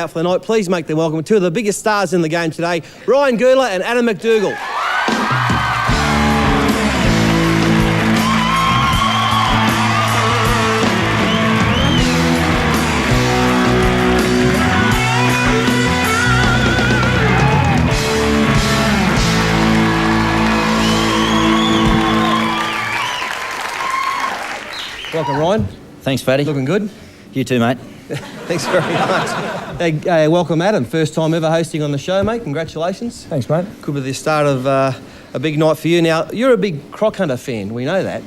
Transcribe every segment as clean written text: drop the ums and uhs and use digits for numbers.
Out for the night, please make them welcome two of the biggest stars in the game today, Ryan Girdler and Adam MacDougall. Welcome, Ryan. Thanks, Fatty. Looking good. You too, mate. Thanks very much. Welcome, Adam. First time ever hosting on the show, mate. Congratulations. Thanks, mate. Could be the start of a big night for you. Now, you're a big croc hunter fan. We know that.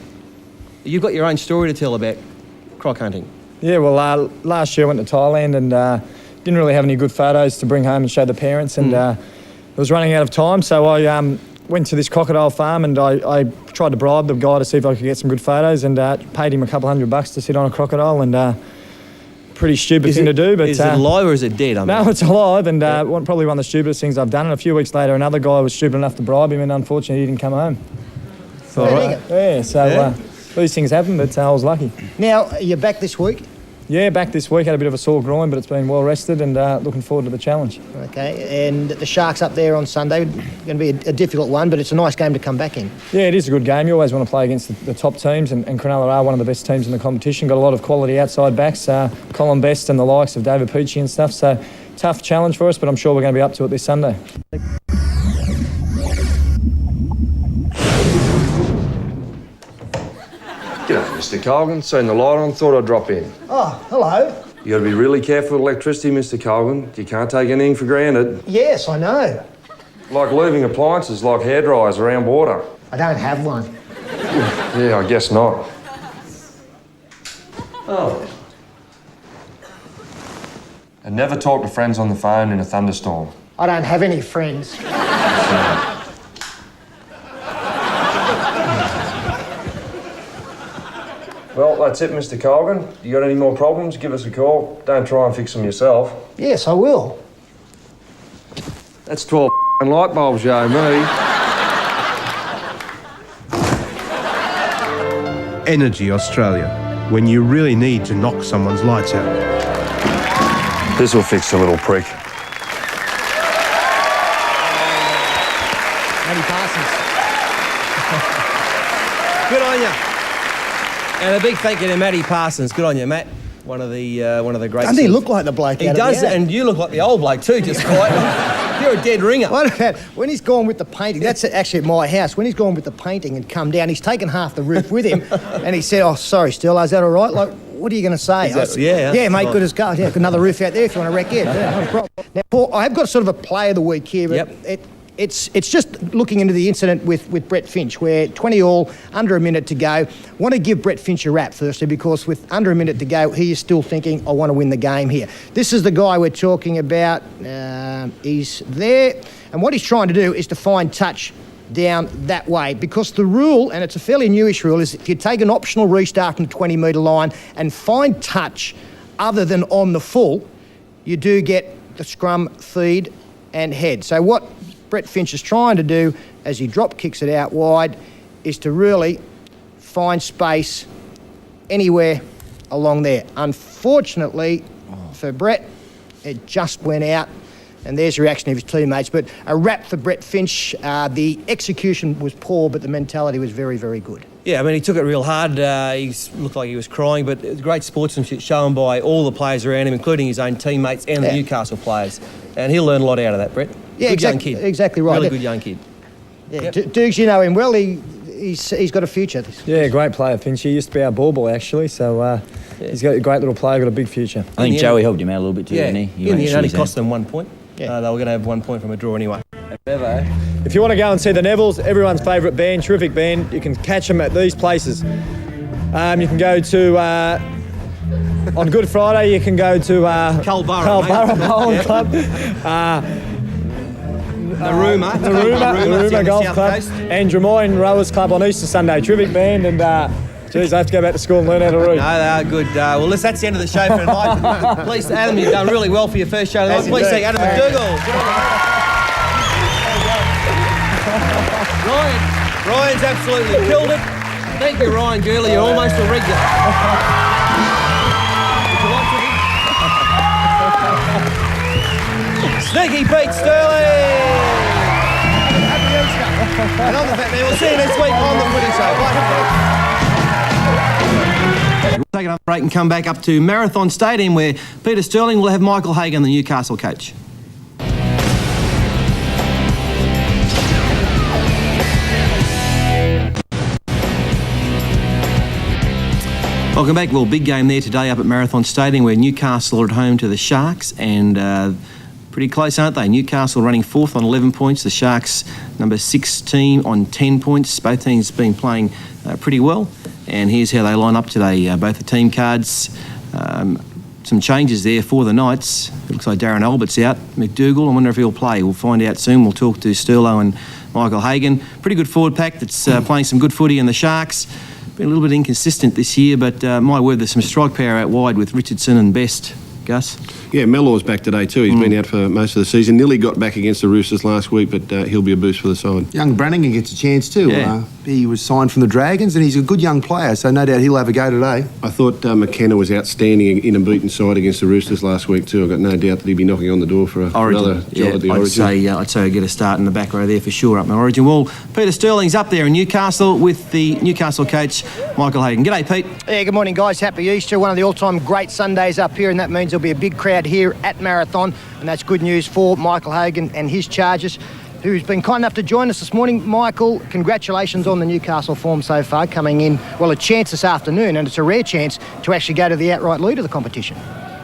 You've got your own story to tell about croc hunting. Yeah, well, last year I went to Thailand and didn't really have any good photos to bring home and show the parents, and it was running out of time, so I went to this crocodile farm and I tried to bribe the guy to see if I could get some good photos, and paid him $200 to sit on a crocodile, and pretty stupid thing to do. But is it alive or is it dead? No, it's alive, and probably one of the stupidest things I've done. And a few weeks later, another guy was stupid enough to bribe him, and unfortunately, he didn't come home. So these things happen, but I was lucky. Now, are you back this week? Yeah, back this week. Had a bit of a sore groin, but it's been well rested, and looking forward to the challenge. Okay, and the Sharks up there on Sunday, going to be a difficult one, but it's a nice game to come back in. Yeah, it is a good game. You always want to play against the top teams, and Cronulla are one of the best teams in the competition. Got a lot of quality outside backs, Colin Best and the likes of David Pt2 and stuff. So tough challenge for us, but I'm sure we're going to be up to it this Sunday. G'day, Mr. Colgan. Seen the light on, thought I'd drop in. Oh, hello. You got to be really careful with electricity, Mr. Colgan. You can't take anything for granted. Yes, I know. Like leaving appliances like hairdryers around water. I don't have one. Yeah, I guess not. Oh. And never talk to friends on the phone in a thunderstorm. I don't have any friends. Well, that's it, Mr. Colgan. You got any more problems, give us a call. Don't try and fix them yourself. Yes, I will. That's 12 light bulbs, you owe me. Energy Australia, when you really need to knock someone's lights out. This'll fix the little prick. Matty Parsons. Good on you. And a big thank you to Matty Parsons. Good on you, Matt. One of the greats. Doesn't he look like the bloke? He does, and you look like the old bloke too, just quite. You're a dead ringer. What about when he's gone with the painting? That's actually at my house. When he's gone with the painting and come down, he's taken half the roof with him, and he said, "Oh, sorry, Still, is that all right? Like, what are you going to say?" Yeah, mate, right. Good as gold. Yeah, got another roof out there if you want to wreck it. Yeah, no problem. Now, Paul, I have got sort of a play of the week here, but it's just looking into the incident with Brett Finch, where 20-all, under a minute to go. Want to give Brett Finch a rap, firstly, because with under a minute to go, he is still thinking, I want to win the game here. This is the guy we're talking about. He's there, and what he's trying to do is to find touch down that way, because the rule, and it's a fairly newish rule, is if you take an optional restart from the 20-metre line and find touch other than on the full, you do get the scrum, feed and head. So what Brett Finch is trying to do as he drop kicks it out wide is to really find space anywhere along there. Unfortunately for Brett, it just went out, and there's the reaction of his teammates. But a wrap for Brett Finch. The execution was poor, but the mentality was very, very good. Yeah, I mean, he took it real hard. He looked like he was crying, but it was great sportsmanship shown by all the players around him, including his own teammates and the Newcastle players. And he'll learn a lot out of that, Brett. Yeah, good young kid. Exactly right. Really good young kid. Yeah, yep. Dukes, you know him well. He's got a future. Yeah, great player, Finch. He used to be our ball boy, actually, so he's got a great little player, got a big future. I think Joey helped him out a little bit too, didn't he? It only cost them 1 point. Yeah. They were going to have 1 point from a draw anyway. If you want to go and see the Nevilles, everyone's favourite band, terrific band, you can catch them at these places. You can go to... on Good Friday, you can go to... Culburra Bowling Club. Narooma Golf Club. And Drummoyne Rowers Club on Easter Sunday. Terrific band, and geez, I have to go back to school and learn how to read. No, they are good. Well, that's the end of the show for tonight. Please, Adam, you've done really well for your first show tonight. Please thank Adam MacDougall. Ryan's absolutely killed it. Thank you, Ryan Gidley. You're almost a regular. Would you like to be? Mickey Pete Sterling. And on the fact, man, we'll see you next week on the Footy Show. Bye. We'll take another break and come back up to Marathon Stadium where Peter Sterling will have Michael Hagan, the Newcastle coach. Welcome back. Well, big game there today up at Marathon Stadium where Newcastle are at home to the Sharks and pretty close, aren't they? Newcastle running fourth on 11 points. The Sharks, number 6 team on 10 points. Both teams have been playing pretty well. And here's how they line up today. Both the team cards, some changes there for the Knights. It looks like Darren Albert's out. MacDougall, I wonder if he'll play. We'll find out soon. We'll talk to Sterlo and Michael Hagan. Pretty good forward pack that's playing some good footy in the Sharks. Been a little bit inconsistent this year, but my word, there's some strike power out wide with Richardson and Best. Gus? Yeah, Mellor's back today too. He's been out for most of the season. Nearly got back against the Roosters last week, but he'll be a boost for the side. Young Brannigan gets a chance too. Yeah. He was signed from the Dragons and he's a good young player, so no doubt he'll have a go today. I thought McKenna was outstanding in a beaten side against the Roosters last week too. I've got no doubt that he'd be knocking on the door for another job at the Origin. I'd say I'd get a start in the back row there for sure up in Origin. Well, Peter Sterling's up there in Newcastle with the Newcastle coach, Michael Hagan. G'day, Pete. Yeah, good morning, guys. Happy Easter. One of the all-time great Sundays up here, and that means there'll be a big crowd here at Marathon, and that's good news for Michael Hagan and his Chargers, who's been kind enough to join us this morning. Michael, congratulations on the Newcastle form so far, coming in, well, a chance this afternoon, and it's a rare chance to actually go to the outright lead of the competition.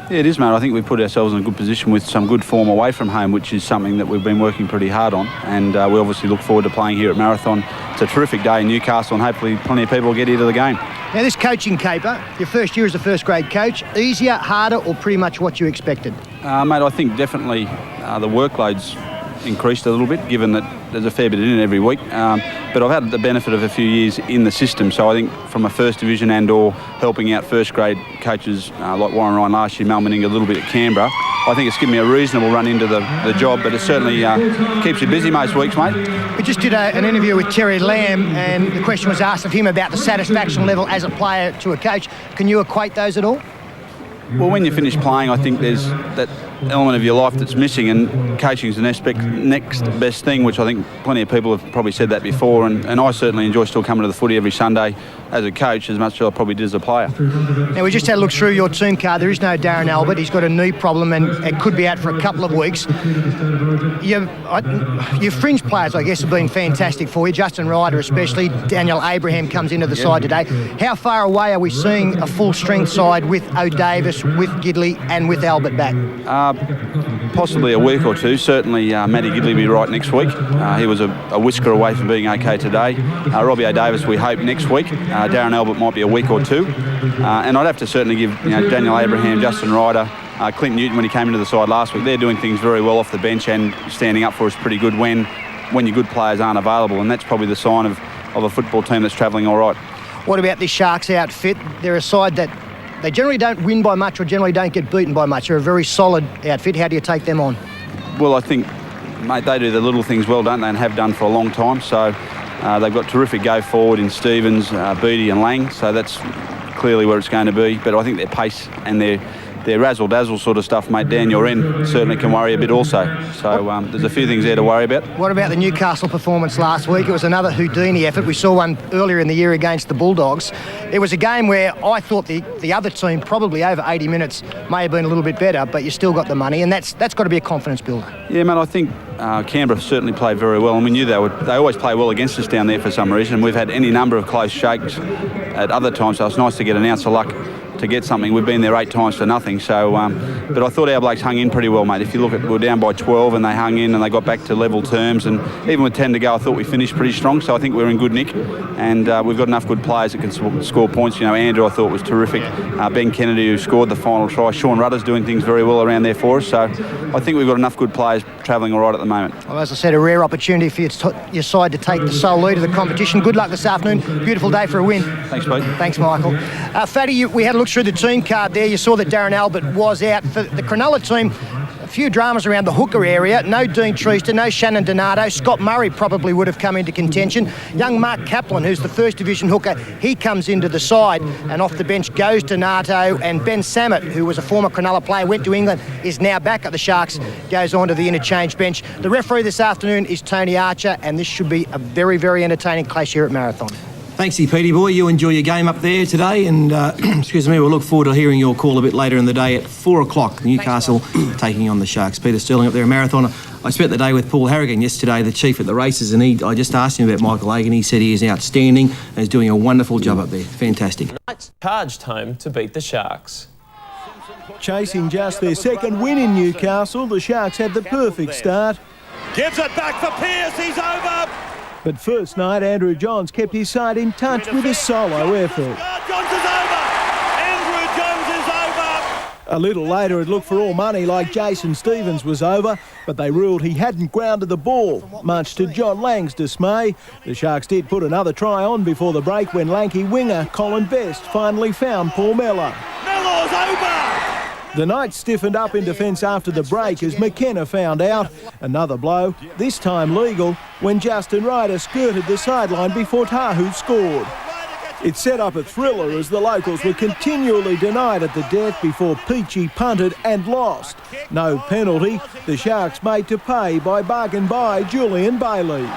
Yeah, it is, mate. I think we've put ourselves in a good position with some good form away from home, which is something that we've been working pretty hard on, and we obviously look forward to playing here at Marathon. It's a terrific day in Newcastle, and hopefully plenty of people will get here to the game. Now, this coaching caper, your first year as a first-grade coach, easier, harder, or pretty much what you expected? Mate, I think definitely the workload's increased a little bit, given that there's a fair bit in it every week. But I've had the benefit of a few years in the system, so I think from a first division and or helping out first grade coaches like Warren Ryan last year, Mel Meninga a little bit at Canberra, I think it's given me a reasonable run into the job, but it certainly keeps you busy most weeks, mate. We just did an interview with Terry Lamb, and the question was asked of him about the satisfaction level as a player to a coach. Can you equate those at all? Well, when you finish playing, I think there's that element of your life that's missing, and coaching is the next best thing, which I think plenty of people have probably said that before, and I certainly enjoy still coming to the footy every Sunday as a coach as much as I probably did as a player. Now, we just had a look through your team card. There is no Darren Albert. He's got a knee problem and it could be out for a couple of weeks. Your fringe players, I guess, have been fantastic for you. Justin Ryder especially. Daniel Abraham comes into the side today. How far away are we seeing a full-strength side with O'Davis, with Gidley and with Albert back? Possibly a week or two. Certainly Matty Gidley will be right next week. He was a whisker away from being okay today. Robbie O'Davis, we hope, next week. Darren Albert might be a week or two. And I'd have to certainly give Daniel Abraham, Justin Ryder, Clint Newton when he came into the side last week. They're doing things very well off the bench and standing up for us pretty good when your good players aren't available. And that's probably the sign of a football team that's travelling all right. What about this Sharks outfit? They're a side that they generally don't win by much or generally don't get beaten by much. They're a very solid outfit. How do you take them on? Well, I think, mate, they do the little things well, don't they, and have done for a long time. So they've got terrific go forward in Stevens, Beattie and Lang. So that's clearly where it's going to be. But I think their pace and their razzle-dazzle sort of stuff, mate, down your end certainly can worry a bit also. So there's a few things there to worry about. What about the Newcastle performance last week? It was another Houdini effort. We saw one earlier in the year against the Bulldogs. It was a game where I thought the other team, probably over 80 minutes, may have been a little bit better, but you still got the money, and that's got to be a confidence builder. Yeah, mate, I think Canberra certainly played very well, and we knew they always play well against us down there for some reason. We've had any number of close shakes at other times, so it's nice to get an ounce of luck to get something. We've been there 8 times for nothing. So, but I thought our blokes hung in pretty well, mate. If you look at, we were down by 12 and they hung in and they got back to level terms. And even with 10 to go, I thought we finished pretty strong. So I think we're in good nick. And we've got enough good players that can score points. Andrew I thought was terrific. Ben Kennedy, who scored the final try. Sean Rudder's doing things very well around there for us. So I think we've got enough good players travelling all right at the moment. Well, as I said, a rare opportunity for your side to take the sole lead of the competition. Good luck this afternoon. Beautiful day for a win. Thanks, Pete. Thanks, Michael. Fatty, we had a look look through the team card there, you saw that Darren Albert was out. For the Cronulla team, a few dramas around the hooker area. No Dean Treaster, no Shannon Donato. Scott Murray probably would have come into contention. Young Mark Kaplan, who's the first division hooker, he comes into the side, and off the bench goes Donato, and Ben Samet, who was a former Cronulla player, went to England, is now back at the Sharks, goes on to the interchange bench. The referee this afternoon is Tony Archer, and this should be a very, very entertaining clash here at Marathon. Thanks, Petey boy. You enjoy your game up there today, and excuse me, we'll look forward to hearing your call a bit later in the day at 4 o'clock. Newcastle taking on the Sharks. Peter Sterling up there at Marathon. I spent the day with Paul Harragon yesterday, the chief at the races, and I just asked him about Michael Hagan. He said he is outstanding and is doing a wonderful job up there. Fantastic. Charged home to beat the Sharks. Chasing just their second win in Newcastle, the Sharks had the perfect start. Gives it back for Pearce, he's over. But first night, Andrew Johns kept his side in touch with a solo effort. Johns is over. Andrew Johns is over. A little later, it looked for all money like Jason Stevens was over, but they ruled he hadn't grounded the ball, much to John Lang's dismay. The Sharks did put another try on before the break when lanky winger Colin Best finally found Paul Mellor. Mellor's over. The Knights stiffened up in defence after the break as McKenna found out. Another blow, this time legal, when Justin Ryder skirted the sideline before Tahu scored. It set up a thriller as the locals were continually denied at the death before Peachy punted and lost. No penalty, the Sharks made to pay by bargain buy Julian Bailey.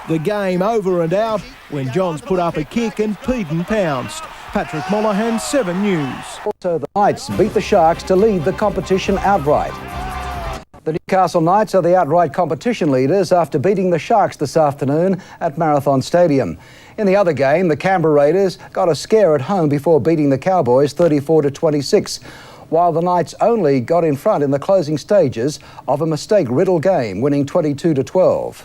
The game over and out when Johns put up a kick and Peden pounced. Patrick Mollahan, 7 News. Also, the Knights beat the Sharks to lead the competition outright. The Newcastle Knights are the outright competition leaders after beating the Sharks this afternoon at Marathon Stadium. In the other game, the Canberra Raiders got a scare at home before beating the Cowboys 34-26, while the Knights only got in front in the closing stages of a mistake-riddled game, winning 22-12.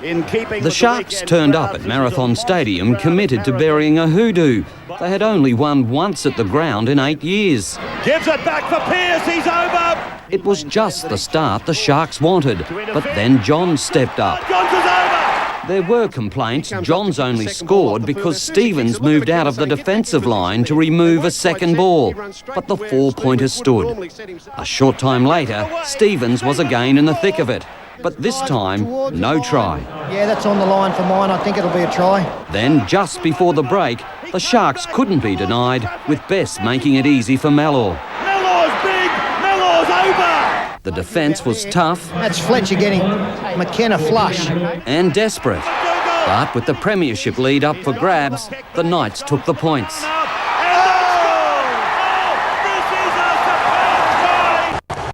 The Sharks turned up at Marathon Stadium committed to burying a hoodoo. They had only won once at the ground in 8 years. Gives it back for Pearce, he's over. It was just the start the Sharks wanted, but then Johns stepped up. Johns is over. There were complaints Johns only scored because Stevens moved out of the defensive line to remove a second ball, but the four-pointer stood. A short time later, Stevens was again in the thick of it. But this time, no try. Yeah, that's on the line for mine. I think it'll be a try. Then, just before the break, the Sharks couldn't be denied, with Best making it easy for Mellor. Mellor's big, Mellor's over. The defence was tough. That's Fletcher getting McKenna flush. And desperate. But with the premiership lead up for grabs, the Knights took the points.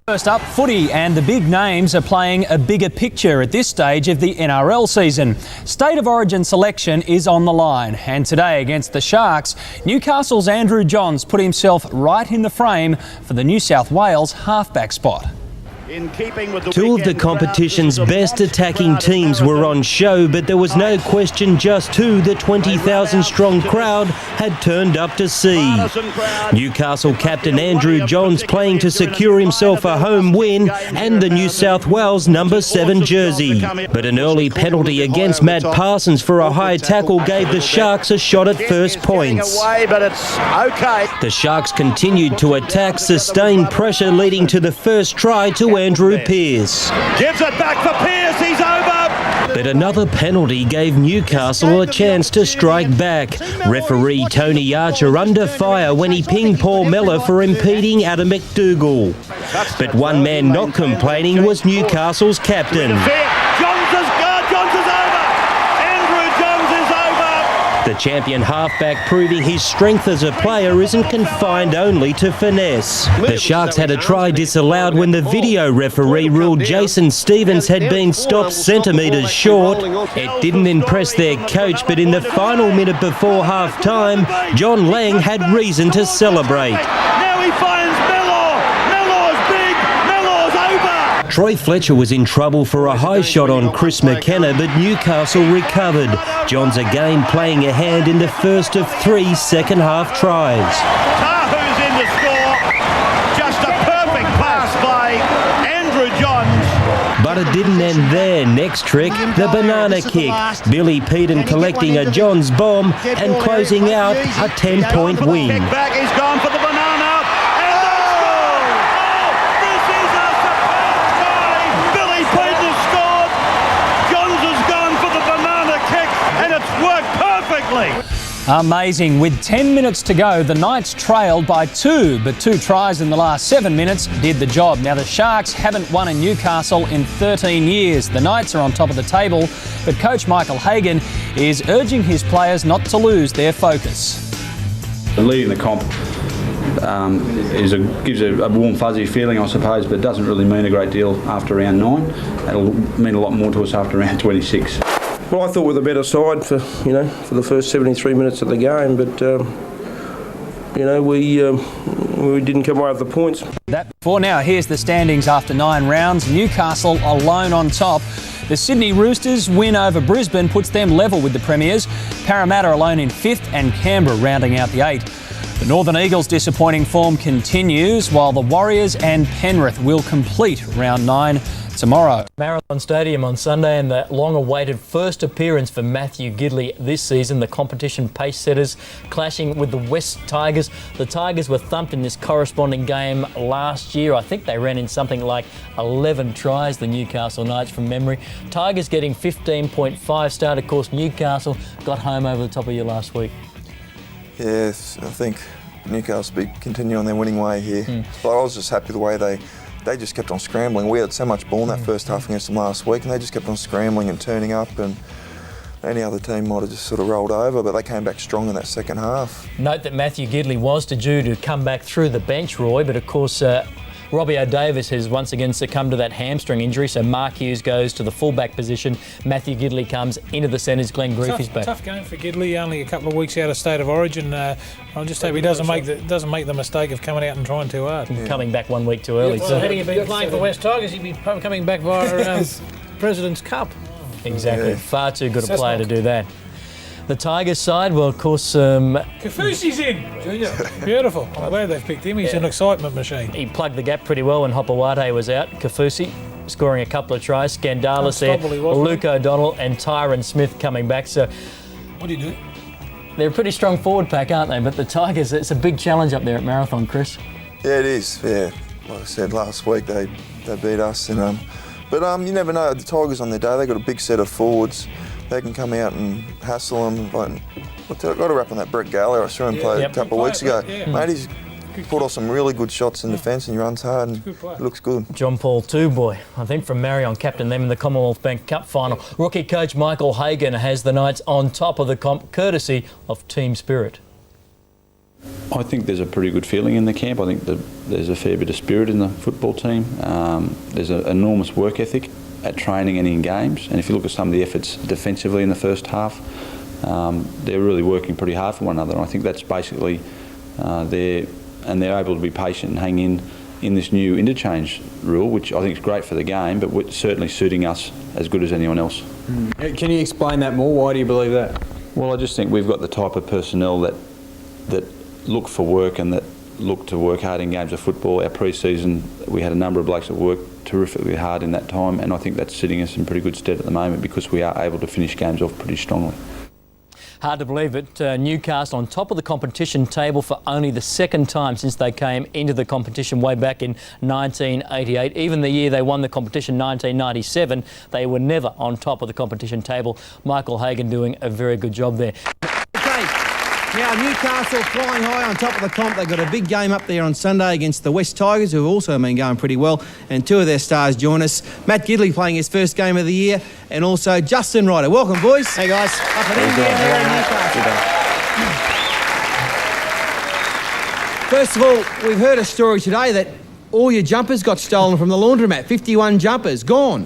First up, footy, and the big names are playing a bigger picture at this stage of the NRL season. State of Origin selection is on the line, and today against the Sharks, Newcastle's Andrew Johns put himself right in the frame for the New South Wales halfback spot. Two of the competition's best attacking teams were on show, but there was no question just who the 20,000-strong crowd had turned up to see. Newcastle captain Andrew Johns playing to secure himself a home win and the New South Wales number 7 jersey. But an early penalty against Matt Parsons for a high tackle gave the Sharks a shot at first points. The Sharks continued to attack, sustained pressure leading to the first try to Andrew Pearce. Gives it back for Pearce, he's over. But another penalty gave Newcastle a chance to strike back. Referee Tony Archer under fire when he pinged Paul Mellor for impeding Adam MacDougall. But one man not complaining was Newcastle's captain. The champion halfback proving his strength as a player isn't confined only to finesse. The Sharks had a try disallowed when the video referee ruled Jason Stevens had been stopped centimetres short. It didn't impress their coach, but in the final minute before half-time, John Lang had reason to celebrate. Now he finds Mellor. Mellor's big. Mellor's over. Troy Fletcher was in trouble for a high shot on Chris McKenna, but Newcastle recovered. Johns again playing a hand in the first of 3 second-half tries. Tahu's in to score. Just a perfect pass by Andrew Johns. But But it didn't end there. Next trick, the banana kick. Billy Peden collecting a John's bomb and closing out a 10-point win. Back, he's gone for the banana. And that's scored! Oh, this is a superb try. Billy Peden scored. Johns has gone for the banana kick, and it's worked perfectly. Amazing. With 10 minutes to go, the Knights trailed by 2, but 2 tries in the last 7 minutes did the job. Now, the Sharks haven't won in Newcastle in 13 years. The Knights are on top of the table, but coach Michael Hagan is urging his players not to lose their focus. Leading the comp gives a warm, fuzzy feeling, I suppose, but doesn't really mean a great deal after round 9. It'll mean a lot more to us after round 26. Well, I thought we were the better side for the first 73 minutes of the game, but we didn't come away with the points. That before now, here's the standings after 9 rounds. Newcastle alone on top. The Sydney Roosters win over Brisbane puts them level with the Premiers. Parramatta alone in 5th and Canberra rounding out the 8. The Northern Eagles' disappointing form continues, while the Warriors and Penrith will complete round 9 tomorrow. Marathon Stadium on Sunday, and the long-awaited first appearance for Matthew Gidley this season. The competition pace setters clashing with the West Tigers. The Tigers were thumped in this corresponding game last year. I think they ran in something like 11 tries, the Newcastle Knights, from memory. Tigers getting 15.5 start. Of course, Newcastle got home over the top of you last week. Yes, I think Newcastle will continue on their winning way here. But I was just happy the way they just kept on scrambling. We had so much ball in that first half against them last week, and they just kept on scrambling and turning up, and any other team might have just sort of rolled over, but they came back strong in that second half. Note that Matthew Gidley was due to come back through the bench, Roy, but of course Robbie O'Davis has once again succumbed to that hamstring injury, so Mark Hughes goes to the fullback position. Matthew Gidley comes into the centres. Glenn Grief is back. Tough game for Gidley, only a couple of weeks out of State of Origin. I'll just hope he doesn't make the mistake of coming out and trying too hard. Coming back 1 week too early. Well, had he been playing for West Tigers, he'd be coming back via President's Cup. Exactly. Far too good a player to do that. The Tigers side, well, of course... Kafusi's in, Junior. Beautiful. I'm glad they've picked him. He's an excitement machine. He plugged the gap pretty well when Hopewade was out. Kafusi scoring a couple of tries. Scandalis there. Luke O'Donnell and Tyron Smith coming back. So, what do you do? They're a pretty strong forward pack, aren't they? But the Tigers, it's a big challenge up there at Marathon, Chris. Yeah, it is. Yeah, like I said last week, they beat us. And but you never know. The Tigers on their day, they've got a big set of forwards. They can come out and hassle them. I've got to wrap on that Brett Gyer. I saw him play a couple of weeks ago. Mate, he's put off some really good shots in defence and he runs hard and it looks good. John Paul Two-Boy, I think from Marion, captain them in the Commonwealth Bank Cup final. Rookie coach Michael Hagan has the Knights on top of the comp, courtesy of team spirit. I think there's a pretty good feeling in the camp. I think there's a fair bit of spirit in the football team. There's an enormous work ethic at training and in games, and if you look at some of the efforts defensively in the first half, they're really working pretty hard for one another. And I think that's basically they're able to be patient and hang in this new interchange rule, which I think is great for the game, but certainly suiting us as good as anyone else. Can you explain that more? Why do you believe that? Well, I just think we've got the type of personnel that look for work and that look to work hard in games of football. Our pre-season, we had a number of blokes that worked terrifically hard in that time, and I think that's sitting us in pretty good stead at the moment because we are able to finish games off pretty strongly. Hard to believe it. Newcastle on top of the competition table for only the second time since they came into the competition way back in 1988. Even the year they won the competition, 1997, they were never on top of the competition table. Michael Hagan doing a very good job there. Now, Newcastle flying high on top of the comp. They've got a big game up there on Sunday against the West Tigers, who have also been going pretty well. And 2 of their stars join us. Matt Gidley playing his first game of the year, and also Justin Ryder. Welcome, boys. Hey, guys. Up and in here in Newcastle. First of all, we've heard a story today that all your jumpers got stolen from the laundromat. 51 jumpers, gone.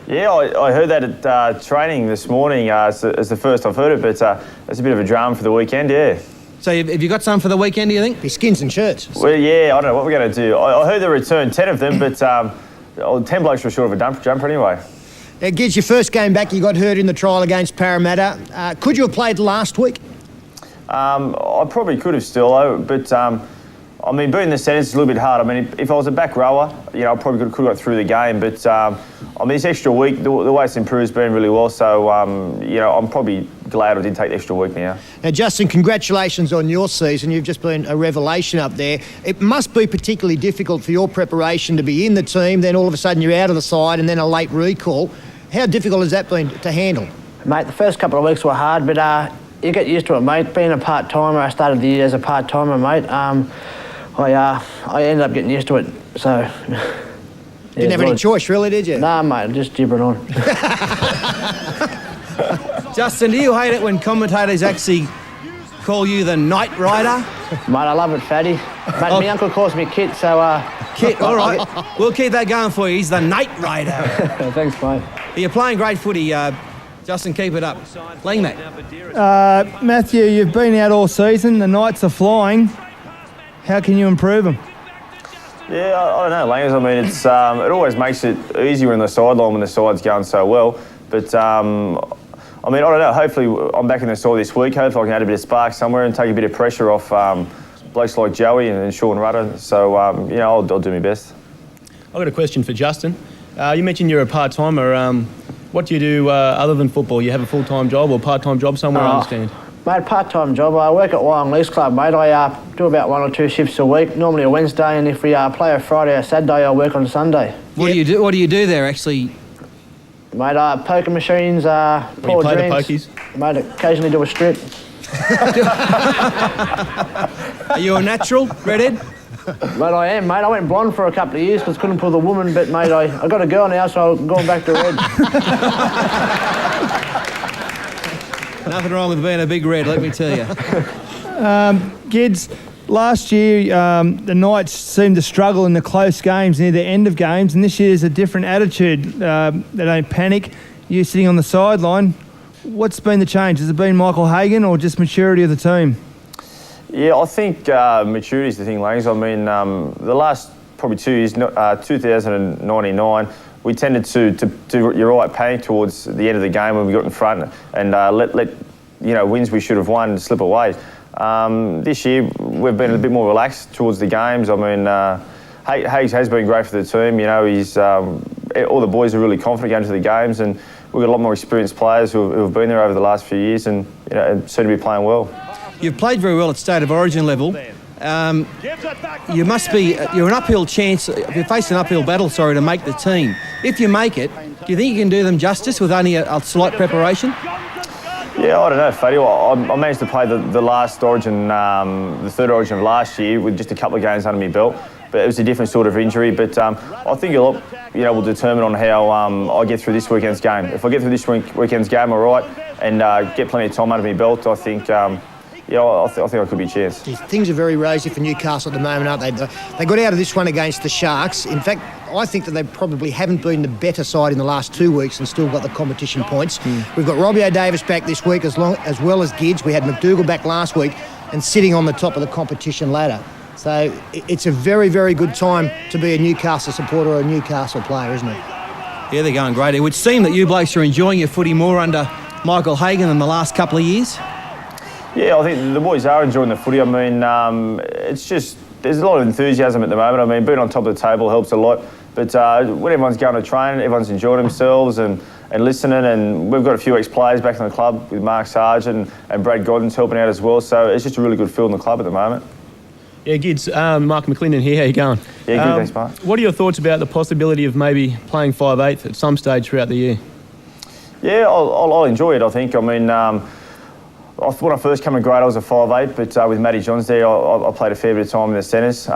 Yeah, I heard that at training this morning. It's the first I've heard it, but it's a bit of a drama for the weekend, yeah. So have you got some for the weekend, do you think? Be skins and shirts. Well, yeah, I don't know what we're going to do. I heard they returned 10 of them, but 10 blokes were short of a jumper anyway. Now, Gids, your first game back, you got hurt in the trial against Parramatta. Could you have played last week? I probably could have still, but I mean, being the centre is a little bit hard. I mean, if I was a back rower, you know, I probably could have got through the game. But, I mean, this extra week, the way it's improved has been really well. So, you know, I'm probably glad I did take the extra week now. Now, Justin, congratulations on your season. You've just been a revelation up there. It must be particularly difficult for your preparation to be in the team, then all of a sudden you're out of the side and then a late recall. How difficult has that been to handle? Mate, the first couple of weeks were hard, but you get used to it, mate. Being a part-timer, I started the year as a part-timer, mate. I ended up getting used to it, so... Didn't have any choice, really, did you? Nah, mate, just gibbering on. Justin, do you hate it when commentators actually call you the Night Rider? Mate, I love it, Fatty. Mate, my uncle calls me Kit, so... Kit, all right. We'll keep that going for you. He's the Night Rider. Thanks, mate. You're playing great footy. Justin, keep it up. Ling, mate. Matthew, you've been out all season. The Knights are flying. How can you improve them? Yeah, I don't know, Langers. I mean, it's it always makes it easier in the sideline when the side's going so well. But, I mean, I don't know. Hopefully I'm back in the side this week. Hopefully I can add a bit of spark somewhere and take a bit of pressure off blokes like Joey and Sean Rudder. So, you know, I'll do my best. I've got a question for Justin. You mentioned you're a part-timer. What do you do other than football? You have a full-time job or part-time job somewhere, I understand? Mate, part-time job. I work at Wyong Leagues Club, mate. I do about 1 or 2 shifts a week, normally a Wednesday, and if we play a Friday or Saturday, I work on Sunday. What do you do? What do you do there, actually? Mate, poker machines, pour you play drinks. the pokies? Mate, occasionally do a strip. Are you a natural, redhead? Mate, I am, mate. I went blonde for a couple of years because couldn't pull the woman, but, mate, I got a girl now, so I'm going back to red. Nothing wrong with being a big red, let me tell you. Gids, last year the Knights seemed to struggle in the close games near the end of games, and this year there's a different attitude. They don't panic. You're sitting on the sideline. What's been the change? Has it been Michael Hagan or just maturity of the team? Yeah, I think maturity is the thing, Langs. I mean, the last probably 2 years, 2099, we tended to you're right, panic towards the end of the game when we got in front and let you know, wins we should have won slip away. This year we've been a bit more relaxed towards the games. I mean, Hayes has been great for the team. You know, he's all the boys are really confident going to the games, and we've got a lot more experienced players who have been there over the last few years, and you know, seem to be playing well. You've played very well at State of Origin level. You must be, you're an uphill chance, you're facing an uphill battle, to make the team. If you make it, do you think you can do them justice with only a slight preparation? Yeah, I don't know, Fatty. I managed to play the last Origin, the third Origin of last year with just a couple of games under my belt, but it was a different sort of injury. But I think a lot, you know, will determine on how I get through this weekend's game. If I get through this weekend's game all right and get plenty of time under my belt, I think, yeah, I think I could be a chance. Things are very rosy for Newcastle at the moment, aren't they? They got out of this one against the Sharks. In fact, I think that they probably haven't been the better side in the last 2 weeks and still got the competition points. We've got Robbie Davis back this week as well as Gids. We had MacDougall back last week and sitting on the top of the competition ladder. So it's a very, very good time to be a Newcastle supporter or a Newcastle player, isn't it? Yeah, they're going great. It would seem that you blokes are enjoying your footy more under Michael Hagan than the last couple of years. Yeah, I think the boys are enjoying the footy. I mean, it's just, there's a lot of enthusiasm at the moment. I mean, being on top of the table helps a lot. But when everyone's going to train, everyone's enjoying themselves and listening. And we've got a few ex-players back in the club with Mark Sargent and Brad Godden's helping out as well. So it's just a really good feel in the club at the moment. Yeah, Gids, Mark McLinnan here. How you going? Yeah, good, thanks, Mark. What are your thoughts about the possibility of maybe playing 5/8 at some stage throughout the year? Yeah, I'll enjoy it, I think. I mean, when I first came in grade, I was a 5/8, but with Matty Johns there, I played a fair bit of time in the centres.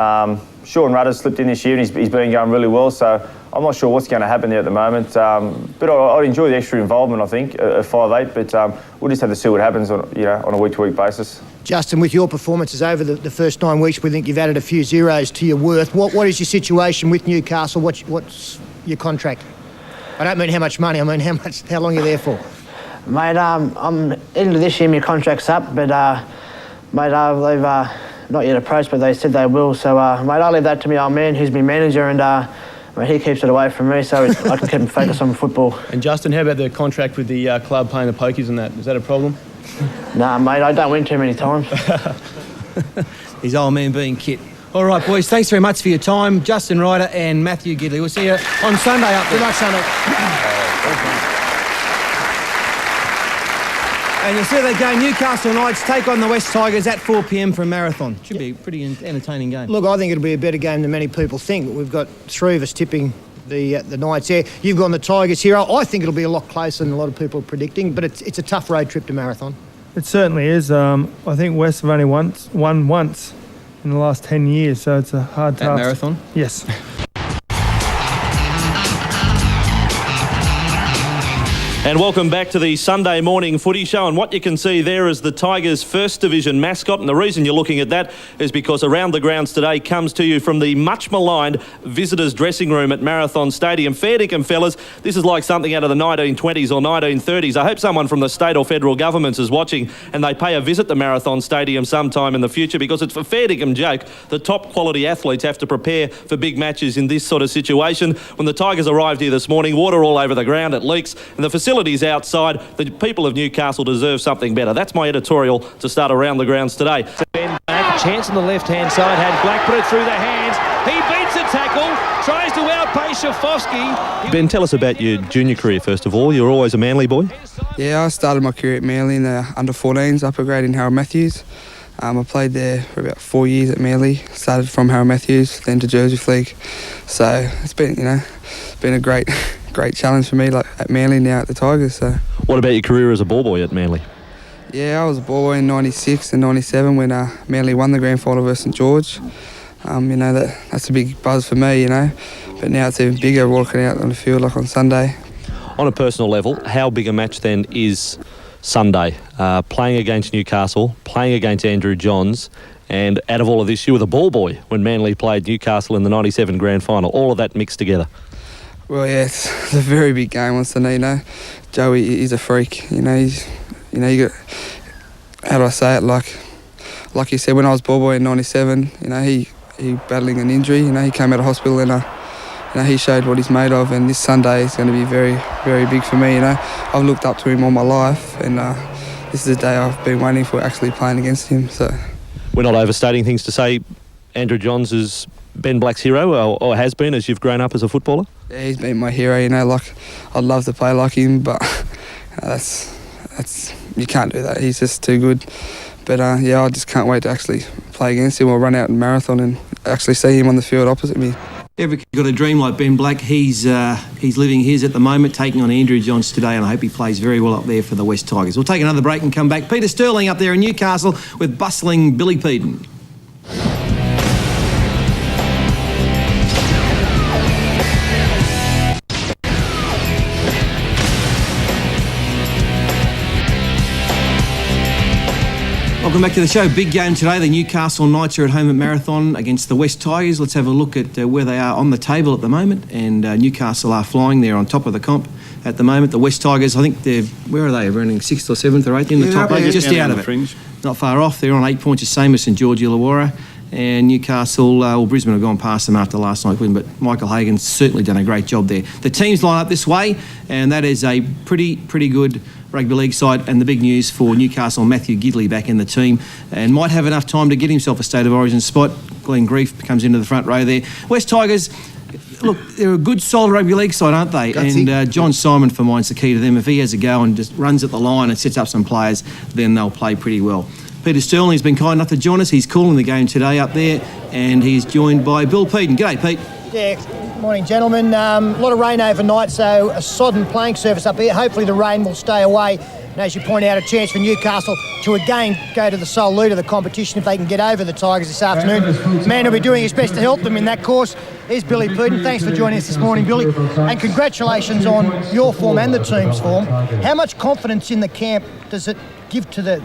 Sean Rudder slipped in this year and he's been going really well, so I'm not sure what's going to happen there at the moment. But I'd enjoy the extra involvement, I think, at 5/8, but we'll just have to see what happens on a week-to-week basis. Justin, with your performances over the first 9 weeks, we think you've added a few zeros to your worth. What is your situation with Newcastle? What's your contract? I don't mean how much money, I mean how long you're there for. Mate, I'm into this year, my contract's up, but mate, they've not yet approached, but they said they will. So, mate, I'll leave that to my old man, who's my manager, and mate, he keeps it away from me, so I can keep focused on football. And Justin, how about the contract with the club paying the pokies and that? Is that a problem? Nah, mate, I don't win too many times. His old man being Kit. All right, boys, thanks very much for your time. Justin Ryder and Matthew Gidley. We'll see you on Sunday up there. Good luck, Sunday. And you'll see that game, Newcastle Knights take on the West Tigers at 4 p.m. for a marathon. Should be a pretty entertaining game. Look, I think it'll be a better game than many people think. We've got three of us tipping the Knights there. You've gone the Tigers here. I think it'll be a lot closer than a lot of people are predicting, but it's a tough road trip to marathon. It certainly is. I think West have only won once in the last 10 years, so it's a hard task. At marathon? Yes. And welcome back to the Sunday morning footy show. And what you can see there is the Tigers' first division mascot. And the reason you're looking at that is because Around the Grounds today comes to you from the much maligned visitors' dressing room at Marathon Stadium. Fair dinkum, fellas, this is like something out of the 1920s or 1930s. I hope someone from the state or federal governments is watching and they pay a visit to Marathon Stadium sometime in the future, because it's a fair dinkum joke. The top quality athletes have to prepare for big matches in this sort of situation. When the Tigers arrived here this morning, water all over the ground, it leaks, and the facilities outside, the people of Newcastle deserve something better. That's my editorial to start Around the Grounds today. Ben back, chance on the left-hand side, had Black put it through the hands. He beats a tackle, tries to outpace Shafovsky. Ben, tell us about your junior career first of all. You're always a Manly boy. Yeah, I started my career at Manly in the under-14s, upper grade in Harold Matthews. I played there for about 4 years at Manly. Started from Harold Matthews, then to Jersey Fleet. So it's been, been a great challenge for me, like at Manly, now at the Tigers. So. What about your career as a ball boy at Manly? Yeah, I was a ball boy in 96 and 97 when Manly won the grand final versus St George. That's a big buzz for me, But now it's even bigger walking out on the field like on Sunday. On a personal level, how big a match then is Sunday? Playing against Newcastle, playing against Andrew Johns, and out of all of this, you were the ball boy when Manly played Newcastle in the 97 grand final. All of that mixed together. Well, yeah, it's a very big game on Sunday, Joey is a freak, you got, how do I say it, like you said, when I was ball boy in 97, he battling an injury, he came out of hospital and he showed what he's made of, and this Sunday is going to be very, very big for me, I've looked up to him all my life, and this is the day I've been waiting for, actually playing against him, so. We're not overstating things to say Andrew Johns is Ben Black's hero, or has been, as you've grown up as a footballer? Yeah, he's been my hero, I'd love to play like him, but that's you can't do that, he's just too good. But I just can't wait to actually play against him or run out in marathon and actually see him on the field opposite me. Every kid's got a dream like Ben Black. He's living his at the moment, taking on Andrew Johns today, and I hope he plays very well up there for the West Tigers. We'll take another break and come back. Peter Sterling up there in Newcastle with bustling Billy Peden. Welcome back to the show. Big game today. The Newcastle Knights are at home at Marathon against the West Tigers. Let's have a look at where they are on the table at the moment. And Newcastle are flying. They're on top of the comp at the moment. The West Tigers, I think they're, where are they? Running 6th or 7th or 8th in the top 8, just out of it. Fringe. Not far off. They're on 8 points, the same as St George Illawarra. And Newcastle, Brisbane have gone past them after last night's win, but Michael Hagan's certainly done a great job there. The teams line up this way, and that is a pretty good rugby league side, and the big news for Newcastle, Matthew Gidley back in the team, and might have enough time to get himself a State of Origin spot. Glenn Grief comes into the front row there. West Tigers, look, they're a good, solid rugby league side, aren't they? Gutsy. And John Simon, for mine's the key to them. If he has a go and just runs at the line and sets up some players, then they'll play pretty well. Peter Sterling has been kind enough to join us. He's calling the game today up there, and he's joined by Bill Peden. G'day, Pete. Yeah, morning, gentlemen. A lot of rain overnight, so a sodden playing surface up here. Hopefully the rain will stay away. And as you point out, a chance for Newcastle to again go to the sole lead of the competition if they can get over the Tigers this afternoon. Man will be doing his best to help them in that course. Here's Billy Peden. Thanks for joining us this morning, Billy. And congratulations on your form and the team's form. How much confidence in the camp does it give to the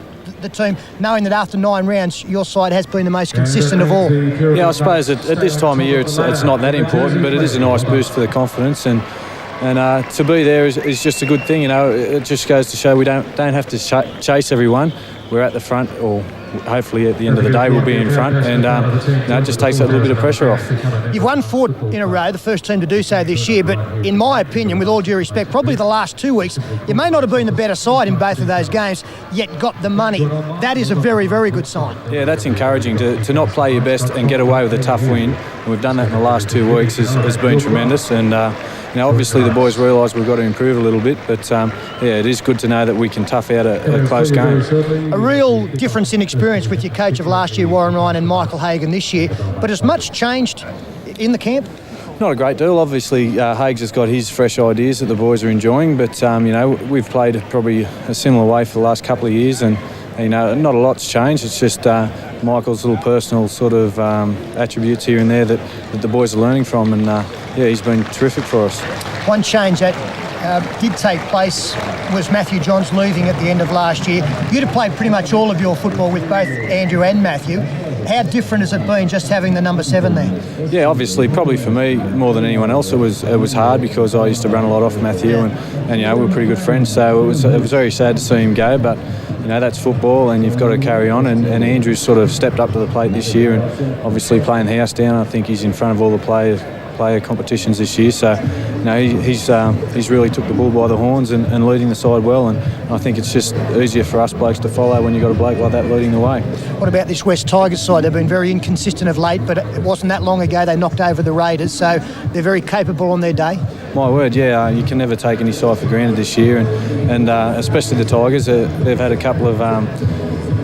team, knowing that after 9 rounds, your side has been the most consistent of all? Yeah, I suppose at this time of year it's not that important, but it is a nice boost for the confidence, and to be there is just a good thing. It just goes to show we don't have to chase everyone. We're at the front, or hopefully at the end of the day we'll be in front, and it just takes that little bit of pressure off. You've won 4 in a row, the first team to do so this year, but in my opinion, with all due respect, probably the last 2 weeks, you may not have been the better side in both of those games, yet got the money. That is a very, very good sign. Yeah, that's encouraging to not play your best and get away with a tough win. And we've done that in the last 2 weeks has been tremendous, and obviously the boys realise we've got to improve a little bit, but it is good to know that we can tough out a close game. A real difference in experience with your coach of last year, Warren Ryan, and Michael Hagan this year, but has much changed in the camp? Not a great deal. Obviously, Hags has got his fresh ideas that the boys are enjoying, but we've played probably a similar way for the last couple of years, and not a lot's changed. It's just Michael's little personal sort of attributes here and there that the boys are learning from, and he's been terrific for us. One change that did take place was Matthew Johns leaving at the end of last year. You'd have played pretty much all of your football with both Andrew and Matthew. How different has it been just having the number 7 there? Yeah, obviously, probably for me more than anyone else, it was hard because I used to run a lot off Matthew, and we were pretty good friends. So it was very sad to see him go, but that's football, and you've got to carry on. And Andrew's sort of stepped up to the plate this year, and obviously playing the house down. I think he's in front of all the player competitions this year, so he's really took the bull by the horns and leading the side well, and I think it's just easier for us blokes to follow when you've got a bloke like that leading the way. What about this West Tigers side? They've been very inconsistent of late, but it wasn't that long ago they knocked over the Raiders, so they're very capable on their day. My word, yeah, you can never take any side for granted this year, and especially the Tigers. They've had a couple of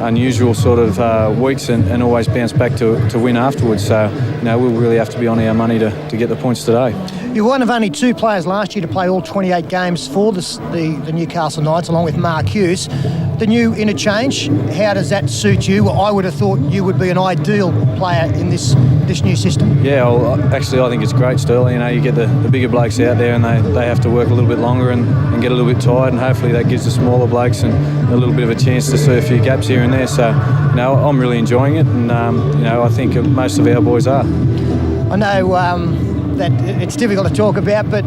unusual sort of weeks and always bounce back to win afterwards. So, we'll really have to be on our money to get the points today. You're one of only 2 players last year to play all 28 games for the Newcastle Knights, along with Mark Hughes. The new interchange, how does that suit you? I would have thought you would be an ideal player in this new system. Yeah, well, actually, I think it's great still. You get the bigger blokes out there, and they have to work a little bit longer and get a little bit tired, and hopefully that gives the smaller blokes and a little bit of a chance to see a few gaps here and there. So, I'm really enjoying it, and I think most of our boys are. I know that it's difficult to talk about, but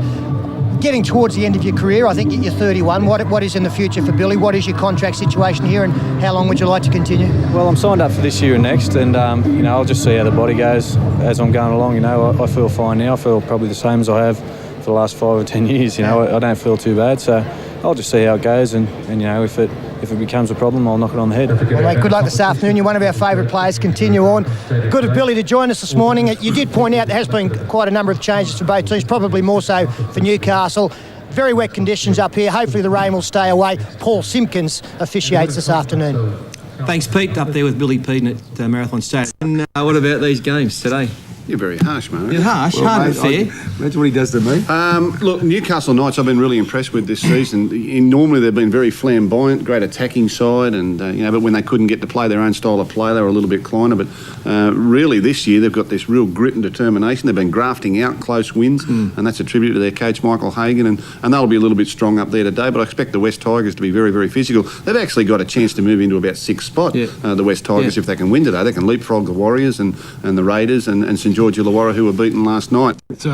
getting towards the end of your career, I think you're 31. What is in the future for Billy? What is your contract situation here, and how long would you like to continue? Well, I'm signed up for this year and next, and I'll just see how the body goes as I'm going along. I feel fine now. I feel probably the same as I have for the last 5 or 10 years. I don't feel too bad, so I'll just see how it goes, and if it becomes a problem, I'll knock it on the head. Well, mate, good luck this afternoon. You're one of our favourite players. Continue on. Good of Billy to join us this morning. You did point out there has been quite a number of changes for both teams, probably more so for Newcastle. Very wet conditions up here. Hopefully the rain will stay away. Paul Simpkins officiates this afternoon. Thanks, Pete, up there with Billy Peden at Marathon Stadium. And what about these games today? You're very harsh, mate. You're harsh, hard but fair. Imagine what he does to me. Look, Newcastle Knights I've been really impressed with this season. Normally they've been very flamboyant, great attacking side, and but when they couldn't get to play their own style of play, they were a little bit kleiner. But really this year they've got this real grit and determination. They've been grafting out close wins, and that's a tribute to their coach Michael Hagan, and they'll be a little bit strong up there today. But I expect the West Tigers to be very, very physical. They've actually got a chance to move into about 6th spot. The West Tigers, if they can win today, they can leapfrog the Warriors and the Raiders and St George Illawarra, who were beaten last night. It's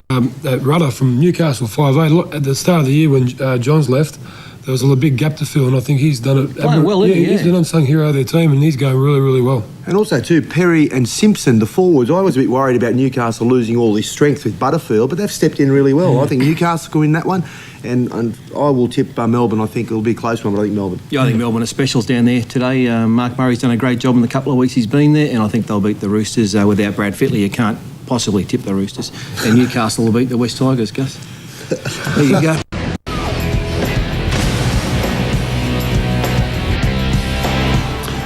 Rudder from Newcastle 5'8". At the start of the year when Johns left, there was a big gap to fill, and I think he's done it. Playing well, he's an unsung hero of their team, and he's going really, really well. And also too, Perry and Simpson, the forwards. I was a bit worried about Newcastle losing all this strength with Butterfield, but they've stepped in really well. I think Newcastle will win that one, and I will tip Melbourne. I think it'll be a close one, but I think Melbourne. Yeah, I think Melbourne are specials down there today. Mark Murray's done a great job in the couple of weeks he's been there, and I think they'll beat the Roosters without Brad Fittler. You can't possibly tip the Roosters, and Newcastle will beat the West Tigers, Gus. There you go.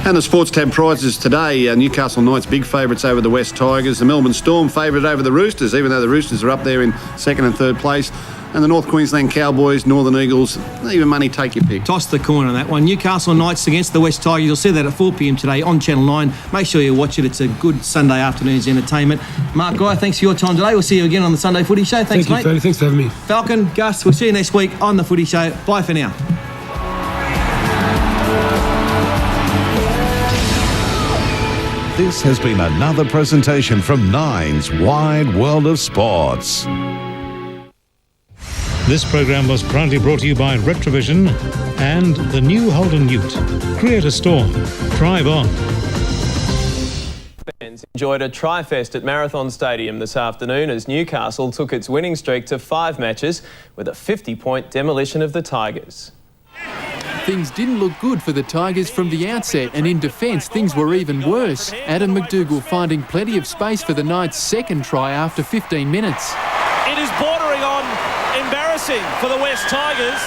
And the Sports Tab prizes today, Newcastle Knights big favourites over the West Tigers, the Melbourne Storm favourite over the Roosters, even though the Roosters are up there in 2nd and 3rd place, and the North Queensland Cowboys, Northern Eagles, even money, take your pick. Toss the coin on that one. Newcastle Knights against the West Tigers. You'll see that at 4 p.m. today on Channel 9. Make sure you watch it. It's a good Sunday afternoon's entertainment. Mark Gyer, thanks for your time today. We'll see you again on the Sunday Footy Show. Thanks, mate. Thank you, thanks for having me. Falcon, Gus, we'll see you next week on the Footy Show. Bye for now. This has been another presentation from Nine's Wide World of Sports. This program was proudly brought to you by Retrovision and the new Holden Ute. Create a storm. Drive on. Fans enjoyed a tri-fest at Marathon Stadium this afternoon as Newcastle took its winning streak to 5 matches with a 50-point demolition of the Tigers. Things didn't look good for the Tigers from the outset, and in defence things were even worse. Adam MacDougall finding plenty of space for the Knights' second try after 15 minutes. It is bordering on embarrassing for the West Tigers.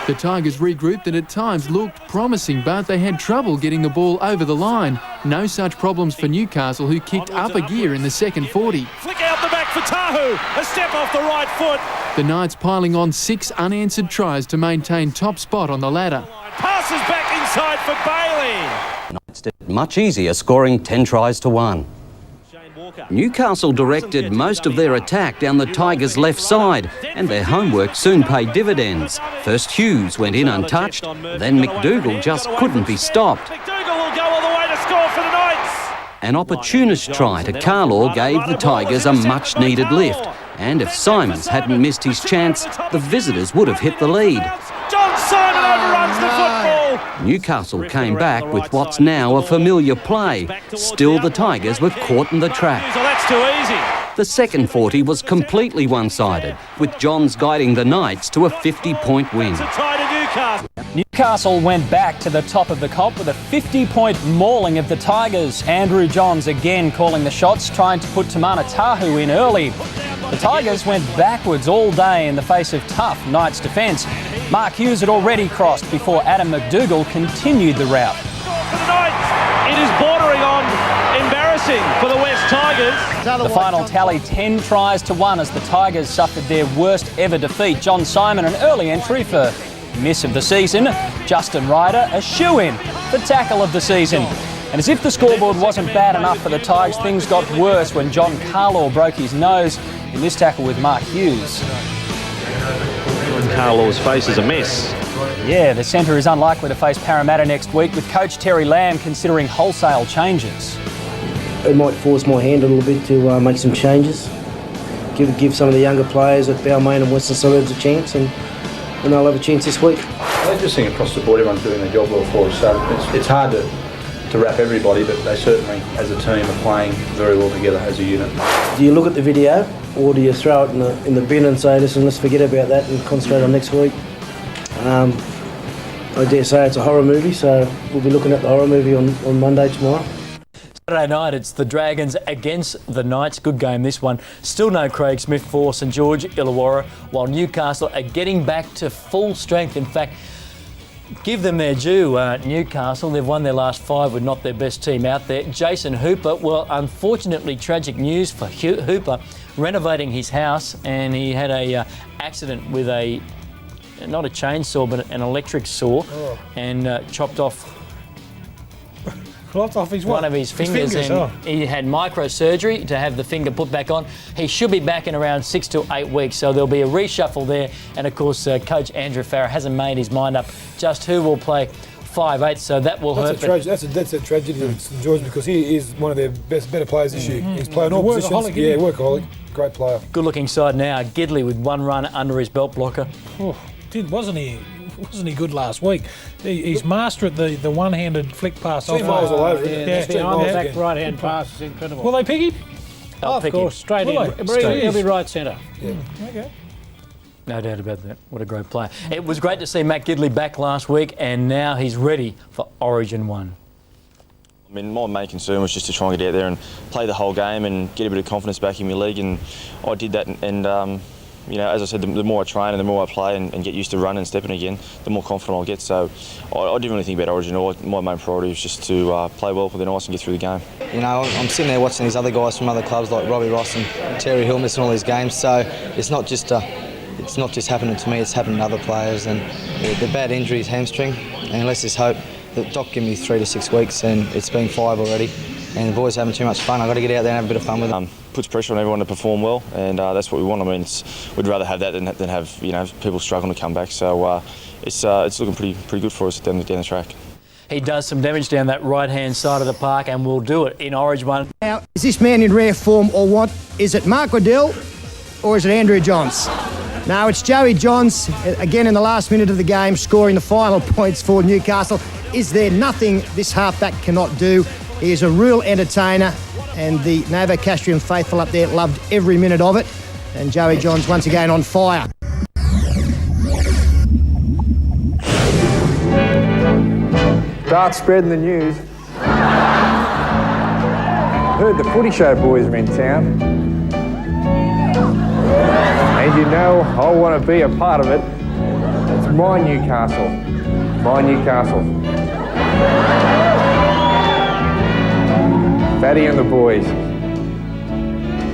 The Tigers regrouped and at times looked promising, but they had trouble getting the ball over the line. No such problems for Newcastle, who kicked up a gear in the second 40. Flick out the back for Tahu, a step off the right foot. The Knights piling on 6 unanswered tries to maintain top spot on the ladder. Passes back inside for Bailey. Knights did it much easier, scoring 10 tries to 1. Newcastle directed most of their attack down the Tigers' left side, and their homework soon paid dividends. First Hughes went in untouched, then MacDougall just couldn't be stopped. MacDougall will go all the way to score for the Knights. An opportunist try to Carlaw gave the Tigers a much-needed lift, and if Simons hadn't missed his chance, the visitors would have hit the lead. John Simon overruns the football. Newcastle came back with what's now a familiar play. Still, the Tigers were caught in the trap. Oh, that's too easy. The second 40 was completely one-sided, with Johns guiding the Knights to a 50-point win. Newcastle went back to the top of the comp with a 50-point mauling of the Tigers. Andrew Johns again calling the shots, trying to put Tamana Tahu in early. The Tigers went backwards all day in the face of tough Knights defence. Mark Hughes had already crossed before Adam MacDougall continued the rout. For the Knights, it is bordering on embarrassing for the West Tigers. The final tally 10 tries to 1 as the Tigers suffered their worst ever defeat. John Simon an early entry for miss of the season. Justin Ryder a shoe-in for tackle of the season. And as if the scoreboard wasn't bad enough for the Tigers, things got worse when John Carlaw broke his nose in this tackle with Mark Hughes. John Carlaw's face is a mess. Yeah, the centre is unlikely to face Parramatta next week, with coach Terry Lamb considering wholesale changes. It might force my hand a little bit to make some changes, give some of the younger players at Balmain and Western Suburbs a chance, and they'll have a chance this week. I just think across the board everyone's doing their job well for us, so it's hard to wrap everybody, but they certainly, as a team, are playing very well together as a unit. Do you look at the video, or do you throw it in the bin and say, listen, let's forget about that and concentrate on next week? I dare say it's a horror movie, so we'll be looking at the horror movie on Monday tomorrow. Saturday night, it's the Dragons against the Knights. Good game, this one. Still no Craig Smith for St George Illawarra, while Newcastle are getting back to full strength. In fact, give them their due, Newcastle. They've won their last 5 with not their best team out there. Jason Hooper, well, unfortunately, tragic news for Hooper, renovating his house, and he had a accident with not a chainsaw, but an electric saw, and chopped off one of his fingers, and he had microsurgery to have the finger put back on. He should be back in around 6 to 8 weeks, so there'll be a reshuffle there. And of course, Coach Andrew Farrar hasn't made his mind up just who will play 5'8", so that will hurt. That's a tragedy at St George, because he is one of their better players this year. He's playing all positions. Yeah, workaholic, great player. Good-looking side now. Gidley with 1 run under his belt blocker. Wasn't he good last week? He's master at the one-handed flick pass. 3 miles all over. Yeah, back right-hand pass is incredible. Will they pick him? Of course, straight in. He'll be right centre. Yeah. Okay. No doubt about that. What a great player. It was great to see Matt Gidley back last week, and now he's ready for Origin 1. I mean, my main concern was just to try and get out there and play the whole game and get a bit of confidence back in my league, and I did that, and you know, as I said, the more I train and the more I play and get used to running and stepping again, the more confident I'll get. So I didn't really think about Origin. My main priority was just to play well for the Knights and get through the game. You know, I'm sitting there watching these other guys from other clubs like Robbie Ross and Terry Hill missing all these games. So it's not just happening to me, it's happening to other players. And the bad injury is hamstring, and let's just hope that Doc give me 3 to 6 weeks, and it's been 5 already. And the boys are having too much fun. I've got to get out there and have a bit of fun with them. Puts pressure on everyone to perform well, and that's what we want. I mean, we'd rather have that than have people struggling to come back. So it's looking pretty good for us down the track. He does some damage down that right-hand side of the park, and will do it in Origin 1. Now, is this man in rare form or what? Is it Mark Waddell or is it Andrew Johns? No, it's Joey Johns, again in the last minute of the game, scoring the final points for Newcastle. Is there nothing this halfback cannot do? He is a real entertainer. and the Novocastrian faithful up there loved every minute of it. And Joey Johns once again on fire. Start spreading the news. Heard the Footy Show boys are in town. And you know I want to be a part of it. It's my Newcastle. My Newcastle. Fatty and the boys.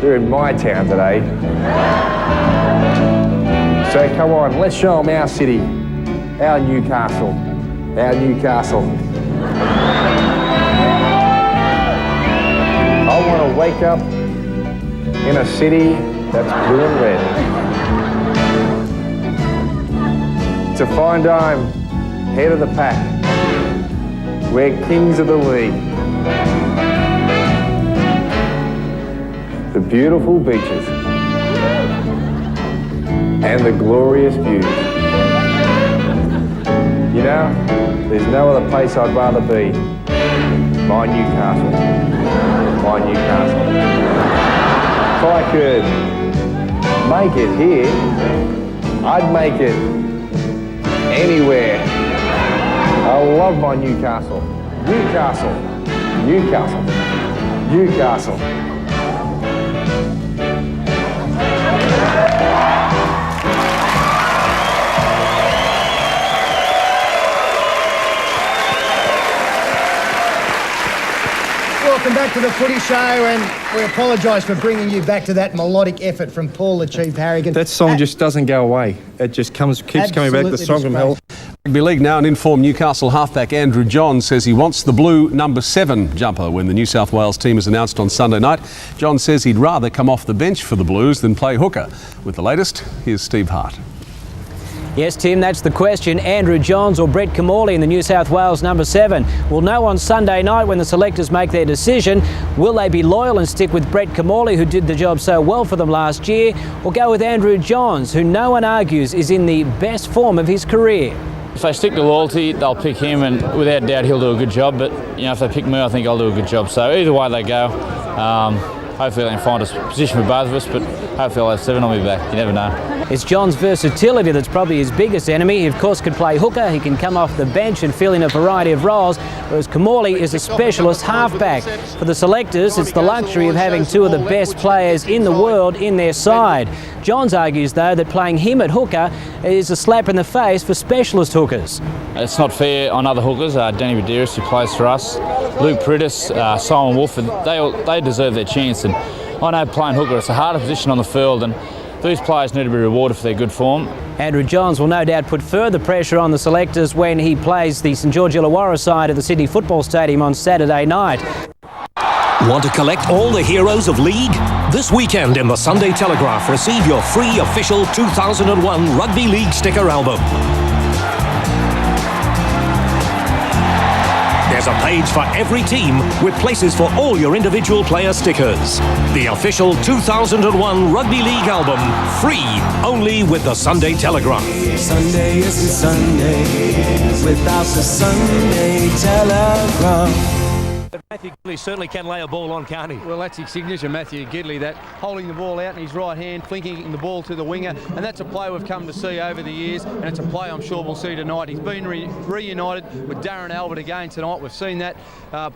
They're in my town today. So come on, let's show them our city. Our Newcastle. Our Newcastle. I want to wake up in a city that's blue and red. To find I'm head of the pack. We're kings of the league. The beautiful beaches and the glorious views. You know, there's no other place I'd rather be. My Newcastle. My Newcastle. If I could make it here, I'd make it anywhere. I love my Newcastle. Newcastle. Newcastle. Newcastle. Welcome back to the Footy Show, and we apologise for bringing you back to that melodic effort from Paul the Chief Harragon. That song just doesn't go away. It just keeps coming back, the song from hell. Rugby League now, an informed Newcastle halfback Andrew Johns says he wants the blue number 7 jumper when the New South Wales team is announced on Sunday night. Johns says he'd rather come off the bench for the Blues than play hooker. With the latest, here's Steve Hart. Yes, Tim, that's the question. Andrew Johns or Brett Camorley in the New South Wales number 7. We'll know on Sunday night when the selectors make their decision. Will they be loyal and stick with Brett Camorley, who did the job so well for them last year, or go with Andrew Johns, who no one argues is in the best form of his career? If they stick to loyalty, they'll pick him, and without doubt he'll do a good job. But you know, if they pick me, I think I'll do a good job. So either way they go, hopefully they can find a position for both of us. But hopefully I'll have 7 on me back. You never know. It's John's versatility that's probably his biggest enemy. He of course can play hooker, he can come off the bench and fill in a variety of roles, whereas Camorley is a specialist halfback. For the selectors, it's the luxury of having 2 of the best players in the world in their side. Johns argues though that playing him at hooker is a slap in the face for specialist hookers. It's not fair on other hookers. Danny Badiris, who plays for us, Luke Prittis, Simon Wolford, they deserve their chance. And I know playing hooker, it's a harder position on the field, and these players need to be rewarded for their good form. Andrew Johns will no doubt put further pressure on the selectors when he plays the St George Illawarra side at the Sydney Football Stadium on Saturday night. Want to collect all the heroes of league? This weekend in the Sunday Telegraph, receive your free official 2001 Rugby League sticker album. There's a page for every team with places for all your individual player stickers. The official 2001 Rugby League album, free only with the Sunday Telegraph. Sunday isn't Sunday without the Sunday Telegraph. Matthew Gidley certainly can lay a ball on, can't he? Well, that's his signature, Matthew Gidley, that holding the ball out in his right hand, flinking the ball to the winger, and that's a play we've come to see over the years, and it's a play I'm sure we'll see tonight. He's been reunited with Darren Albert again tonight. We've seen that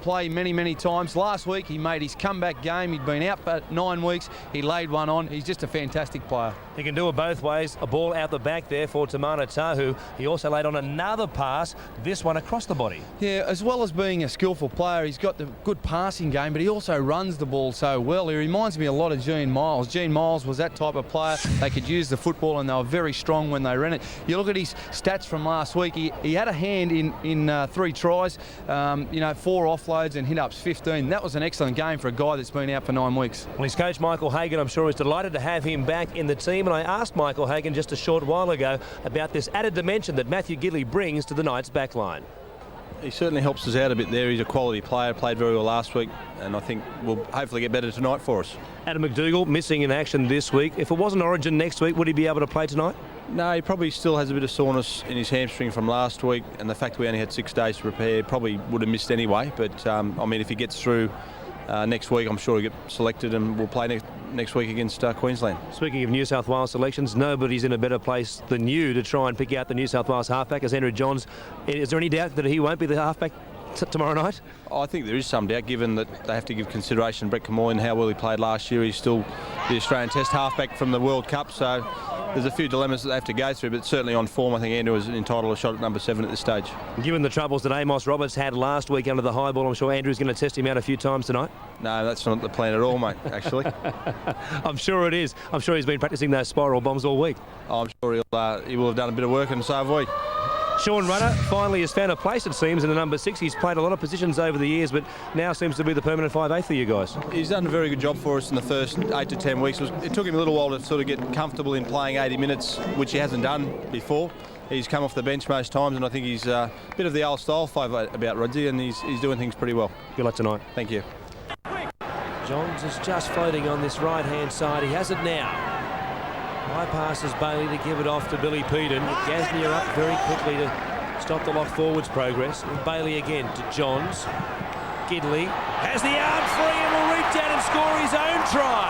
play many, many times. Last week he made his comeback game. He'd been out for 9 weeks. He laid one on. He's just a fantastic player. He can do it both ways. A ball out the back there for Tamana Tahu. He also laid on another pass, this one across the body. Yeah, as well as being a skillful player, he's got the good passing game, but he also runs the ball so well. He reminds me a lot of Gene Miles. Gene Miles was that type of player. They could use the football and they were very strong when they ran it. You look at his stats from last week, he had a hand in 3 tries, 4 offloads and hit-ups 15. That was an excellent game for a guy that's been out for 9 weeks. Well, his coach Michael Hagan, I'm sure, is delighted to have him back in the team, and I asked Michael Hagan just a short while ago about this added dimension that Matthew Gidley brings to the Knights' backline. He certainly helps us out a bit there. He's a quality player, played very well last week, and I think will hopefully get better tonight for us. Adam MacDougall missing in action this week. If it wasn't Origin next week, would he be able to play tonight? No, he probably still has a bit of soreness in his hamstring from last week, and the fact we only had 6 days to prepare, probably would have missed anyway. But I mean, if he gets through next week I'm sure he'll get selected and we'll play next week against Queensland. Speaking of New South Wales selections, nobody's in a better place than you to try and pick out the New South Wales halfback as Andrew Johns. Is there any doubt that he won't be the halfback tomorrow night? I think there is some doubt, given that they have to give consideration to Brett Camoy and how well he played last year. He's still the Australian Test halfback from the World Cup, so there's a few dilemmas that they have to go through, but certainly on form I think Andrew is entitled to a shot at number 7 at this stage. Given the troubles that Amos Roberts had last week under the high ball, I'm sure Andrew's going to test him out a few times tonight. No, that's not the plan at all, mate, actually. I'm sure it is. I'm sure he's been practicing those spiral bombs all week. I'm sure he will have done a bit of work, and so have we. Sean Rudder finally has found a place, it seems, in the number 6. He's played a lot of positions over the years, but now seems to be the permanent 5'8" for you guys. He's done a very good job for us in the first 8 to 10 weeks. It took him a little while to sort of get comfortable in playing 80 minutes, which he hasn't done before. He's come off the bench most times, and I think he's a bit of the old style 5'8" about Ruddy, and he's doing things pretty well. Good luck tonight. Thank you. Johns is just floating on this right-hand side. He has it now. Bypasses Bailey to give it off to Billy Peden. Gasnier up very quickly to stop the lock forwards progress. And Bailey again to Johns. Gidley has the arm free and will reach out and score his own try.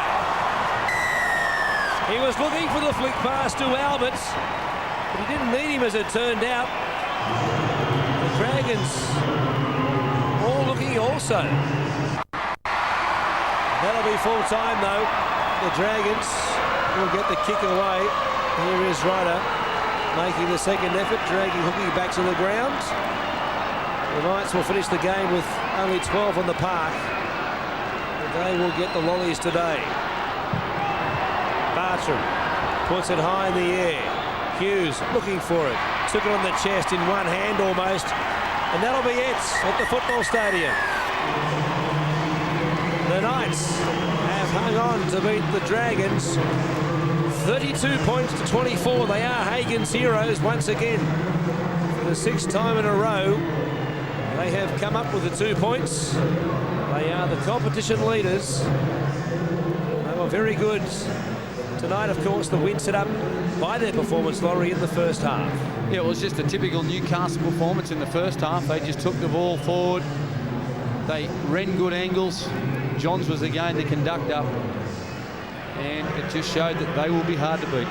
He was looking for the flick pass to Alberts, but he didn't need him as it turned out. The Dragons all looking also. That'll be full time though. The Dragons will get the kick away. Here is Ryder making the second effort, dragging Hookie back to the ground. The Knights will finish the game with only 12 on the park. They will get the lollies today. Bartram puts it high in the air. Hughes looking for it. Took it on the chest in one hand almost. And that'll be it at the football stadium. The Knights have hung on to beat the Dragons. 32 points to 24. They are Hagan's heroes once again. For the 6th time in a row, they have come up with the 2 points. They are the competition leaders. They were very good tonight. Of course, the win set up by their performance, Laurie, in the first half. Yeah, it was just a typical Newcastle performance in the first half. They just took the ball forward. They ran good angles. Johns was again the conductor. And it just showed that they will be hard to beat.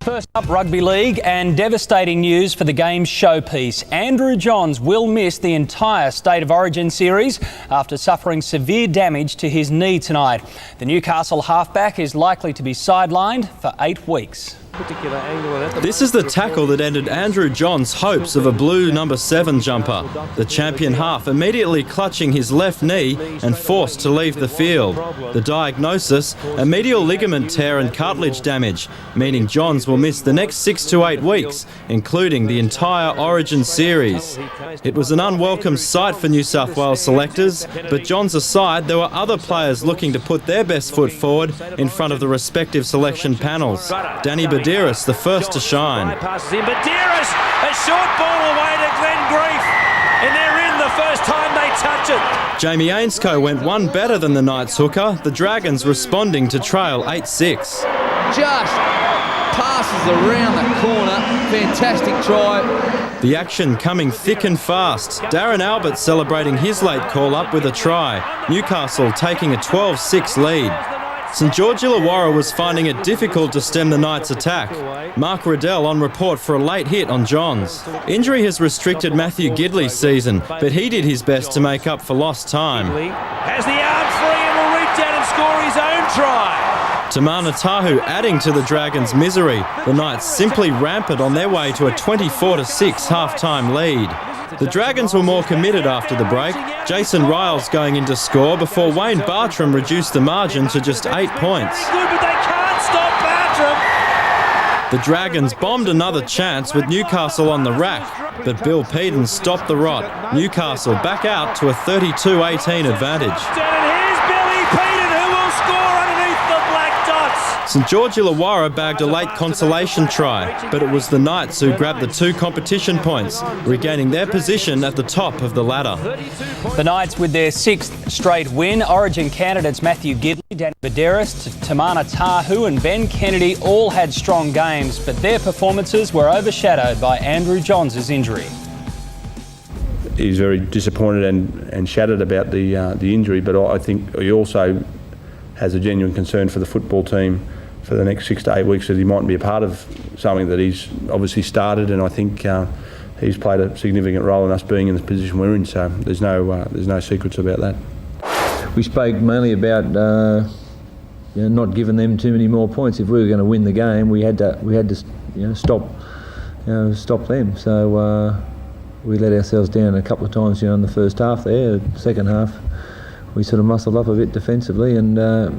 First up, rugby league, and devastating news for the game's showpiece. Andrew Johns will miss the entire State of Origin series after suffering severe damage to his knee tonight. The Newcastle halfback is likely to be sidelined for 8 weeks. Particular angle. This is the tackle that ended Andrew Johns' hopes of a blue number 7 jumper. The champion half immediately clutching his left knee and forced to leave the field. The diagnosis, a medial ligament tear and cartilage damage, meaning Johns will miss the next 6 to 8 weeks, including the entire Origin series. It was an unwelcome sight for New South Wales selectors, but Johns aside, there were other players looking to put their best foot forward in front of the respective selection panels. Danny Badiris, the first to shine. Passes in, Badiris, a short ball away to Glenn Grief, and they're in the first time they touch it. Jamie Ainscough went one better than the Knights hooker, the Dragons responding to trail 8-6. Just passes around the corner. Fantastic try. The action coming thick and fast. Darren Albert celebrating his late call-up with a try. Newcastle taking a 12-6 lead. St George Illawarra was finding it difficult to stem the Knights' attack. Mark Riddell on report for a late hit on Johns. Injury has restricted Matthew Gidley's season, but he did his best to make up for lost time. Has the arm free and will reach out and score his own try. Tamana Tahu adding to the Dragons' misery. The Knights simply rampant on their way to a 24-6 half-time lead. The Dragons were more committed after the break. Jason Riles going in to score before Wayne Bartram reduced the margin to just 8 points. Good, but they can't stop Bartram. The Dragons bombed another chance with Newcastle on the rack, but Bill Peden stopped the rot. Newcastle back out to a 32-18 advantage. St George Illawarra bagged a late consolation try, but it was the Knights who grabbed the 2 competition points, regaining their position at the top of the ladder. The Knights with their 6th straight win. Origin candidates Matthew Gidley, Danny Badiris, Tamana Tahu and Ben Kennedy all had strong games, but their performances were overshadowed by Andrew Johns' injury. he's very disappointed and shattered about the injury, but I think he also has a genuine concern for the football team for the next 6 to 8 weeks, that he mightn't be a part of something that he's obviously started, and I think he's played a significant role in us being in the position we're in. So there's no secrets about that. We spoke mainly about not giving them too many more points. If we were going to win the game, we had to stop them. So we let ourselves down a couple of times in the first half there. The second half, we sort of muscled up a bit defensively and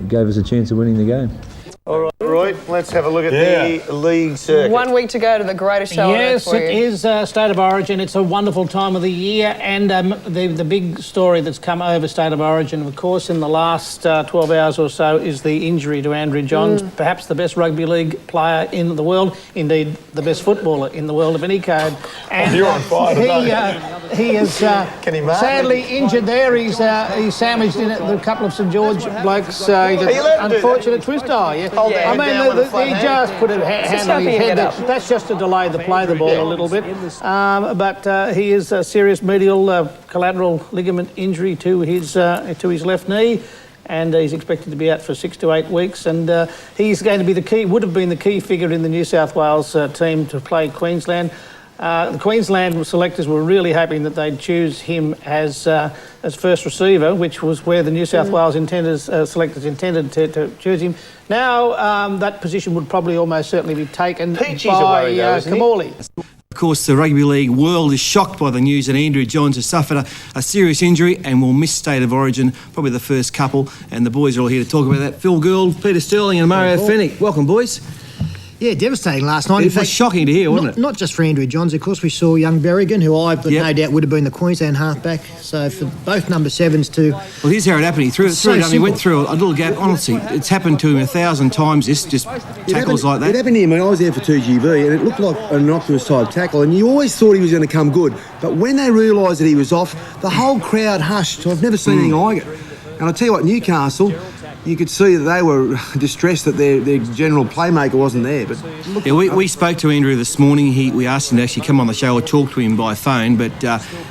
gave us a chance of winning the game. All right, Roy, let's have a look at the league circuit. 1 week to go to the greatest show on earth for you. Yes, it is State of Origin. It's a wonderful time of the year, and the big story that's come over State of Origin, of course, in the last 12 hours or so, is the injury to Andrew Johns, perhaps the best rugby league player in the world, indeed the best footballer in the world of any code. And you're on fire today. He is sadly injured there. He's sandwiched in a couple of St George blokes. Unfortunate twist eye. I mean, he just put a hand on his head. That's just to delay the play the ball a little bit. But he is a serious medial collateral ligament injury to his left knee, and he's expected to be out for 6 to 8 weeks. And he's going to be would have been the key figure in the New South Wales team to play Queensland. The Queensland selectors were really hoping that they'd choose him as first receiver, which was where the New South Wales selectors intended to choose him. Now that position would probably almost certainly be taken by Kamali. Of course, the rugby league world is shocked by the news that Andrew Johns has suffered a serious injury and will miss State of Origin, probably the first couple. And the boys are all here to talk about that. Phil Gould, Peter Sterling and Mario Fennick. Welcome, boys. Yeah, devastating last night. It was shocking to hear, wasn't it? Not just for Andrew Johns, of course. We saw young Berrigan, who I've no doubt would have been the Queensland halfback. So for both number 7s to... Well, here's how it happened. He threw it down. He went through a little gap. Honestly, it's happened to him 1,000 times, just tackles like that. It happened to him when I was there for 2GB, and it looked like an Optus type tackle, and you always thought he was going to come good. But when they realised that he was off, the whole crowd hushed. I've never seen anything like it. And I'll tell you what, Newcastle... You could see that they were distressed that their general playmaker wasn't there. But we spoke to Andrew this morning. We asked him to actually come on the show or talk to him by phone, but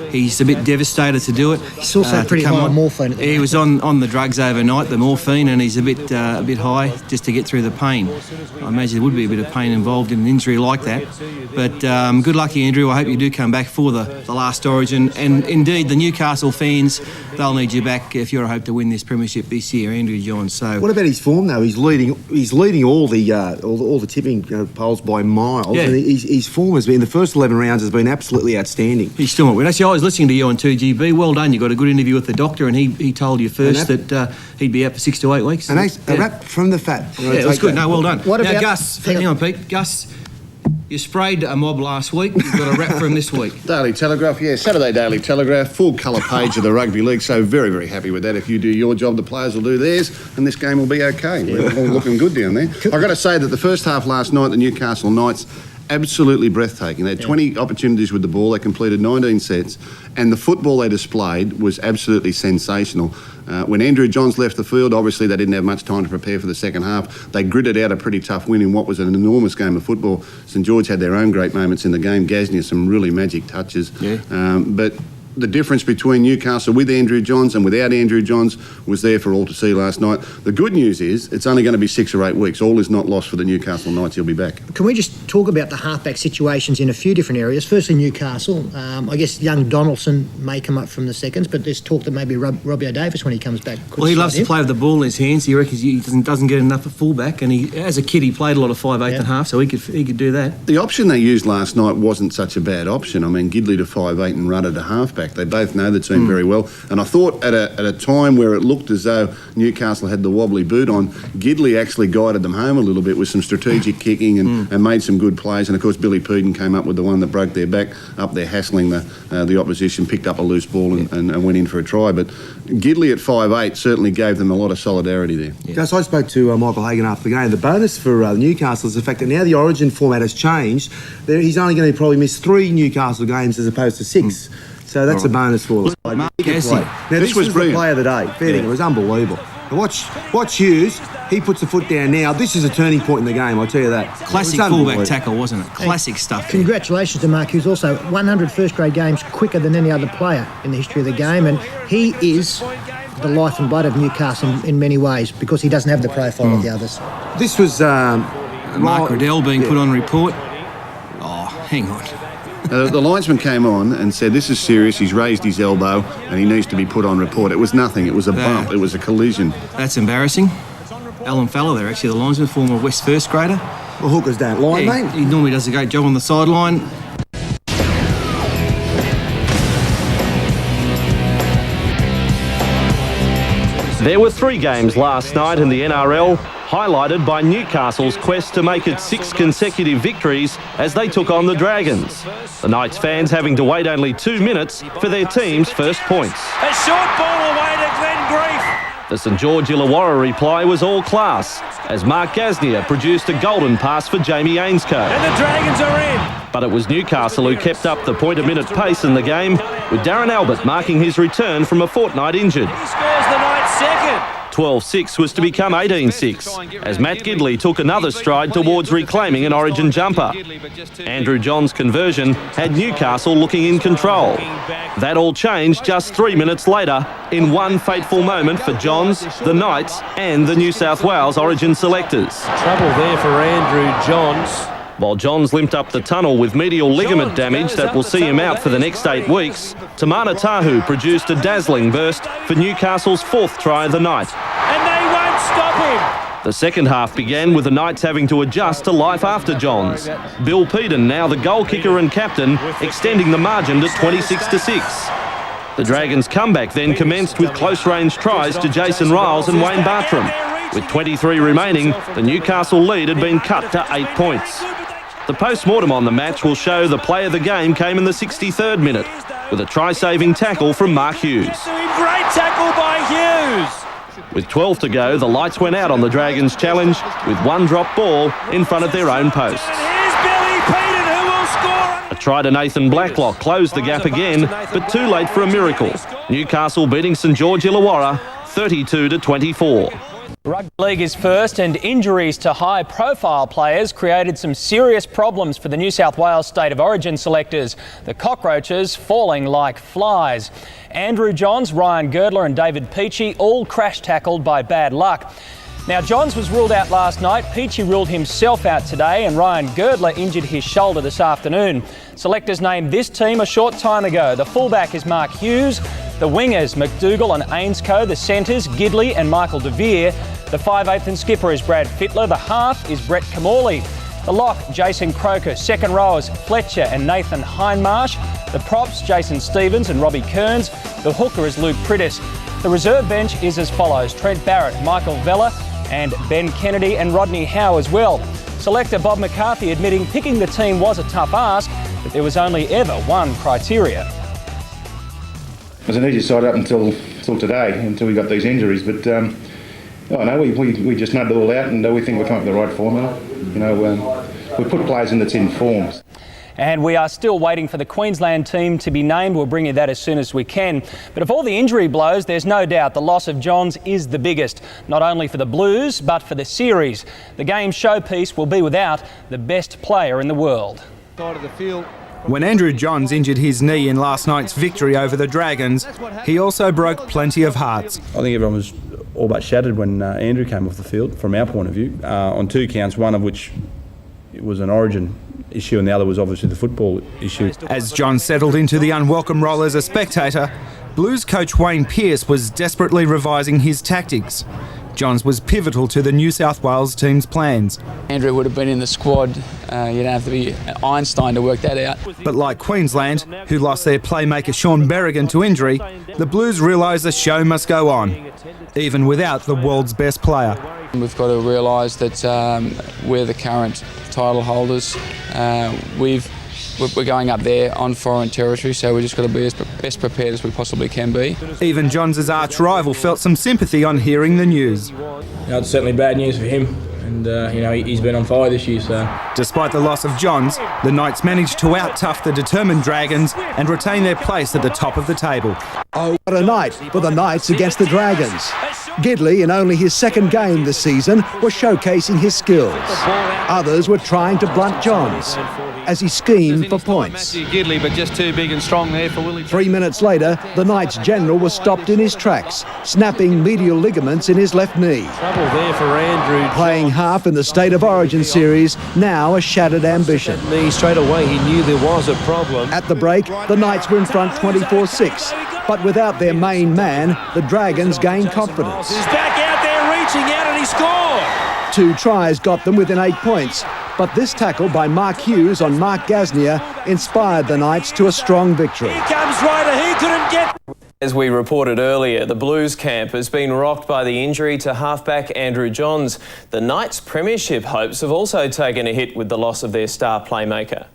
he's a bit devastated to do it. He's also pretty high on morphine. He was on the drugs overnight, the morphine, and he's a bit high just to get through the pain. I imagine there would be a bit of pain involved in an injury like that. But good luck, Andrew. I hope you do come back for the last Origin. And indeed, the Newcastle fans, they'll need you back if you're a hope to win this premiership this year, Andrew Johns. So what about his form though? He's leading all the tipping polls by miles, and his form has been, the first 11 rounds has been absolutely outstanding. He's still not win. Actually, I was listening to you on 2GB. Well done. You got a good interview with the doctor, and he told you first that he'd be out for 6 to 8 weeks. And a wrap from the fat. Yeah, it was good. No, well done. What now, about Gus? Hang on, Pete. Gus. You sprayed a mob last week. You've got a wrap for him this week. Daily Telegraph, Saturday Daily Telegraph, full colour page of the rugby league. So very, very happy with that. If you do your job, the players will do theirs, and this game will be okay. We're all looking good down there. I've got to say that the first half last night, the Newcastle Knights, absolutely breathtaking. They had 20 opportunities with the ball. They completed 19 sets, and the football they displayed was absolutely sensational. When Andrew Johns left the field, obviously they didn't have much time to prepare for the second half. They gritted out a pretty tough win in what was an enormous game of football. St George had their own great moments in the game. Gasnier, some really magic touches. But the difference between Newcastle with Andrew Johns and without Andrew Johns was there for all to see last night. The good news is it's only going to be 6 or 8 weeks. All is not lost for the Newcastle Knights. He'll be back. Can we just talk about the halfback situations in a few different areas? Firstly, Newcastle. I guess young Donaldson may come up from the seconds, but there's talk that maybe Robbie O'Davis, when he comes back, well, he loves to play with the ball in his hands. He reckons he doesn't get enough at fullback, and as a kid he played a lot of 5'8" and half, so he could do that. The option they used last night wasn't such a bad option. I mean, Gidley to 5'8" and Rudder to halfback. They both know the team very well, and I thought at a time where it looked as though Newcastle had the wobbly boot on, Gidley actually guided them home a little bit with some strategic kicking and made some good plays. And of course Billy Peden came up with the one that broke their back up there, hassling the opposition, picked up a loose ball and went in for a try. But Gidley at 5'8" certainly gave them a lot of solidarity there. Gus, I spoke to Michael Hagan after the game. The bonus for Newcastle is the fact that now the Origin format has changed. He's only going to probably miss 3 Newcastle games as opposed to 6. So that's a bonus for us. Now, this was the play of the day. Fair thing, it was unbelievable. Watch Hughes. He puts the foot down now. This is a turning point in the game, I'll tell you that. Classic fullback tackle, wasn't it? Classic stuff. Congratulations to Mark Hughes. Also, 100 first-grade games quicker than any other player in the history of the game, and he is the life and blood of Newcastle in many ways because he doesn't have the profile of the others. This was... Mark Riddell being put on report. Oh, hang on. The linesman came on and said, this is serious, he's raised his elbow and he needs to be put on report. It was nothing, it was a bump, it was a collision. That's embarrassing. Alan Feller there, actually, the linesman, former West first grader. Well, hookers don't lie, mate. He normally does a great job on the sideline. There were 3 games last night in the NRL, highlighted by Newcastle's quest to make it 6 consecutive victories as they took on the Dragons. The Knights fans having to wait only 2 minutes for their team's first points. A short ball away to Glenn Grief. The St George Illawarra reply was all class as Mark Gasnier produced a golden pass for Jamie Ainscough. And the Dragons are in. But it was Newcastle who kept up the point-a-minute pace in the game, with Darren Albert marking his return from a fortnight injured. He scores the Knights' second. 12-6 was to become 18-6 as Matt Gidley took another stride towards reclaiming an Origin jumper. Andrew Johns' conversion had Newcastle looking in control. That all changed just 3 minutes later in one fateful moment for Johns, the Knights and the New South Wales Origin selectors. Trouble there for Andrew Johns. While Johns limped up the tunnel with medial ligament damage that will see him out for the next 8 weeks, Tamana Tahu produced a dazzling burst for Newcastle's 4th try of the night. And they won't stop him. The second half began with the Knights having to adjust to life after Johns. Bill Peden, now the goal kicker and captain, extending the margin to 26-6. The Dragons' comeback then commenced with close-range tries to Jason Riles and Wayne Bartram. With 23 remaining, the Newcastle lead had been cut to 8 points. The post-mortem on the match will show the play of the game came in the 63rd minute with a try-saving tackle from Mark Hughes. Great tackle by Hughes. With 12 to go, the lights went out on the Dragons' challenge with one drop ball in front of their own posts. Here's Billy Peden, who will score. A try to Nathan Blacklock closed the gap again, but too late for a miracle. Newcastle beating St George Illawarra 32-24. Rugby League is first, and injuries to high-profile players created some serious problems for the New South Wales State of Origin selectors. The cockroaches falling like flies. Andrew Johns, Ryan Girdler and David Peachey all crash-tackled by bad luck. Now, Johns was ruled out last night, Peachey ruled himself out today, and Ryan Girdler injured his shoulder this afternoon. Selectors named this team a short time ago. The fullback is Mark Hughes, the wingers MacDougall and Ainscough, the centres Gidley and Michael De Vere. The 5/8 and skipper is Brad Fittler, the half is Brett Camorley. The lock, Jason Croker, second rowers Fletcher and Nathan Hindmarsh. The props, Jason Stevens and Robbie Kearns. The hooker is Luke Prittis. The reserve bench is as follows: Trent Barrett, Michael Vella and Ben Kennedy and Rodney Howe as well. Selector Bob McCarthy admitting picking the team was a tough ask, but there was only ever one criteria. It was an easy side up until today, until we got these injuries. But we just nubbed it all out, and we think we're coming up with the right formula. We put players in that's in form. And we are still waiting for the Queensland team to be named. We'll bring you that as soon as we can. But of all the injury blows, there's no doubt the loss of Johns is the biggest, not only for the Blues, but for the series. The game's showpiece will be without the best player in the world. Side of the field. When Andrew Johns injured his knee in last night's victory over the Dragons, he also broke plenty of hearts. I think everyone was all but shattered when Andrew came off the field, from our point of view, on 2 counts, one of which it was an Origin issue and the other was obviously the football issue. As Johns settled into the unwelcome role as a spectator, Blues coach Wayne Pearce was desperately revising his tactics. Johns was pivotal to the New South Wales team's plans. Andrew would have been in the squad. You don't have to be Einstein to work that out. But like Queensland, who lost their playmaker Sean Berrigan to injury, the Blues realised the show must go on, even without the world's best player. We've got to realise that we're the current title holders. We're going up there on foreign territory, so we've just got to be as best prepared as we possibly can be. Even Johns' arch rival felt some sympathy on hearing the news. It's certainly bad news for him, and he's been on fire this year. So, despite the loss of Johns, the Knights managed to out-tough the determined Dragons and retain their place at the top of the table. Oh, what a night for the Knights against the Dragons. Gidley, in only his second game this season, was showcasing his skills. Others were trying to blunt Johns as he schemed for points. Gidley, but just too big and strong there for Willie. 3 minutes later, the Knights general was stopped in his tracks, snapping medial ligaments in his left knee. Trouble there for Andrew. Playing half in the State of Origin series, now a shattered ambition. Knee straight away, he knew there was a problem. At the break, the Knights were in front 24-6, but without their main man, the Dragons gained confidence. He's back out there reaching out and he scored. 2 tries got them within 8 points, but this tackle by Mark Hughes on Mark Gasnier inspired the Knights to a strong victory. Here comes Ryder, he couldn't get... As we reported earlier, the Blues camp has been rocked by the injury to halfback Andrew Johns. The Knights' premiership hopes have also taken a hit with the loss of their star playmaker.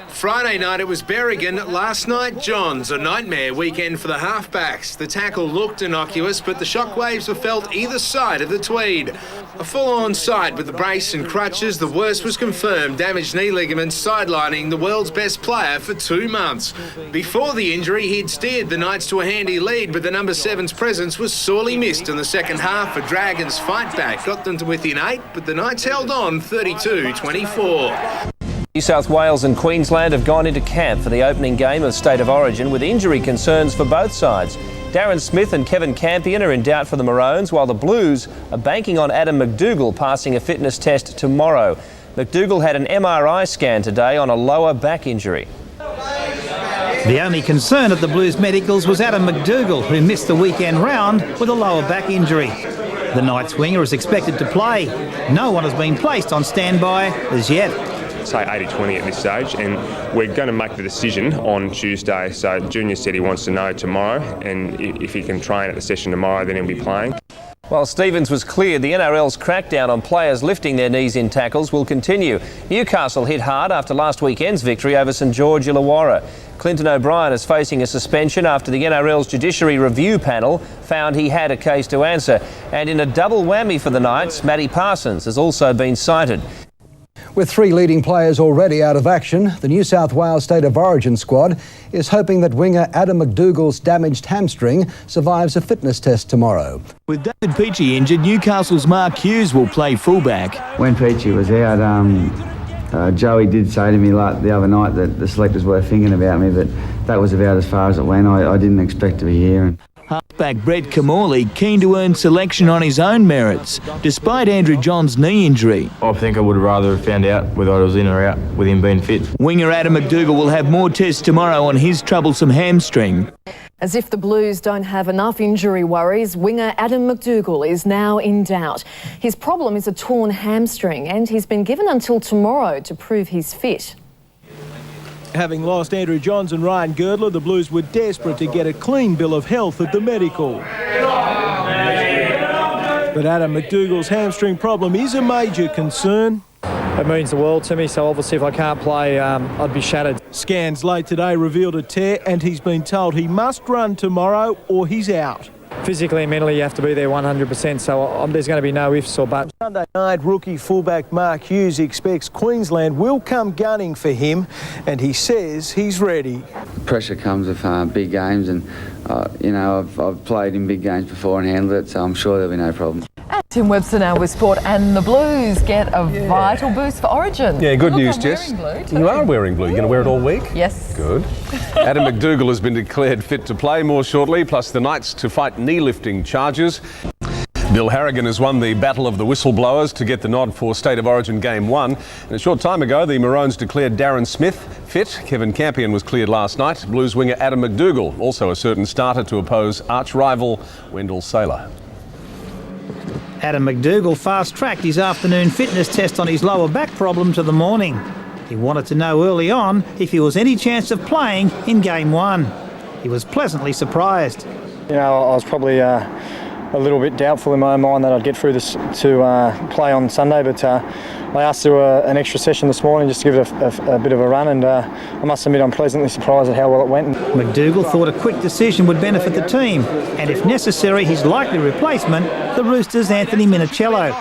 Friday night it was Berrigan, last night Johns. A nightmare weekend for the halfbacks. The tackle looked innocuous, but the shockwaves were felt either side of the Tweed. A full-on sight with the brace and crutches. The worst was confirmed, damaged knee ligaments sidelining the world's best player for 2 months. Before the injury, he'd steered the Knights to a handy lead, but the number 7's presence was sorely missed in the second half. A Dragons fight back got them to within 8, but the Knights held on 32-24. New South Wales and Queensland have gone into camp for the opening game of State of Origin with injury concerns for both sides. Darren Smith and Kevin Campion are in doubt for the Maroons, while the Blues are banking on Adam MacDougall passing a fitness test tomorrow. MacDougall had an MRI scan today on a lower back injury. The only concern at the Blues medicals was Adam MacDougall, who missed the weekend round with a lower back injury. The Knights winger is expected to play. No one has been placed on standby as yet. Say 80-20 at this stage, and we're going to make the decision on Tuesday. So Junior said he wants to know tomorrow, and if he can train at the session tomorrow, then he'll be playing. While Stevens was cleared, the NRL's crackdown on players lifting their knees in tackles will continue. Newcastle hit hard after last weekend's victory over St George Illawarra. Clinton O'Brien is facing a suspension after the NRL's Judiciary Review panel found he had a case to answer. And in a double whammy for the Knights, Matty Parsons has also been cited. With 3 leading players already out of action, the New South Wales State of Origin squad is hoping that winger Adam MacDougall's damaged hamstring survives a fitness test tomorrow. With David Peachy injured, Newcastle's Mark Hughes will play fullback. When Peachy was out, Joey did say to me the other night that the selectors were thinking about me, but that was about as far as it went. I didn't expect to be here. Halfback Brett Kamali keen to earn selection on his own merits, despite Andrew Johns' knee injury. I think I would have rather found out whether I was in or out with him being fit. Winger Adam MacDougall will have more tests tomorrow on his troublesome hamstring. As if the Blues don't have enough injury worries, winger Adam MacDougall is now in doubt. His problem is a torn hamstring, and he's been given until tomorrow to prove he's fit. Having lost Andrew Johns and Ryan Girdler, the Blues were desperate to get a clean bill of health at the medical. But Adam MacDougall's hamstring problem is a major concern. It means the world to me, so obviously if I can't play, I'd be shattered. Scans late today revealed a tear, and he's been told he must run tomorrow or he's out. Physically and mentally, you have to be there 100%, so there's going to be no ifs or buts. Sunday night, rookie fullback Mark Hughes expects Queensland will come gunning for him, and he says he's ready. Pressure comes with big games, and I've played in big games before and handled it, so I'm sure there'll be no problem. And Tim Webster now with sport, and the Blues get a vital boost for Origin. Yeah, good news, Jess. You are wearing blue. You're going to wear it all week? Yes. Good. Adam MacDougall has been declared fit to play more shortly, plus the Knights to fight knee-lifting charges. Bill Harragon has won the battle of the whistleblowers to get the nod for State of Origin Game 1. And a short time ago, the Maroons declared Darren Smith fit. Kevin Campion was cleared last night. Blues winger Adam MacDougall, also a certain starter to oppose arch-rival Wendell Saylor. Adam MacDougall fast-tracked his afternoon fitness test on his lower back problem to the morning. He wanted to know early on if he was any chance of playing in Game 1. He was pleasantly surprised. I was probably a little bit doubtful in my own mind that I'd get through this to play on Sunday, but I asked to do an extra session this morning just to give it a bit of a run, and I must admit I'm pleasantly surprised at how well it went. MacDougall thought a quick decision would benefit the team, and if necessary, his likely replacement, the Roosters' Anthony Minichiello.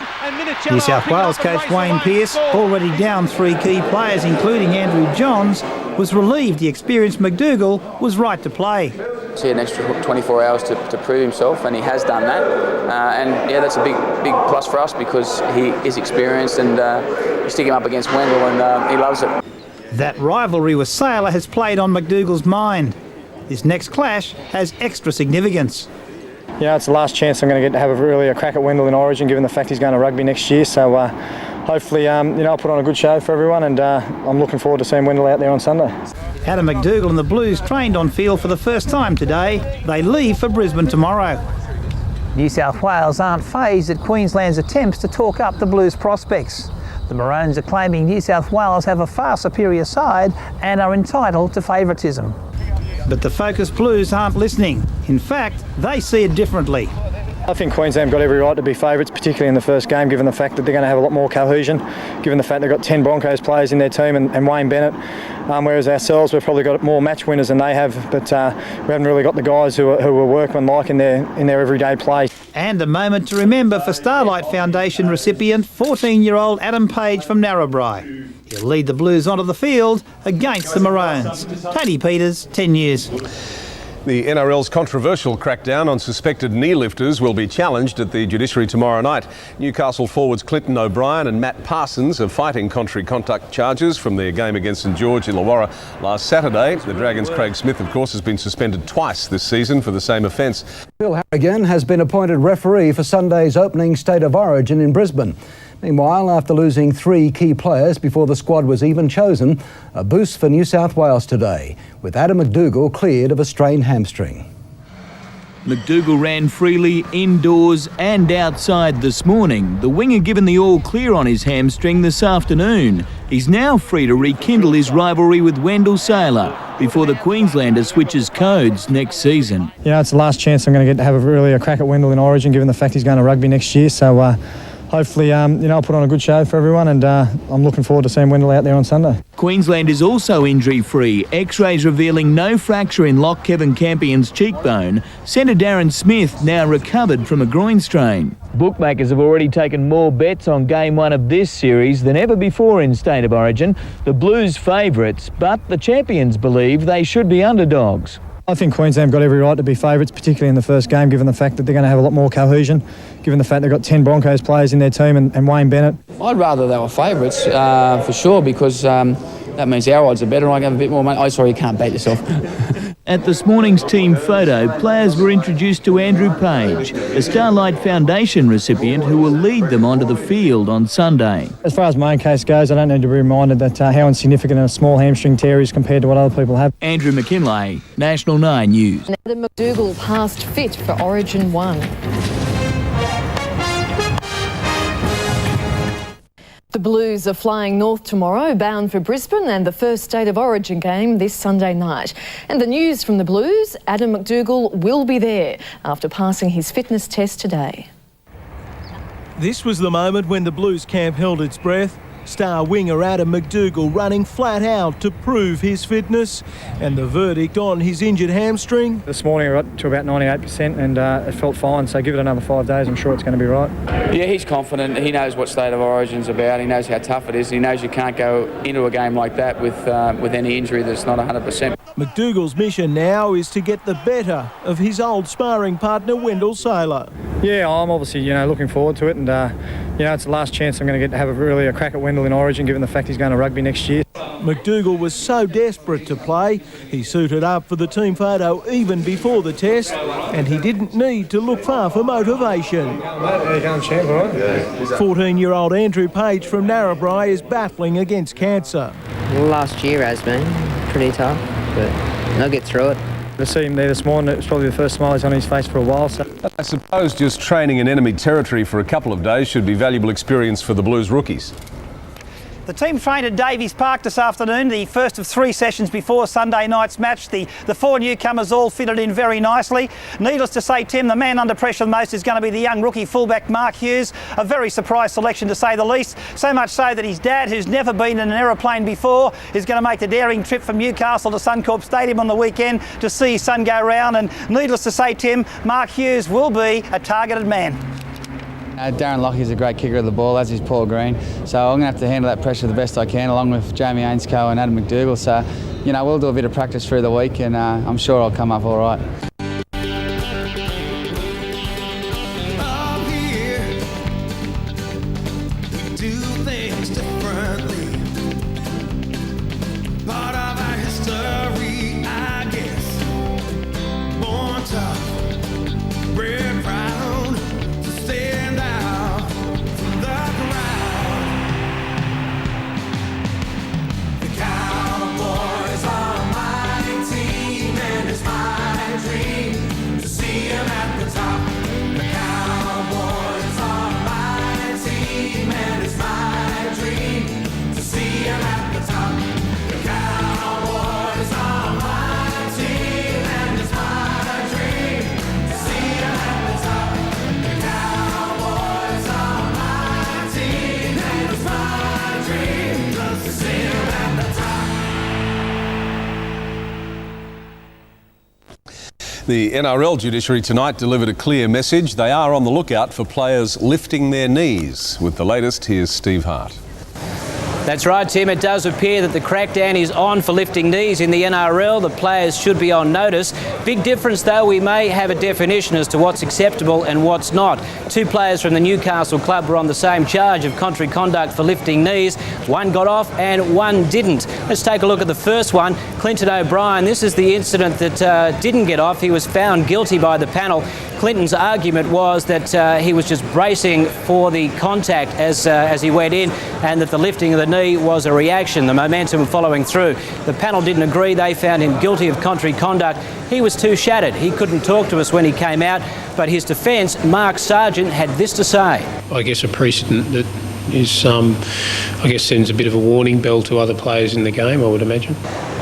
New South Wales coach Wayne Pearce, already down 3 key players including Andrew Johns, was relieved the experienced MacDougall was right to play. He had an extra 24 hours to prove himself, and he has done that. And yeah, that's a big plus for us because he is experienced, and you stick him up against Wendell, and he loves it. That rivalry with Sailor has played on MacDougall's mind. This next clash has extra significance. Yeah, it's the last chance I'm going to get to have a crack at Wendell in Origin, given the fact he's going to rugby next year. So hopefully, I'll put on a good show for everyone, and I'm looking forward to seeing Wendell out there on Sunday. Adam MacDougall and the Blues trained on field for the first time today. They leave for Brisbane tomorrow. New South Wales aren't fazed at Queensland's attempts to talk up the Blues' prospects. The Maroons are claiming New South Wales have a far superior side and are entitled to favouritism. But the Focus Blues aren't listening. In fact, they see it differently. I think Queensland have got every right to be favourites, particularly in the first game, given the fact that they're going to have a lot more cohesion, given the fact they've got 10 Broncos players in their team and Wayne Bennett, whereas ourselves, we've probably got more match winners than they have, but we haven't really got the guys who are workmanlike in their everyday play. And a moment to remember for Starlight Foundation recipient 14-year-old Adam Page from Narrabri. He'll lead the Blues onto the field against the Maroons. Tony Peters, 10 News. The NRL's controversial crackdown on suspected knee lifters will be challenged at the Judiciary tomorrow night. Newcastle forwards Clinton O'Brien and Matt Parsons are fighting contrary conduct charges from their game against St George Illawarra last Saturday. The Dragons' Craig Smith, of course, has been suspended twice this season for the same offence. Bill Harragon has been appointed referee for Sunday's opening State of Origin in Brisbane. Meanwhile, after losing 3 key players before the squad was even chosen, a boost for New South Wales today, with Adam MacDougall cleared of a strained hamstring. MacDougall ran freely indoors and outside this morning. The winger given the all clear on his hamstring this afternoon. He's now free to rekindle his rivalry with Wendell Sailor before the Queenslander switches codes next season. Yeah, it's the last chance I'm going to get to have a crack at Wendell in Origin, given the fact he's going to rugby next year. So hopefully, I'll put on a good show for everyone, and I'm looking forward to seeing Wendell out there on Sunday. Queensland is also injury-free. X-rays revealing no fracture in lock Kevin Campion's cheekbone. Centre Darren Smith now recovered from a groin strain. Bookmakers have already taken more bets on Game 1 of this series than ever before in State of Origin. The Blues favourites, but the champions believe they should be underdogs. I think Queensland have got every right to be favourites, particularly in the first game, given the fact that they're going to have a lot more cohesion, given the fact they've got 10 Broncos players in their team and Wayne Bennett. I'd rather they were favourites for sure, because that means our odds are better and I can have a bit more money. Oh, sorry, you can't bet yourself. At this morning's team photo, players were introduced to Andrew Page, a Starlight Foundation recipient who will lead them onto the field on Sunday. As far as my own case goes, I don't need to be reminded that how insignificant a small hamstring tear is compared to what other people have. Andrew McKinlay, National 9 News. Adam MacDougall passed fit for Origin 1. The Blues are flying north tomorrow, bound for Brisbane and the first State of Origin game this Sunday night. And the news from the Blues, Adam MacDougall will be there after passing his fitness test today. This was the moment when the Blues camp held its breath. Star winger Adam MacDougall running flat out to prove his fitness, and the verdict on his injured hamstring. This morning we're up to about 98% and it felt fine, so give it another 5 days, I'm sure it's going to be right. Yeah, he's confident. He knows what State of Origin's about. He knows how tough it is. He knows you can't go into a game like that with any injury that's not 100%. MacDougall's mission now is to get the better of his old sparring partner Wendell Sailor. Yeah, I'm obviously looking forward to it, and it's the last chance I'm going to get to have a crack at Wendell in Origin, given the fact he's going to rugby next year. MacDougall was so desperate to play, he suited up for the team photo even before the test, and he didn't need to look far for motivation. 14-year-old Andrew Page from Narrabri is battling against cancer. Last year has been pretty tough, but they'll get through it. To see him there this morning, it was probably the first smile he's on his face for a while. So I suppose just training in enemy territory for a couple of days should be valuable experience for the Blues rookies. The team trained at Davies Park this afternoon, the first of 3 sessions before Sunday night's match. The 4 newcomers all fitted in very nicely. Needless to say, Tim, the man under pressure the most is going to be the young rookie fullback Mark Hughes. A very surprise selection to say the least. So much so that his dad, who's never been in an aeroplane before, is going to make the daring trip from Newcastle to Suncorp Stadium on the weekend to see his son go round. And needless to say, Tim, Mark Hughes will be a targeted man. Darren Lockie's a great kicker of the ball, as is Paul Green. So I'm going to have to handle that pressure the best I can, along with Jamie Ainscoe and Adam MacDougall. So, we'll do a bit of practice through the week, and I'm sure I'll come up all right. The NRL Judiciary tonight delivered a clear message. They are on the lookout for players lifting their knees. With the latest, here's Steve Hart. That's right, Tim. It does appear that the crackdown is on for lifting knees in the NRL. The players should be on notice. Big difference, though, we may have a definition as to what's acceptable and what's not. 2 players from the Newcastle club were on the same charge of contrary conduct for lifting knees. One got off and one didn't. Let's take a look at the first one. Clinton O'Brien. This is the incident that didn't get off. He was found guilty by the panel. Clinton's argument was that he was just bracing for the contact as he went in, and that the lifting of the knee was a reaction, the momentum following through. The panel didn't agree. They found him guilty of contrary conduct. He was too shattered. He couldn't talk to us when he came out, but his defence, Mark Sargent, had this to say. I guess a precedent that is, sends a bit of a warning bell to other players in the game, I would imagine.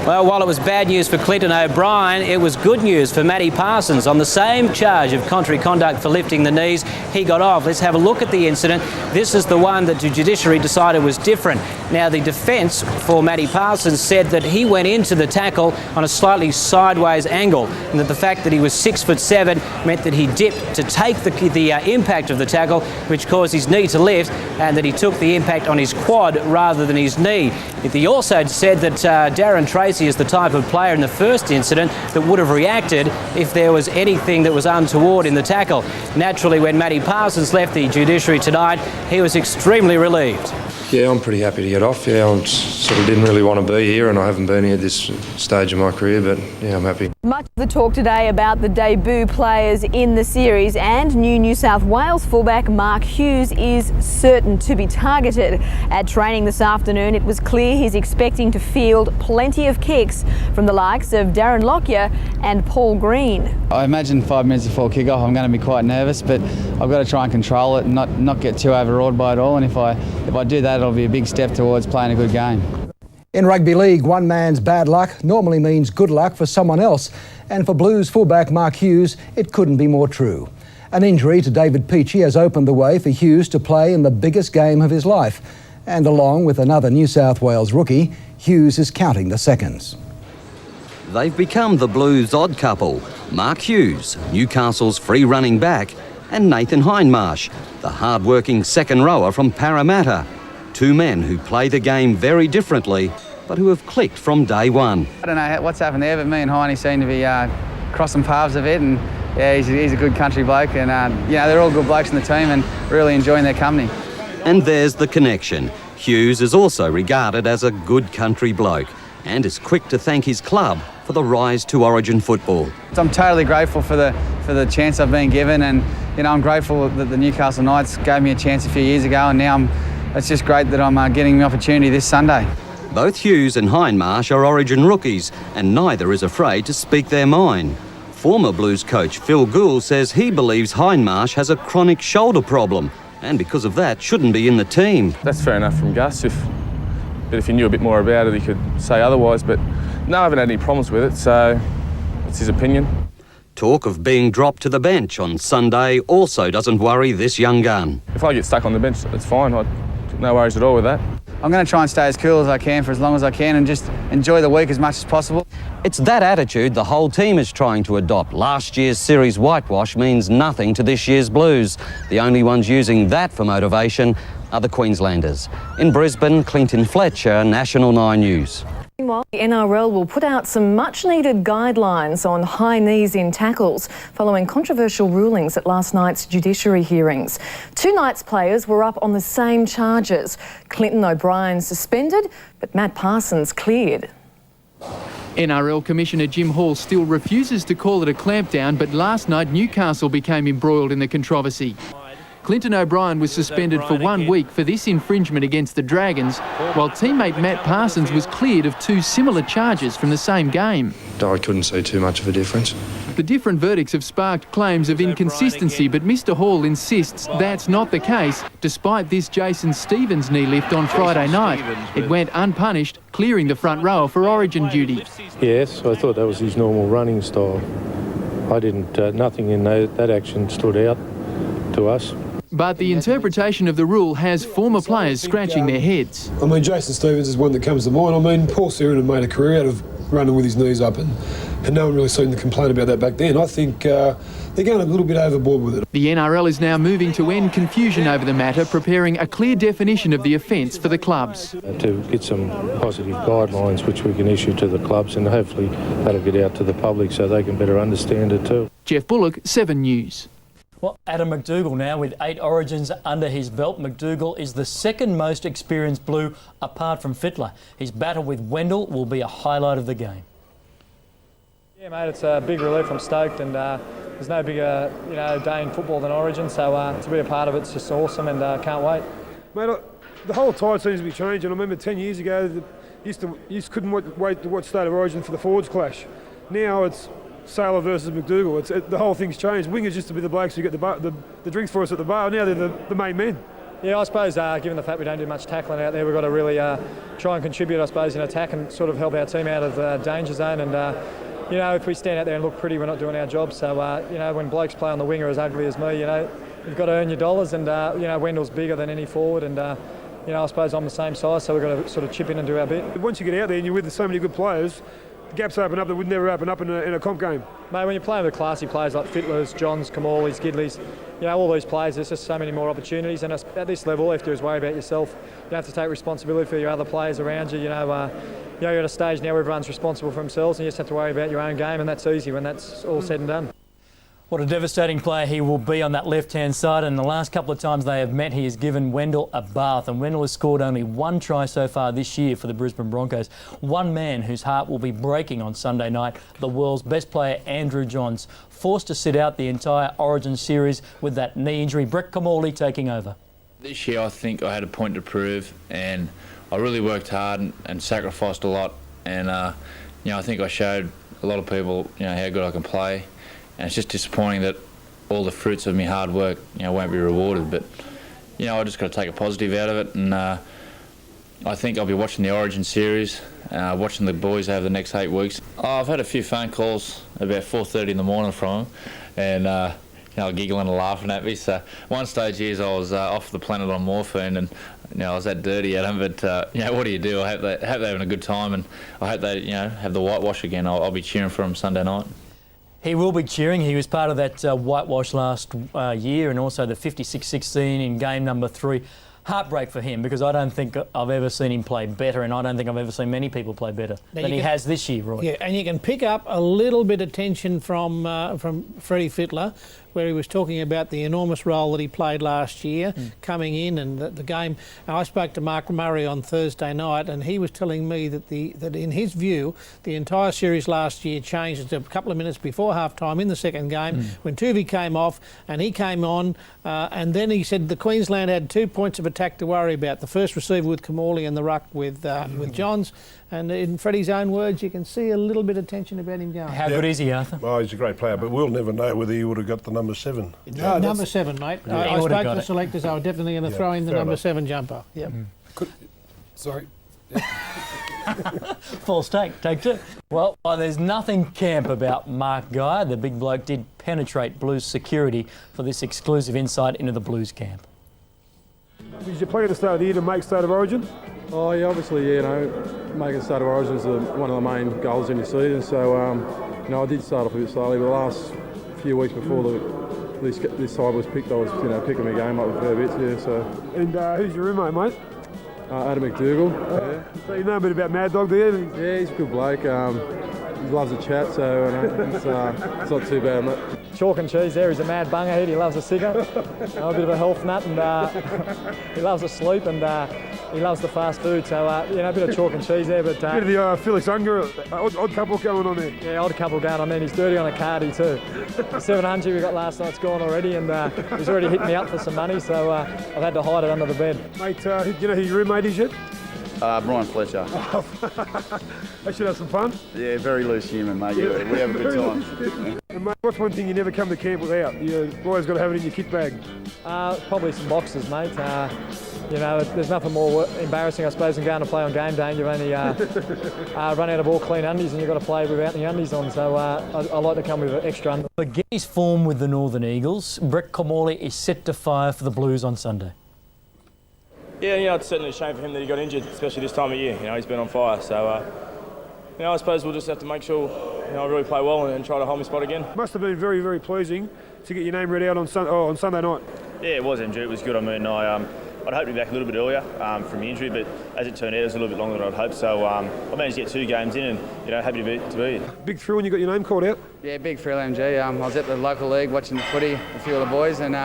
Well, while it was bad news for Clinton O'Brien, it was good news for Matty Parsons. On the same charge of contrary conduct for lifting the knees, he got off. Let's have a look at the incident. This is the one that the Judiciary decided was different. Now, the defence for Matty Parsons said that he went into the tackle on a slightly sideways angle, and that the fact that he was 6'7" meant that he dipped to take the impact of the tackle, which caused his knee to lift, and that he took the impact on his quad rather than his knee. He also said that Darren Tracy is the type of player in the first incident that would have reacted if there was anything that was untoward in the tackle. Naturally, when Matty Parsons left the Judiciary tonight, he was extremely relieved. Yeah, I'm pretty happy to get off. Yeah, I sort of didn't really want to be here, and I haven't been here at this stage of my career, but yeah, I'm happy. Much of the talk today about the debut players in the series, and New South Wales fullback Mark Hughes is certain to be targeted. At training this afternoon, it was clear he's expecting to field plenty of kicks from the likes of Darren Lockyer and Paul Green. I imagine 5 minutes before kick-off I'm going to be quite nervous, but I've got to try and control it and not get too overawed by it all, and if I do that, it'll be a big step towards playing a good game. In rugby league, one man's bad luck normally means good luck for someone else, and for Blues fullback Mark Hughes, it couldn't be more true. An injury to David Peachy has opened the way for Hughes to play in the biggest game of his life, and along with another New South Wales rookie, Hughes is counting the seconds. They've become the Blues odd couple. Mark Hughes, Newcastle's free running back, and Nathan Hindmarsh, the hard-working second rower from Parramatta. 2 men who play the game very differently, but who have clicked from day one. I don't know what's happened there, but me and Hiney seem to be crossing paths a bit, and yeah, he's a good country bloke, and they're all good blokes in the team and really enjoying their company. And there's the connection. Hughes is also regarded as a good country bloke and is quick to thank his club for the rise to Origin football. I'm totally grateful for the chance I've been given, and I'm grateful that the Newcastle Knights gave me a chance a few years ago, and now it's just great that I'm getting the opportunity this Sunday. Both Hughes and Hindmarsh are Origin rookies, and neither is afraid to speak their mind. Former Blues coach Phil Gould says he believes Hindmarsh has a chronic shoulder problem, and because of that shouldn't be in the team. That's fair enough from Gus. But if he knew a bit more about it, he could say otherwise. But no, I haven't had any problems with it, so it's his opinion. Talk of being dropped to the bench on Sunday also doesn't worry this young gun. If I get stuck on the bench, it's fine. No worries at all with that. I'm going to try and stay as cool as I can for as long as I can and just enjoy the week as much as possible. It's that attitude the whole team is trying to adopt. Last year's series whitewash means nothing to this year's Blues. The only ones using that for motivation are the Queenslanders. In Brisbane, Clinton Fletcher, National 9 News. Meanwhile, the NRL will put out some much-needed guidelines on high knees in tackles following controversial rulings at last night's judiciary hearings. 2 Knights players were up on the same charges. Clinton O'Brien suspended, but Matt Parsons cleared. NRL Commissioner Jim Hall still refuses to call it a clampdown, but last night Newcastle became embroiled in the controversy. Clinton O'Brien was suspended for 1 week for this infringement against the Dragons, while teammate Matt Parsons was cleared of 2 similar charges from the same game. I couldn't see too much of a difference. The different verdicts have sparked claims of inconsistency, but Mr Hall insists that's not the case, despite this Jason Stevens knee lift on Friday night. It went unpunished, clearing the front row for Origin duty. Yes, I thought that was his normal running style. I didn't, nothing in that action stood out to us. But the interpretation of the rule has former players scratching their heads. I mean, Jason Stevens is one that comes to mind. I mean, Paul Sirenan made a career out of running with his knees up, and no one really seemed to complain about that back then. I think they're going a little bit overboard with it. The NRL is now moving to end confusion over the matter, preparing a clear definition of the offence for the clubs. To get some positive guidelines which we can issue to the clubs, and hopefully that'll get out to the public so they can better understand it too. Jeff Bullock, 7 News. Well, Adam MacDougall now with 8 Origins under his belt. MacDougall is the second most experienced Blue apart from Fittler. His battle with Wendell will be a highlight of the game. Yeah, mate, it's a big relief. I'm stoked, and there's no bigger day in football than Origin, so to be a part of it's just awesome, and can't wait. Mate, the whole tide seems to be changing. I remember 10 years ago, you just couldn't wait to watch State of Origin for the forwards clash. Now it's Sailor versus MacDougall. The whole thing's changed. Wingers used to be the blokes who get the drinks for us at the bar. Now they're the main men. Yeah, I suppose given the fact we don't do much tackling out there, we've got to really try and contribute, I suppose, in attack and sort of help our team out of the danger zone. And if we stand out there and look pretty, we're not doing our job. So when blokes play on the winger as ugly as me, you've got to earn your dollars. And Wendell's bigger than any forward, and I suppose I'm the same size, so we've got to sort of chip in and do our bit. Once you get out there and you're with so many good players, gaps open up that would never open up in a comp game. Mate, when you're playing with classy players like Fittlers, Johns, Kamali's, Gidleys, all these players, there's just so many more opportunities, and at this level, all you have to do is worry about yourself. You have to take responsibility for your other players around you. You're at a stage now where everyone's responsible for themselves, and you just have to worry about your own game, and that's easy when that's all said and done. What a devastating player he will be on that left-hand side, and the last couple of times they have met, he has given Wendell a bath, and Wendell has scored only 1 try so far this year for the Brisbane Broncos. One man whose heart will be breaking on Sunday night, the world's best player, Andrew Johns, forced to sit out the entire Origin series with that knee injury. Brett Kamali taking over. This year I think I had a point to prove, and I really worked hard and sacrificed a lot, and I think I showed a lot of people how good I can play. And it's just disappointing that all the fruits of my hard work, won't be rewarded. But, I just got to take a positive out of it. And I think I'll be watching the Origin series, watching the boys over the next 8 weeks. I've had a few phone calls about 4:30 in the morning from them, and giggling and laughing at me. So one stage years I was off the planet on morphine, and I was that dirty at them. But what do you do? I hope they're having a good time, and I hope they have the whitewash again. I'll be cheering for them Sunday night. He will be cheering. He was part of that whitewash last year, and also the 56-16 in game number 3. Heartbreak for him, because I don't think I've ever seen him play better, and I don't think I've ever seen many people play better than he has this year, Roy. Yeah, and you can pick up a little bit of tension from Freddie Fittler, where he was talking about the enormous role that he played last year, coming in, and the game. And I spoke to Mark Murray on Thursday night, and he was telling me that that in his view, the entire series last year changed a couple of minutes before half-time in the second game, when Tuvey came off and he came on, and then he said the Queensland had 2 points of attack to worry about. The first receiver with Kamali and the ruck with Johns. And in Freddie's own words, you can see a little bit of tension about him going. How good is he, Arthur? Oh, he's a great player, but we'll never know whether he would have got the number 7. No, number 7, mate. Yeah. I spoke to the selectors. They were definitely going to throw in the number 7 jumper. Yep. Sorry. False take 2. Well, there's nothing camp about Mark Gyer. The big bloke did penetrate Blues security for this exclusive insight into the Blues camp. Did you plan to start the year to make State of Origin? Oh, yeah, obviously, making State of Origin is one of the main goals in your season. So, I did start off a bit slowly, but the last few weeks before this side was picked, I was, picking my game up a fair bit, yeah. So. And who's your roommate, mate? Adam MacDougall. So you know a bit about Mad Dog, do you? Yeah, he's a good bloke. He loves a chat, so it's not too bad, mate. Chalk and cheese there. He's a mad bungerhead. He loves a cigar. A bit of a health nut, and he loves to sleep, and he loves the fast food. So, a bit of chalk and cheese there. But bit of the Felix Unger odd couple going on there. Yeah, odd couple going on there. He's dirty on a cardie too. The 700 we got last night's gone already, and he's already hit me up for some money. So I've had to hide it under the bed. Mate, do you know who your roommate is yet? Brian Fletcher. They should have some fun. Yeah, very loose human, mate. We have a good time. And mate, what's one thing you never come to camp without? You've always got to have it in your kit bag. Probably some boxes, mate. You know, there's nothing more embarrassing, I suppose, than going to play on game day and you've only run out of all clean undies and you've got to play without the undies on. So I like to come with an extra undies. Forget his form with the Northern Eagles. Brett Comorley is set to fire for the Blues on Sunday. Yeah, you know, it's certainly a shame for him that he got injured, especially this time of year. You know, he's been on fire. So, you know, I suppose we'll just have to make sure, you know, I really play well and try to hold my spot again. Must have been very, very pleasing to get your name read out on Sunday night. Yeah, it was, MG. It was good. I mean, I'd hoped to be back a little bit earlier from the injury, but as it turned out, it was a little bit longer than I'd hoped. So I managed to get 2 games in, and you know, happy to be here. Big thrill when you got your name called out. Yeah, big thrill, MG. I was at the local league watching the footy, a few of the boys, and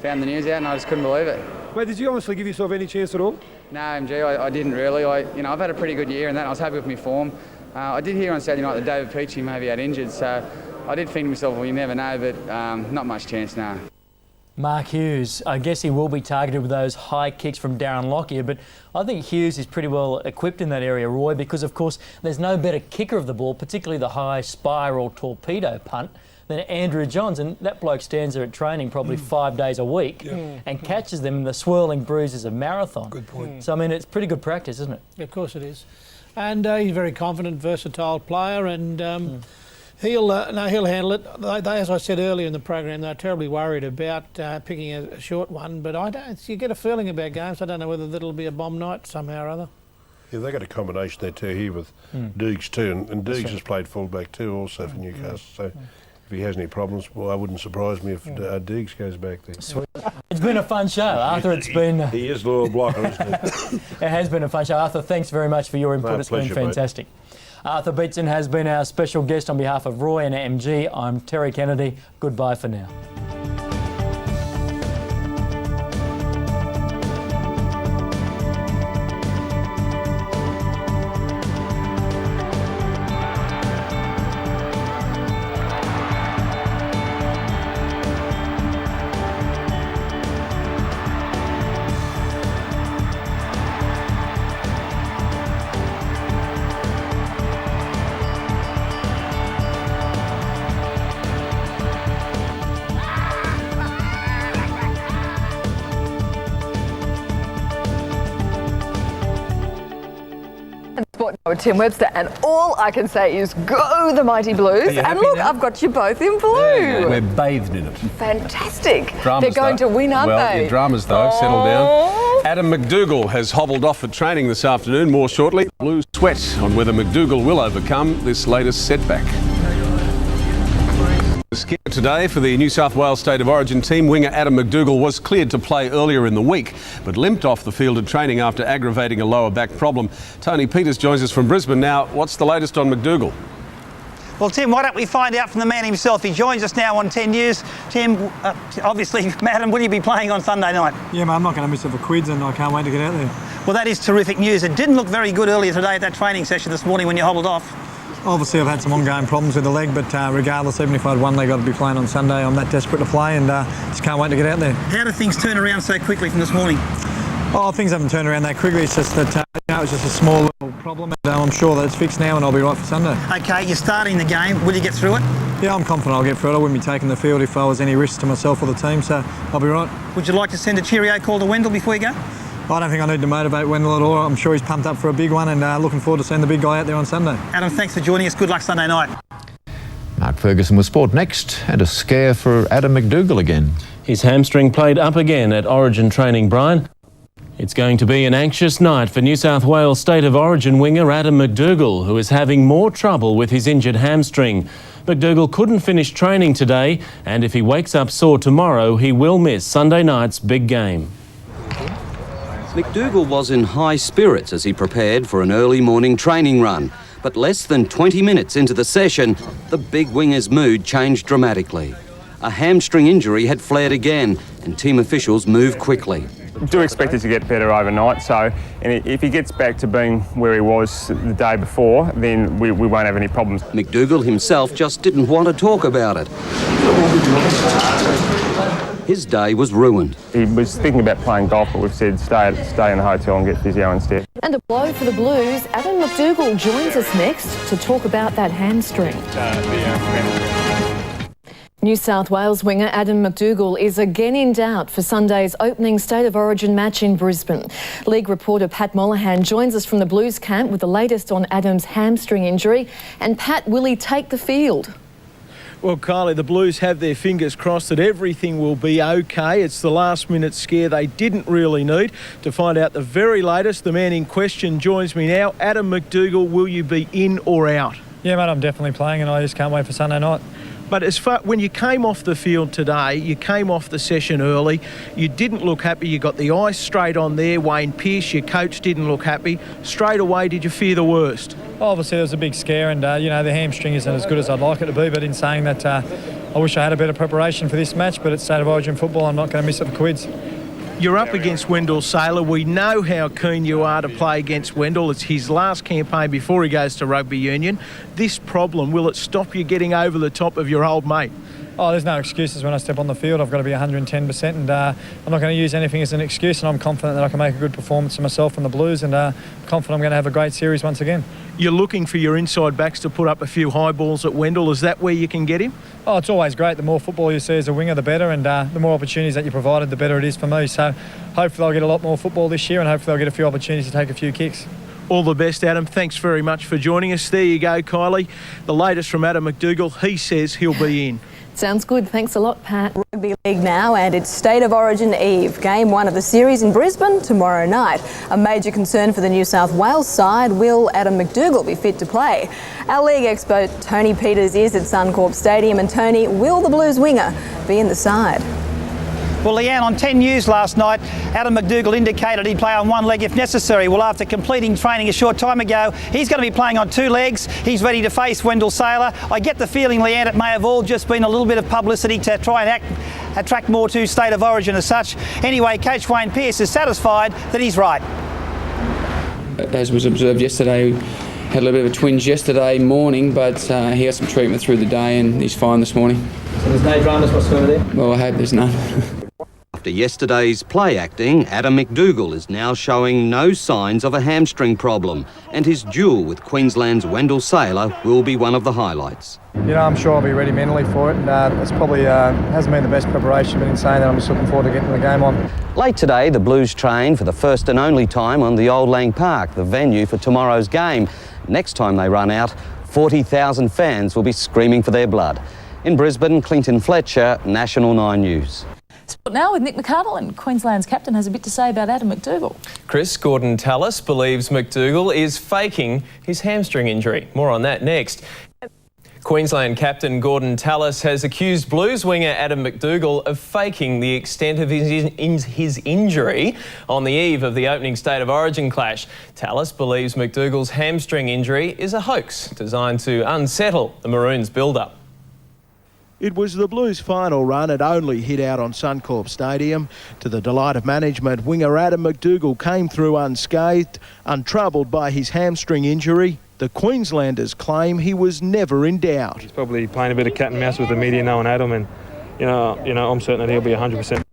found the news out, and I just couldn't believe it. Mate, did you honestly give yourself any chance at all? No, MG, I didn't really. I've had a pretty good year, and that I was happy with my form. I did hear on Saturday night that David Pt2 maybe had injured, so I did think to myself, well, you never know, but not much chance now. Mark Hughes, I guess he will be targeted with those high kicks from Darren Lockyer, but I think Hughes is pretty well equipped in that area, Roy, because of course there's no better kicker of the ball, particularly the high spiral torpedo punt, than Andrew Johns, and that bloke stands there at training probably 5 days a week and catches them in the swirling bruises of marathon. Good point. So I mean, it's pretty good practice, isn't it? Of course it is. And he's a very confident, versatile player, and he'll handle it. They, as I said earlier in the program, they're terribly worried about picking a short one. But you get a feeling about games. I don't know whether that'll be a bomb night somehow or other. Yeah, they got a combination there too here with Deegs too, and Deegs has played fullback too, also for Newcastle. So if he has any problems, well, I wouldn't surprise me if Deegs goes back there. Sweet. It's been a fun show, Arthur. It's been. He is Lord Blocker, isn't he? It has been a fun show, Arthur. Thanks very much for your input. No, it's pleasure, been fantastic. Mate. Arthur Beetson has been our special guest on behalf of Roy and MG. I'm Terry Kennedy. Goodbye for now. With Tim Webster, and all I can say is go the Mighty Blues. And look, now? I've got you both in blue. Yeah, we're bathed in it. Fantastic. Dramas, they're going to win, aren't they? Your dramas, though, settle down. Adam MacDougall has hobbled off at training this afternoon. More shortly, blue sweat on whether MacDougall will overcome this latest setback. Today for the New South Wales State of Origin team, winger Adam MacDougall was cleared to play earlier in the week, but limped off the field at training after aggravating a lower back problem. Tony Peters joins us from Brisbane now. What's the latest on MacDougall? Well, Tim, why don't we find out from the man himself? He joins us now on 10 News. Tim, obviously, Madam, will you be playing on Sunday night? Yeah, mate, I'm not going to miss it for quids, and I can't wait to get out there. Well, that is terrific news. It didn't look very good earlier today at that training session this morning when you hobbled off. Obviously, I've had some ongoing problems with the leg, but regardless, even if I had one leg, I'd be playing on Sunday. I'm that desperate to play, and just can't wait to get out there. How do things turn around so quickly from this morning? Oh, things haven't turned around that quickly. It's just that it was just a small little problem, and I'm sure that it's fixed now, and I'll be right for Sunday. Okay, you're starting the game. Will you get through it? Yeah, I'm confident I'll get through it. I wouldn't be taking the field if there was any risk to myself or the team, so I'll be right. Would you like to send a cheerio call to Wendell before you go? I don't think I need to motivate Wendell at all. I'm sure he's pumped up for a big one, and looking forward to seeing the big guy out there on Sunday. Adam, thanks for joining us. Good luck Sunday night. Mark Ferguson with sport next, and a scare for Adam MacDougall again. His hamstring played up again at Origin training, Brian. It's going to be an anxious night for New South Wales State of Origin winger Adam MacDougall, who is having more trouble with his injured hamstring. MacDougall couldn't finish training today, and if he wakes up sore tomorrow, he will miss Sunday night's big game. MacDougall was in high spirits as he prepared for an early morning training run. But less than 20 minutes into the session, the big winger's mood changed dramatically. A hamstring injury had flared again, and team officials moved quickly. Do expect it to get better overnight, so if he gets back to being where he was the day before, then we won't have any problems. MacDougall himself just didn't want to talk about it. His day was ruined. He was thinking about playing golf, but we've said stay in the hotel and get physio instead. And a blow for the Blues. Adam MacDougall joins us next to talk about that hamstring. New South Wales winger Adam MacDougall is again in doubt for Sunday's opening State of Origin match in Brisbane. League reporter Pat Mollahan joins us from the Blues camp with the latest on Adam's hamstring injury. And Pat, will he take the field? Well, Kylie, the Blues have their fingers crossed that everything will be okay. It's the last-minute scare they didn't really need. To find out the very latest, the man in question joins me now. Adam MacDougall, will you be in or out? Yeah, mate, I'm definitely playing and I just can't wait for Sunday night. But when you came off the field today, you came off the session early, you didn't look happy, you got the ice straight on there. Wayne Pearce, your coach, didn't look happy. Straight away, did you fear the worst? Obviously, there was a big scare and, the hamstring isn't as good as I'd like it to be, but in saying that, I wish I had a better preparation for this match, but it's State of Origin football, I'm not going to miss it for quids. You're up against Wendell Saylor. We know how keen you are to play against Wendell. It's his last campaign before he goes to rugby union. This problem, will it stop you getting over the top of your old mate? Oh, there's no excuses when I step on the field. I've got to be 110%, and I'm not going to use anything as an excuse, and I'm confident that I can make a good performance for myself and the Blues, and confident I'm going to have a great series once again. You're looking for your inside backs to put up a few high balls at Wendell. Is that where you can get him? Oh, it's always great. The more football you see as a winger, the better, and the more opportunities that you provided, the better it is for me. So hopefully I'll get a lot more football this year, and hopefully I'll get a few opportunities to take a few kicks. All the best, Adam. Thanks very much for joining us. There you go, Kylie. The latest from Adam MacDougall. He says he'll be in. Sounds good. Thanks a lot, Pat. Rugby League now, and it's State of Origin Eve. Game 1 of the series in Brisbane tomorrow night. A major concern for the New South Wales side, will Adam MacDougall be fit to play? Our league expert Tony Peters is at Suncorp Stadium. And Tony, will the Blues winger be in the side? Well, Leanne, on 10 News last night, Adam MacDougall indicated he'd play on one leg if necessary. Well, after completing training a short time ago, he's going to be playing on 2 legs. He's ready to face Wendell Saylor. I get the feeling, Leanne, it may have all just been a little bit of publicity to try and attract more to State of Origin as such. Anyway, Coach Wayne Pearce is satisfied that he's right. As was observed yesterday, had a little bit of a twinge yesterday morning, but he had some treatment through the day and he's fine this morning. So there's no dramas whatsoever there? Well, I hope there's none. After yesterday's play acting, Adam MacDougall is now showing no signs of a hamstring problem, and his duel with Queensland's Wendell Saylor will be one of the highlights. I'm sure I'll be ready mentally for it, and it's probably hasn't been the best preparation, but in saying that, I'm just looking forward to getting the game on. Late today, the Blues trained for the first and only time on the Old Lang Park, the venue for tomorrow's game. Next time they run out, 40,000 fans will be screaming for their blood. In Brisbane, Clinton Fletcher, National 9 News. Sport now with Nick McArdle, and Queensland's captain has a bit to say about Adam MacDougall. Chris Gordon Tallis believes MacDougall is faking his hamstring injury. More on that next. Queensland captain Gordon Tallis has accused Blues winger Adam MacDougall of faking the extent of his injury on the eve of the opening State of Origin clash. Tallis believes MacDougall's hamstring injury is a hoax designed to unsettle the Maroons' build-up. It was the Blues' final run at only hit out on Suncorp Stadium. To the delight of management, winger Adam MacDougall came through unscathed, untroubled by his hamstring injury. The Queenslanders claim he was never in doubt. He's probably playing a bit of cat and mouse with the media knowing Adam, and I'm certain that he'll be 100%. Of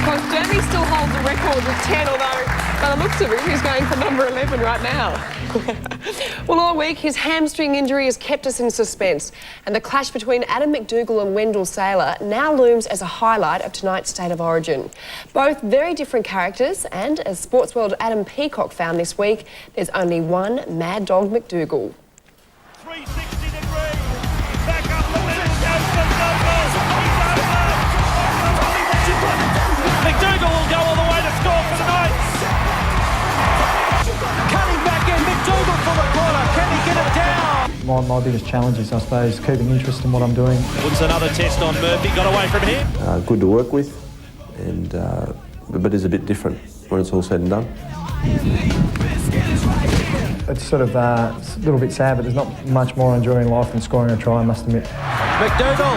course, Jeremy still holds the record with 10, although by the looks of it, he's going for number 11 right now. Well, all week, his hamstring injury has kept us in suspense, and the clash between Adam MacDougall and Wendell Saylor now looms as a highlight of tonight's State of Origin. Both very different characters, and as Sportsworld Adam Peacock found this week, there's only one Mad Dog MacDougall. 360 degrees, back up the middle, goes for MacDougall, MacDougall will go all the way to score for the Knights. Cutting back in, MacDougall for the corner, can he get it down? My biggest challenge is, I suppose, keeping interest in what I'm doing. Puts another test on Murphy, got away from him. Good to work with, and but is a bit different when it's all said and done. It's sort of a little bit sad, but there's not much more enjoying life than scoring a try, I must admit. MacDougall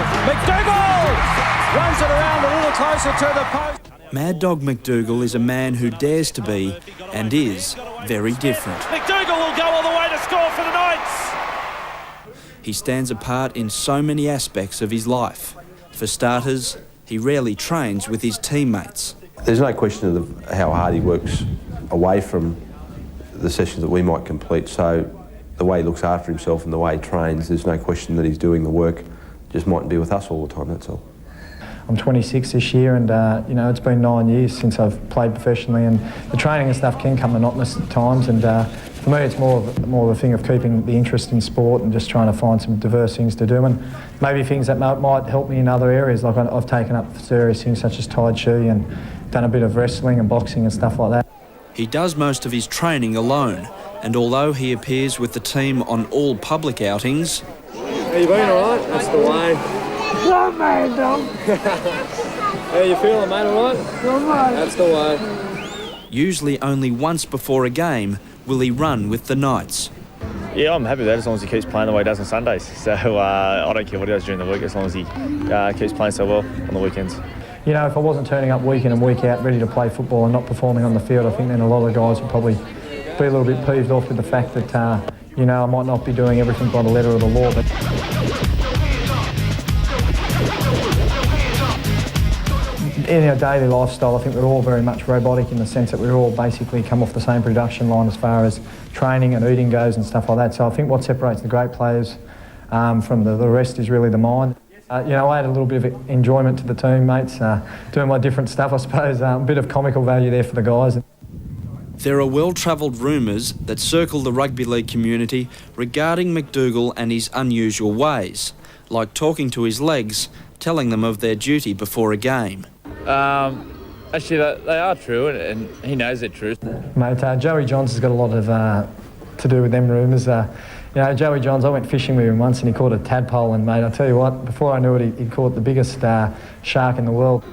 runs it around a little closer to the post. Mad Dog MacDougall is a man who dares to be, and is, very different. MacDougall will go all the way to score for the Knights. He stands apart in so many aspects of his life. For starters, he rarely trains with his teammates. There's no question of how hard he works away from the sessions that we might complete, so the way he looks after himself and the way he trains, there's no question that he's doing the work just mightn't be with us all the time, that's all. I'm 26 this year, and you know, it's been 9 years since I've played professionally, and the training and stuff can come monotonous at times, and for me it's more of a thing of keeping the interest in sport and just trying to find some diverse things to do, and maybe things that might help me in other areas. Like I've taken up serious things such as Tai Chi and done a bit of wrestling and boxing and stuff like that. He does most of his training alone, and although he appears with the team on all public outings... How you been, all right? That's the way. Good, mate, dog. How you feeling, mate, all right? Good, mate. That's the way. Usually only once before a game will he run with the Knights. Yeah, I'm happy with that as long as he keeps playing the way he does on Sundays. So I don't care what he does during the week as long as he keeps playing so well on the weekends. You know, if I wasn't turning up week in and week out ready to play football and not performing on the field, I think then a lot of guys would probably be a little bit peeved off with the fact that, you know, I might not be doing everything by the letter of the law. But in our daily lifestyle, I think we're all very much robotic in the sense that we're all basically come off the same production line as far as training and eating goes and stuff like that. So I think what separates the great players from the rest is really the mind. You know, I had a little bit of enjoyment to the teammates, doing my different stuff, I suppose. A bit of comical value there for the guys. There are well-travelled rumours that circle the rugby league community regarding MacDougall and his unusual ways, like talking to his legs, telling them of their duty before a game. Actually, they are true, and he knows they're true. Mate, Joey Johns has got a lot of to do with them rumours. You know, Joey Johns, I went fishing with him once and he caught a tadpole, and mate, I tell you what, before I knew it, he caught the biggest shark in the world.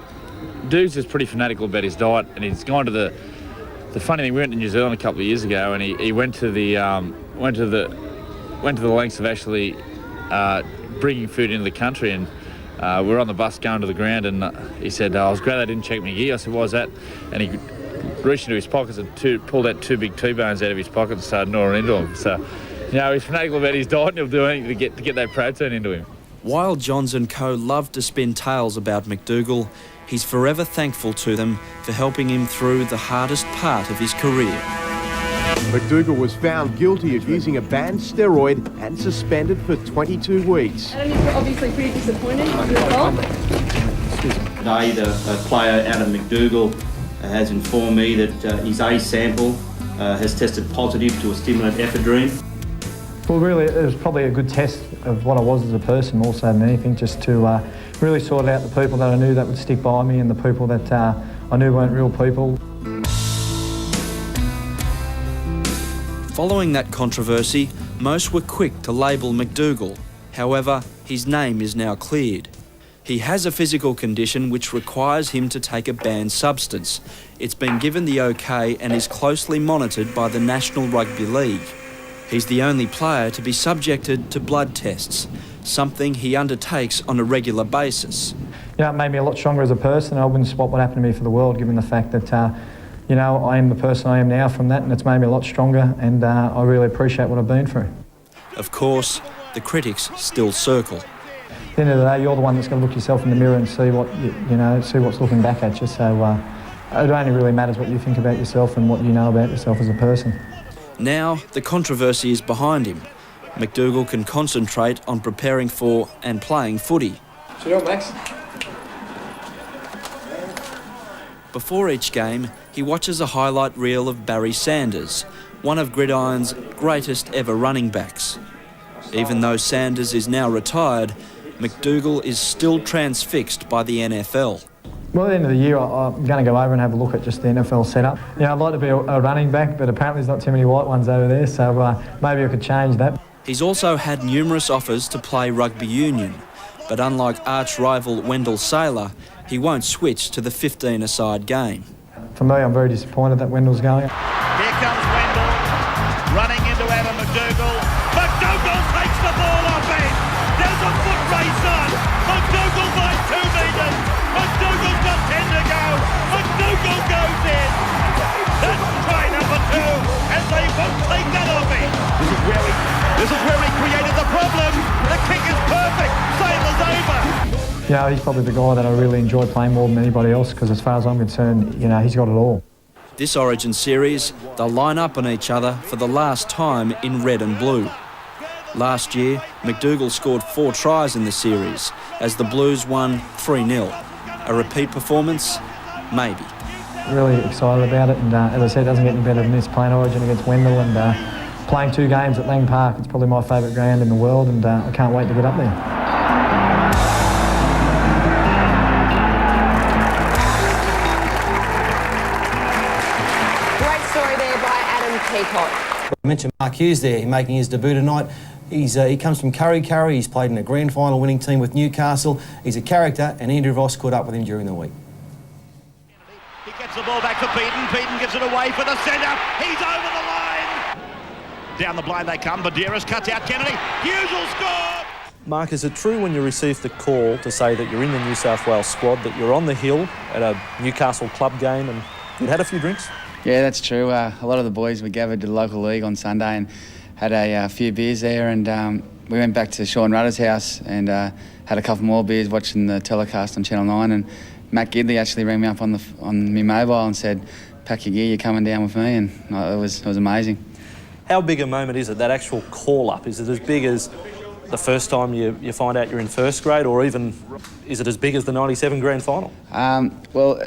Dude's just pretty fanatical about his diet, and he's gone to the funny thing. We went to New Zealand a couple of years ago, and he went to the lengths of actually bringing food into the country, and we were on the bus going to the ground, and he said, I was glad they didn't check my gear. I said, why was that? And he reached into his pockets and pulled out 2 big T-bones out of his pocket and started gnawing into them. So, you know, he's fanatical about his diet, and he'll do anything to get that protein into him. While Johns and co love to spin tales about MacDougall, he's forever thankful to them for helping him through the hardest part of his career. MacDougall was found guilty of using a banned steroid and suspended for 22 weeks. Adam, you're obviously pretty disappointed with your result. Today, the player, Adam MacDougall, has informed me that his A sample has tested positive to a stimulant ephedrine. Well, really, it was probably a good test of what I was as a person more so than anything, just to really sort out the people that I knew that would stick by me and the people that I knew weren't real people. Following that controversy, most were quick to label MacDougall. However, his name is now cleared. He has a physical condition which requires him to take a banned substance. It's been given the OK and is closely monitored by the National Rugby League. He's the only player to be subjected to blood tests, something he undertakes on a regular basis. You know, it made me a lot stronger as a person. I wouldn't swap what happened to me for the world, given the fact that, you know, I am the person I am now from that, and it's made me a lot stronger, and I really appreciate what I've been through. Of course, the critics still circle. At the end of the day, you're the one that's going to look yourself in the mirror and see what, see what's looking back at you. So it only really matters what you think about yourself and what you know about yourself as a person. Now, the controversy is behind him. MacDougall can concentrate on preparing for and playing footy. Sit down, Max. Before each game, he watches a highlight reel of Barry Sanders, one of Gridiron's greatest ever running backs. Even though Sanders is now retired, MacDougall is still transfixed by the NFL. Well, at the end of the year, I'm going to go over and have a look at just the NFL setup. Yeah, I'd like to be a running back, but apparently there's not too many white ones over there, so maybe I could change that. He's also had numerous offers to play rugby union, but unlike arch-rival Wendell Saylor, he won't switch to the 15-a-side game. For me, I'm very disappointed that Wendell's going. Here comes Wendell, running into Adam MacDougall. MacDougall takes the ball off him. There's a foot race on. MacDougall by 2 metres. MacDougall's got 10 to go. MacDougall goes in. That's try number 2, and they won't take that off him. This is where he created the problem. The kick is perfect. Sailor's over. Yeah, he's probably the guy that I really enjoy playing more than anybody else, because as far as I'm concerned, you know, he's got it all. This Origin series, they'll line up on each other for the last time in red and blue. Last year, MacDougall scored 4 tries in the series as the Blues won 3-0. A repeat performance? Maybe. Really excited about it, and as I said, it doesn't get any better than this, playing Origin against Wendell and playing 2 games at Lang Park. It's probably my favourite ground in the world, and I can't wait to get up there. Great story there by Adam Peacock. I mentioned Mark Hughes there, making his debut tonight. He comes from Curry. He's played in a grand final winning team with Newcastle. He's a character, and Andrew Voss caught up with him during the week. He gets the ball back for Peden. Peden gives it away for the centre. He's over the line. Down the blind they come. Badeiras cuts out Kennedy. Hughes will score. Mark, is it true when you received the call to say that you're in the New South Wales squad that you're on the hill at a Newcastle club game and you'd had a few drinks? Yeah, that's true. A lot of the boys were gathered to the local league on Sunday and had a few beers there, and we went back to Sean Rudder's house and had a couple more beers watching the telecast on Channel 9, and Matt Gidley actually rang me up on my mobile and said, "Pack your gear, you're coming down with me," and it was amazing. How big a moment is it, that actual call-up? Is it as big as the first time you find out you're in first grade, or even is it as big as the 97 grand final? Well,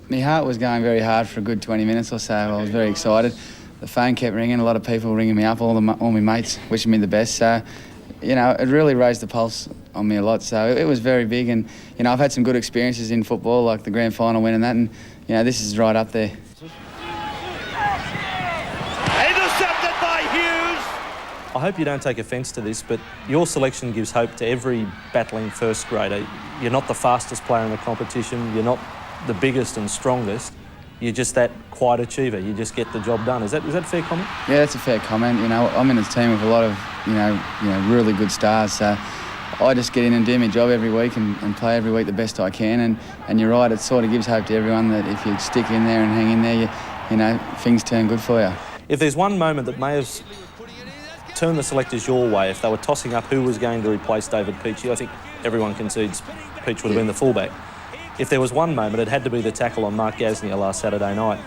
my heart was going very hard for a good 20 minutes or so. I was very excited. The phone kept ringing, a lot of people ringing me up, all my mates wishing me the best. So, you know, it really raised the pulse on me a lot. So it was very big, and, you know, I've had some good experiences in football, like the grand final win and that, and, you know, this is right up there. Intercepted by Hughes. I hope you don't take offence to this, but your selection gives hope to every battling first grader. You're not the fastest player in the competition, you're not the biggest and strongest, you're just that quiet achiever. You just get the job done. Is that a fair comment? Yeah, that's a fair comment. You know, I'm in a team with a lot of, you know, really good stars. So I just get in and do my job every week and play every week the best I can. And you're right, it sort of gives hope to everyone that if you stick in there and hang in there, you know, things turn good for you. If there's one moment that may have turned the selectors your way, if they were tossing up who was going to replace David Peachey, I think everyone concedes Peach would have been the fullback. If there was one moment, it had to be the tackle on Mark Gasnier last Saturday night.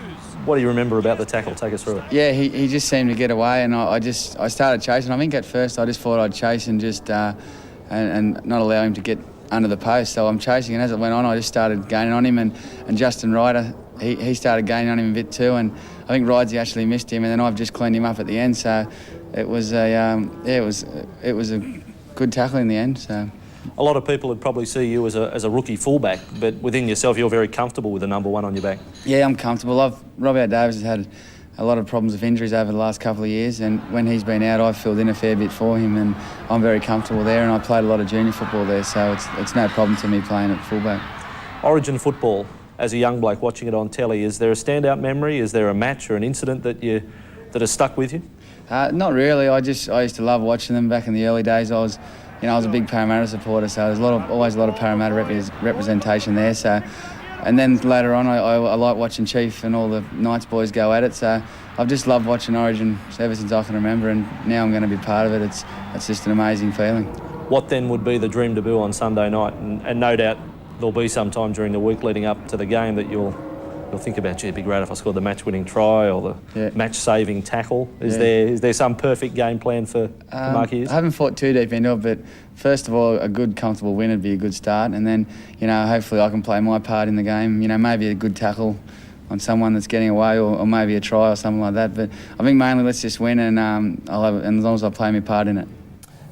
What do you remember about the tackle? Take us through it. Yeah, he just seemed to get away, and I started chasing. I think at first I just thought I'd chase and just and not allow him to get under the post. So I'm chasing, and as it went on, I just started gaining on him, and Justin Ryder, he started gaining on him a bit too, and I think Rydesy actually missed him, and then I've just cleaned him up at the end. So it was it was a good tackle in the end. So. A lot of people would probably see you as a rookie fullback, but within yourself, you're very comfortable with the number 1 on your back. Yeah, I'm comfortable. Robbie Davis has had a lot of problems with injuries over the last couple of years, and when he's been out, I've filled in a fair bit for him, and I'm very comfortable there, and I played a lot of junior football there, so it's no problem to me playing at fullback. Origin football, as a young bloke watching it on telly, is there a standout memory? Is there a match or an incident that has stuck with you? Not really. I used to love watching them back in the early days. I was a big Parramatta supporter, so there's always a lot of Parramatta representation there. So, and then later on, I like watching Chief and all the Knights boys go at it. So I've just loved watching Origin ever since I can remember, and now I'm going to be part of it. It's just an amazing feeling. What then would be the dream debut on Sunday night? And no doubt there'll be some time during the week leading up to the game that you'll think about, gee, it'd be great if I scored the match-winning try or the match-saving tackle. Is there some perfect game plan for Mark Hughes? I haven't thought too deep into it, but first of all, a good, comfortable win would be a good start, and then, you know, hopefully I can play my part in the game. You know, maybe a good tackle on someone that's getting away, or maybe a try or something like that. But I think mainly let's just win, and and as long as I play my part in it.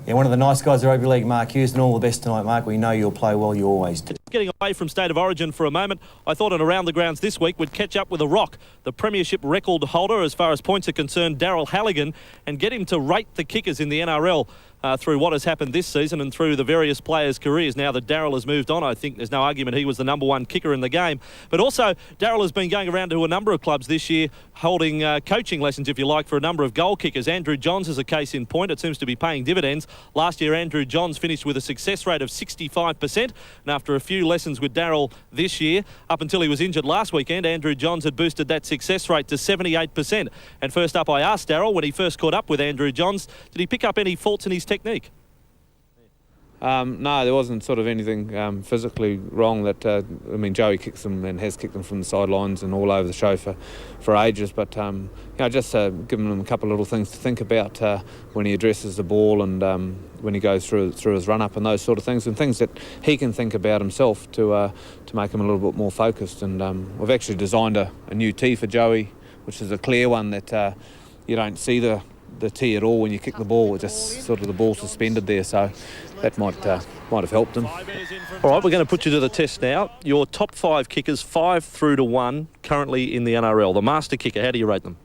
Yeah, one of the nice guys of rugby league, Mark Hughes, and all the best tonight, Mark. We know you'll play well, you always do. Getting away from State of Origin for a moment, I thought an Around the Grounds this week would catch up with a rock, the premiership record holder as far as points are concerned, Daryl Halligan, and get him to rate the kickers in the NRL. Through what has happened this season and through the various players' careers. Now that Daryl has moved on, I think there's no argument he was the number 1 kicker in the game. But also, Daryl has been going around to a number of clubs this year, holding coaching lessons, if you like, for a number of goal kickers. Andrew Johns is a case in point. It seems to be paying dividends. Last year, Andrew Johns finished with a success rate of 65%. And after a few lessons with Daryl this year, up until he was injured last weekend, Andrew Johns had boosted that success rate to 78%. And first up, I asked Daryl, when he first caught up with Andrew Johns, did he pick up any faults in his technique? No, there wasn't sort of anything physically wrong. That I mean, Joey kicks them and has kicked them from the sidelines and all over the show for ages. But you know, just giving him a couple of little things to think about when he addresses the ball and when he goes through his run up and those sort of things, and things that he can think about himself to make him a little bit more focused. And we've actually designed a new tee for Joey, which is a clear one that you don't see the tee at all when you kick the ball. It's just sort of the ball suspended there, so that might have helped him. All right, we're going to put you to the test now. Your top 5 kickers, 5 through to 1, currently in the NRL. The master kicker, how do you rate them?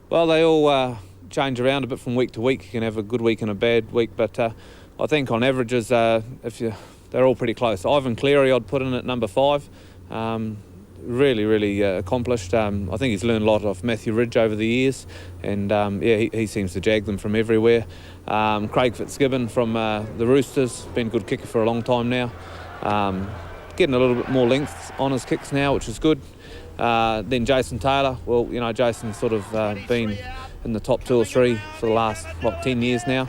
Well, they all change around a bit from week to week. You can have a good week and a bad week, but I think on averages, they're all pretty close. Ivan Cleary I'd put in at number 5. Really accomplished. I think he's learned a lot off Matthew Ridge over the years, and he seems to jag them from everywhere. Craig Fitzgibbon from the Roosters, been a good kicker for a long time now. Getting a little bit more length on his kicks now, which is good. Then Jason Taylor. Well, you know, Jason's sort of been in the top 2 or 3 for the last 10 years now,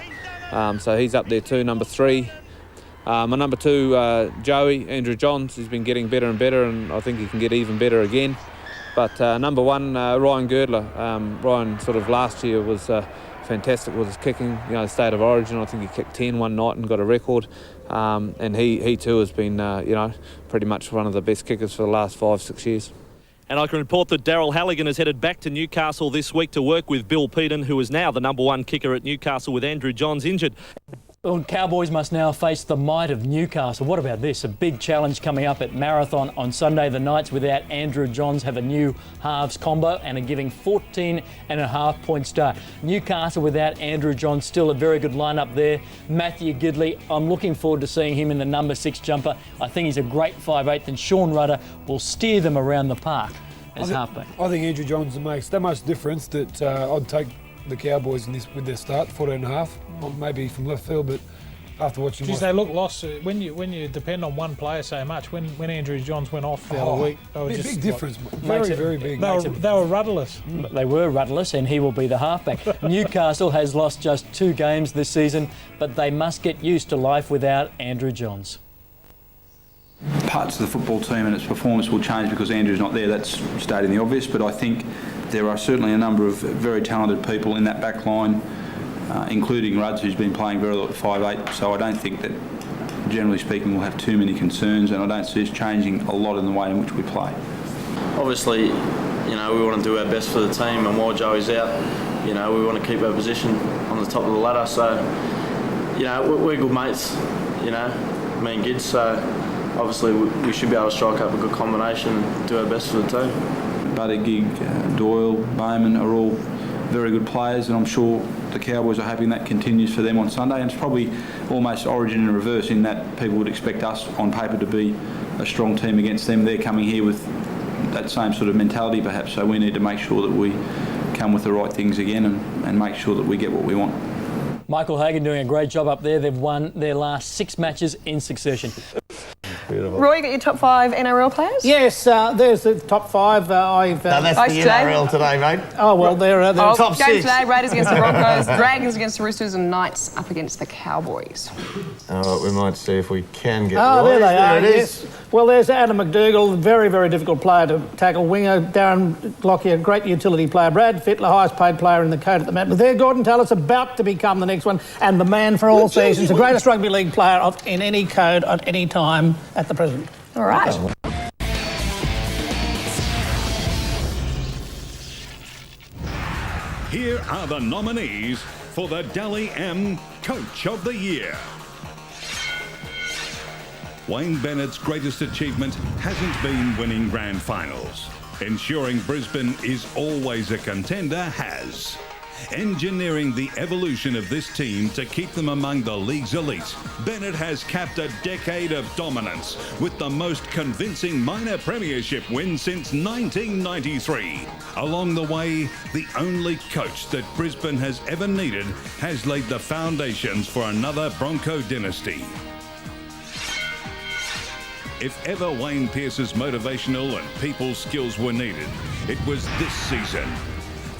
so he's up there too, number 3. My number 2, Joey, Andrew Johns, he's been getting better and better, and I think he can get even better again. But number 1, Ryan Girdler. Ryan sort of last year was fantastic with his kicking, you know, the State of Origin. I think he kicked 10 one night and got a record. And he too has been, you know, pretty much one of the best kickers for the last 5-6 years. And I can report that Daryl Halligan has headed back to Newcastle this week to work with Bill Peden, who is now the number 1 kicker at Newcastle with Andrew Johns injured. Well, Cowboys must now face the might of Newcastle. What about this? A big challenge coming up at Marathon on Sunday. The Knights without Andrew Johns have a new halves combo and are giving 14.5 point start. Newcastle without Andrew Johns, still a very good lineup there. Matthew Gidley, I'm looking forward to seeing him in the number 6 jumper. I think he's a great 5'8", and Sean Rudder will steer them around the park as halfback. I think Andrew Johns makes that much difference that I'd take the Cowboys in this with their start, 14.5, maybe from left field, but after watching... Geez, they look lost when you depend on one player so much. When Andrew Johns went off the other week, they were just big difference, very big. They were rudderless. They were rudderless, and he will be the halfback. Newcastle has lost just 2 games this season, but they must get used to life without Andrew Johns. Parts of the football team and its performance will change because Andrew's not there. That's stating the obvious, but I think there are certainly a number of very talented people in that back line, including Rudds, who's been playing very well at 5'8", so I don't think that, generally speaking, we'll have too many concerns, and I don't see us changing a lot in the way in which we play. Obviously, you know, we want to do our best for the team, and while Joey's out, you know, we want to keep our position on the top of the ladder, so, you know, we're good mates, you know, me and Gids, so obviously we should be able to strike up a good combination and do our best for the team. Buttigieg, Doyle, Bowman are all very good players, and I'm sure the Cowboys are hoping that continues for them on Sunday. And it's probably almost origin in reverse in that people would expect us on paper to be a strong team against them. They're coming here with that same sort of mentality perhaps, so we need to make sure that we come with the right things again and make sure that we get what we want. Michael Hagan doing a great job up there. They've won their last 6 matches in succession. Beautiful. Roy, you got your top 5 NRL players? Yes, there's the top 5. No, that's the NRL today, mate. Oh, well, they're top 6. Game today, Raiders against the Broncos, Dragons against the Roosters, and Knights up against the Cowboys. We might see if we can get Roy. There they are, yes. Well, there's Adam MacDougall, very, very difficult player to tackle. Winger, Darren Lockyer, great utility player. Brad Fittler, highest paid player in the code at the moment. But there, Gordon Tallis about to become the next one, and the man for all seasons, the greatest rugby league player in any code at any time at the present. All right. Here are the nominees for the Dally M Coach of the Year. Wayne Bennett's greatest achievement hasn't been winning grand finals. Ensuring Brisbane is always a contender has. Engineering the evolution of this team to keep them among the league's elite, Bennett has capped a decade of dominance with the most convincing minor premiership win since 1993. Along the way, the only coach that Brisbane has ever needed has laid the foundations for another Bronco dynasty. If ever Wayne Pearce's motivational and people skills were needed, it was this season.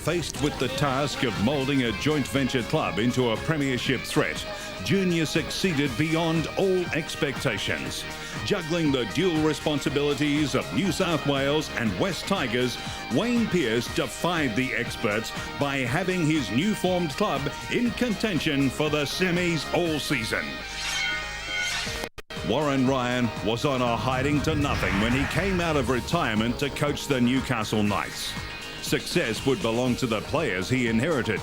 Faced with the task of moulding a joint venture club into a premiership threat, Junior succeeded beyond all expectations. Juggling the dual responsibilities of New South Wales and West Tigers, Wayne Pearce defied the experts by having his new formed club in contention for the semis all season. Warren Ryan was on a hiding to nothing when he came out of retirement to coach the Newcastle Knights. Success would belong to the players he inherited,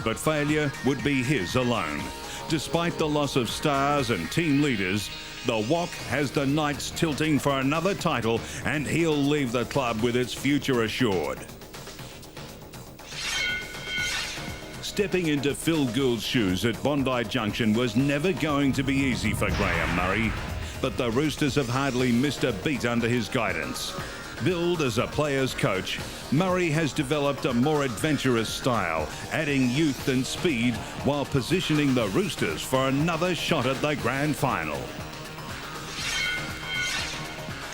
but failure would be his alone. Despite the loss of stars and team leaders, the Wok has the Knights tilting for another title, and he'll leave the club with its future assured. Stepping into Phil Gould's shoes at Bondi Junction was never going to be easy for Graham Murray, but the Roosters have hardly missed a beat under his guidance. Billed as a player's coach, Murray has developed a more adventurous style, adding youth and speed while positioning the Roosters for another shot at the grand final.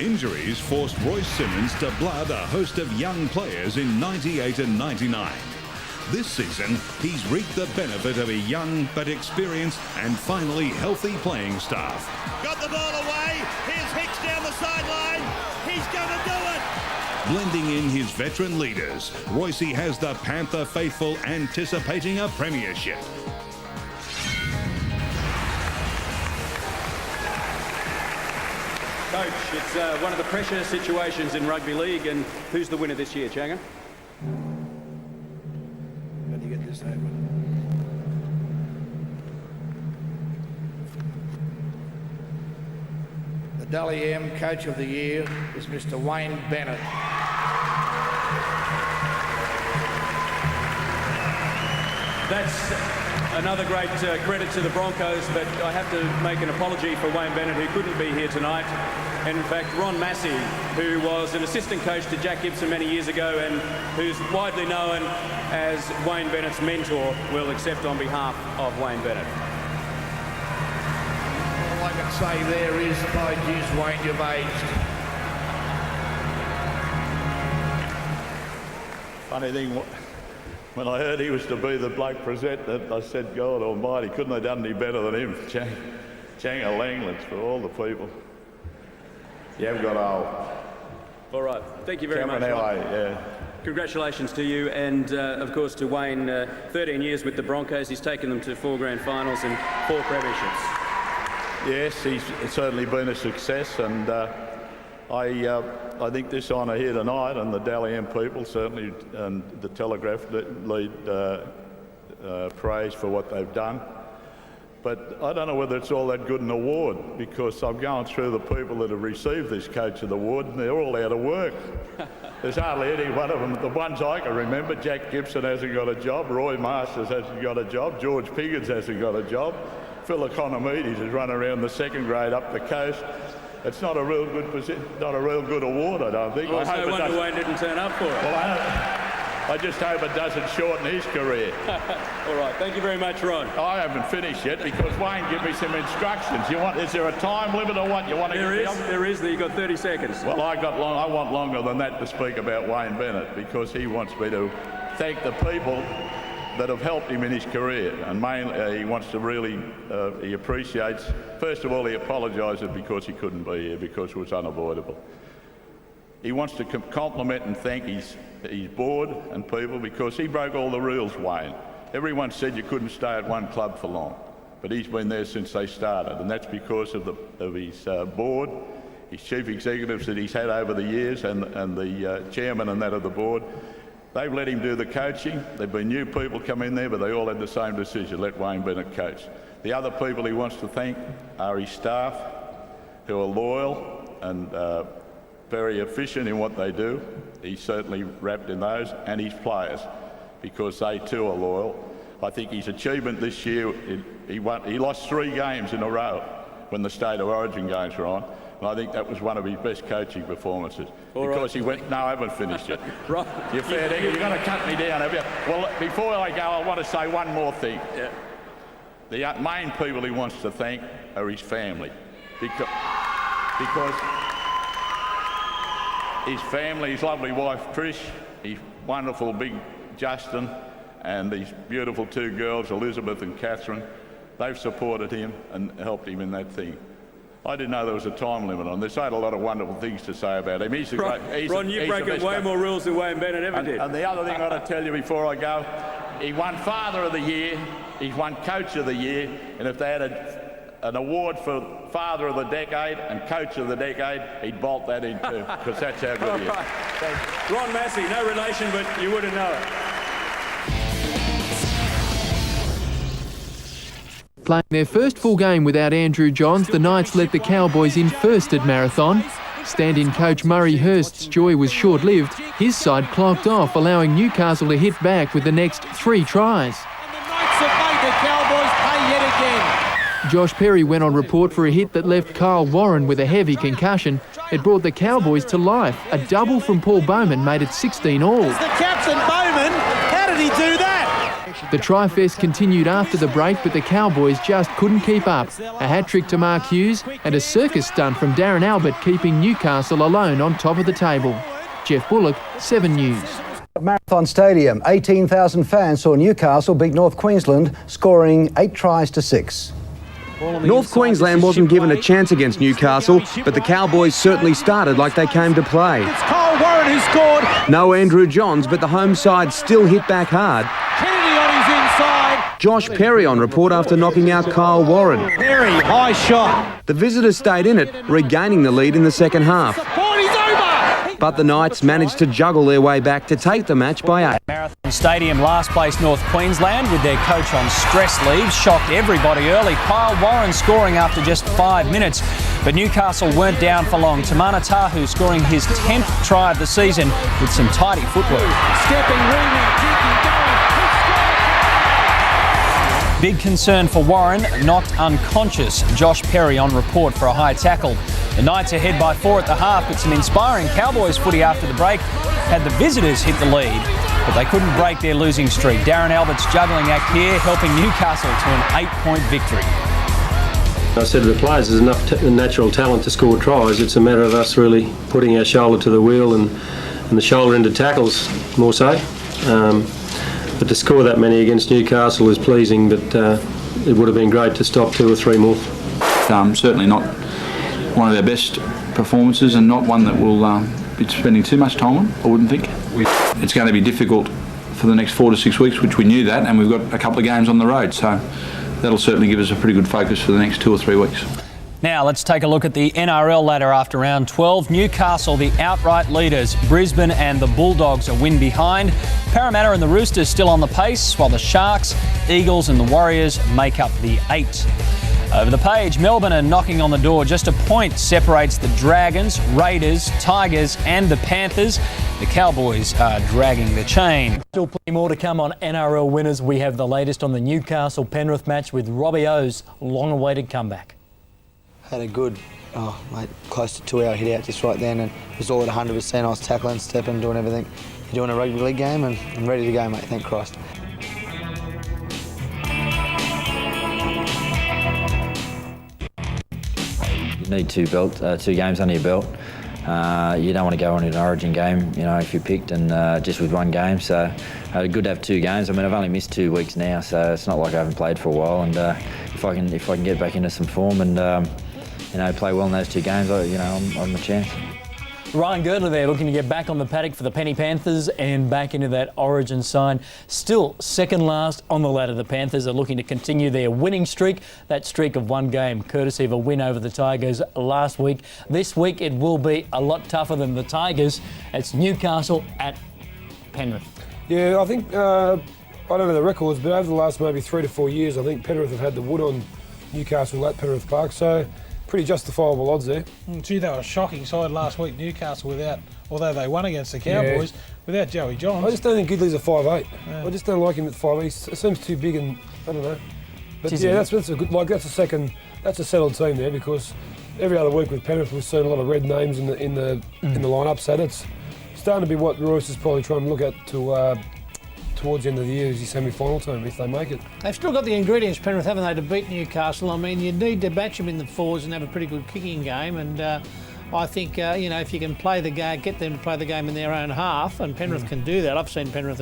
Injuries forced Royce Simmons to blood a host of young players in 98 and 99. This season, he's reaped the benefit of a young but experienced and finally healthy playing staff. Got the ball away. Here's Hicks down the sideline. He's going to do it. Blending in his veteran leaders, Royce has the Panther faithful anticipating a premiership. Coach, it's one of the pressure situations in rugby league, and who's the winner this year, Changa? How do you get this over? The Dally M Coach of the Year is Mr. Wayne Bennett. That's another great credit to the Broncos, but I have to make an apology for Wayne Bennett, who couldn't be here tonight. And in fact, Ron Massey, who was an assistant coach to Jack Gibson many years ago and who's widely known as Wayne Bennett's mentor, will accept on behalf of Wayne Bennett. All I can say there is, by geez, Wayne, you've aged. Funny thing, when I heard he was to be the bloke presenting, I said, God almighty, couldn't they done any better than him? Changa Langlands, for all the people. You have got old. All right, thank you very much. Yeah. Congratulations to you, and of course to Wayne. 13 years with the Broncos, he's taken them to 4 grand finals and 4 premierships. Yes, it's certainly been a success, and I think this honour here tonight, and the Dally M people certainly, and the Telegraph lead praise for what they've done. But I don't know whether it's all that good an award, because I'm going through the people that have received this Coach of the Award, and they're all out of work. There's hardly any one of them. The ones I can remember, Jack Gibson hasn't got a job, Roy Masters hasn't got a job, George Piggins hasn't got a job, Phil Economides has run around the 2nd grade up the coast. It's not a real good position, not a real good award, I don't think. Oh, it's no wonder Wayne didn't turn up for it. Well, I just hope it doesn't shorten his career. All right, thank you very much, Ron. I haven't finished yet because Wayne gave me some instructions. Is there a time limit or what? You want to? There is. You've got 30 seconds. Well, I want longer than that to speak about Wayne Bennett, because he wants me to thank the people that have helped him in his career, and mainly he wants to really, he appreciates, first of all, he apologises because he couldn't be here, because it was unavoidable. He wants to compliment and thank his board and people, because he broke all the rules, Wayne. Everyone said you couldn't stay at one club for long, but he's been there since they started, and that's because of his board, his chief executives that he's had over the years, and the chairman and that of the board. They've let him do the coaching. There've been new people come in there, but they all had the same decision: let Wayne Bennett coach. The other people he wants to thank are his staff, who are loyal and very efficient in what they do. He's certainly wrapped in those, and his players, because they too are loyal. I think his achievement this year, he lost 3 games in a row when the State of Origin games were on. And I think that was one of his best coaching performances. He went, no, I haven't finished yet. Right. You're fair dinkum, you're going to cut me down, have you? Well, before I go, I want to say one more thing. Yeah. The main people he wants to thank are his family. Because his family, his lovely wife Trish, his wonderful big Justin, and these beautiful 2 girls, Elizabeth and Catherine, they've supported him and helped him in that thing. I didn't know there was a time limit on this. I had a lot of wonderful things to say about him. He's a great... Ron, you've broken way more rules than Wayne Bennett ever did. And the other thing I've got to tell you before I go, he won Father of the Year, he's won Coach of the Year, and if they had an award for Father of the Decade and Coach of the Decade, he'd bolt that in too, because that's how good he is. Right. Ron Massey, no relation, but you wouldn't know it. Playing their first full game without Andrew Johns, the Knights let the Cowboys in first at Marathon. Stand-in coach Murray Hurst's joy was short-lived. His side clocked off, allowing Newcastle to hit back with the next 3 tries. And the Knights have made the Cowboys pay yet again. Josh Perry went on report for a hit that left Kyle Warren with a heavy concussion. It brought the Cowboys to life. A double from Paul Bowman made it 16 all. It's the captain, Bowman. How did he do that? The Tri-Fest continued after the break, but the Cowboys just couldn't keep up. A hat-trick to Mark Hughes and a circus stunt from Darren Albert, keeping Newcastle alone on top of the table. Jeff Bullock, 7 News. At Marathon Stadium, 18,000 fans saw Newcastle beat North Queensland, scoring 8 tries to 6. North Queensland wasn't given a chance against Newcastle, but the Cowboys certainly started like they came to play. It's Kyle Warren who scored. No Andrew Johns, but the home side still hit back hard. Kennedy on his inside. Josh Perry on report after knocking out Kyle Warren. Perry, high shot. The visitors stayed in it, regaining the lead in the second half. Point is over. But the Knights managed to juggle their way back to take the match by 8. Marathon Stadium, last place North Queensland with their coach on stress leave. Shocked everybody early. Kyle Warren scoring after just 5 minutes. But Newcastle weren't down for long. Tamana Tahu scoring his 10th try of the season with some tidy footwork. Stepping, weaving, kicking, going. Big concern for Warren, knocked unconscious. Josh Perry on report for a high tackle. The Knights ahead by 4 at the half, but some inspiring Cowboys footy after the break had the visitors hit the lead, but they couldn't break their losing streak. Darren Albert's juggling act here, helping Newcastle to an 8-point victory. I said to the players, there's enough natural talent to score tries. It's a matter of us really putting our shoulder to the wheel and the shoulder into tackles more so. But to score that many against Newcastle is pleasing, but it would have been great to stop 2 or 3 more. Certainly not one of our best performances, and not one that we'll be spending too much time on, I wouldn't think. It's going to be difficult for the next 4 to 6 weeks, which we knew that, and we've got a couple of games on the road, so that'll certainly give us a pretty good focus for the next 2 or 3 weeks. Now let's take a look at the NRL ladder after round 12. Newcastle, the outright leaders. Brisbane and the Bulldogs a win behind. Parramatta and the Roosters still on the pace, while the Sharks, Eagles and the Warriors make up the 8. Over the page, Melbourne are knocking on the door. Just a point separates the Dragons, Raiders, Tigers and the Panthers. The Cowboys are dragging the chain. Still plenty more to come on NRL winners. We have the latest on the Newcastle-Penrith match with Robbie O's long-awaited comeback. Had a good, close to 2-hour hit out just right then, and it was all at 100%. I was tackling, stepping, doing everything. You're doing a rugby league game, and I'm ready to go, mate. Thank Christ. You need 2 games under your belt. You don't want to go on an Origin game, if you're picked and just with 1 game. So good to have 2 games. I mean, I've only missed 2 weeks now, so it's not like I haven't played for a while. And if I can get back into some form and play well in those 2 games, I'm a chance. Ryan Girdler there looking to get back on the paddock for the Penny Panthers and back into that Origin side. Still second last on the ladder. The Panthers are looking to continue their winning streak, that streak of 1 game, courtesy of a win over the Tigers last week. This week it will be a lot tougher than the Tigers. It's Newcastle at Penrith. Yeah, I think, I don't know the records, but over the last maybe 3 to 4 years, I think Penrith have had the wood on Newcastle at Penrith Park, so pretty justifiable odds there. Gee, they were a shocking side last week, Newcastle, although they won against the Cowboys, without Joey Johns. I just don't think Gidley's a 5'8". Yeah. I just don't like him at 5'8". He seems too big, and I don't know. But yeah, that's a good, that's a settled team there, because every other week with Penrith we've seen a lot of red names in the lineup, so it's starting to be what Royce is probably trying to look at towards the end of the year as his semi-final team, if they make it. They've still got the ingredients, Penrith, haven't they, to beat Newcastle? I mean, you need to match them in the forwards and have a pretty good kicking game, and I think, if you can play the game, get them to play the game in their own half, and Penrith can do that. I've seen Penrith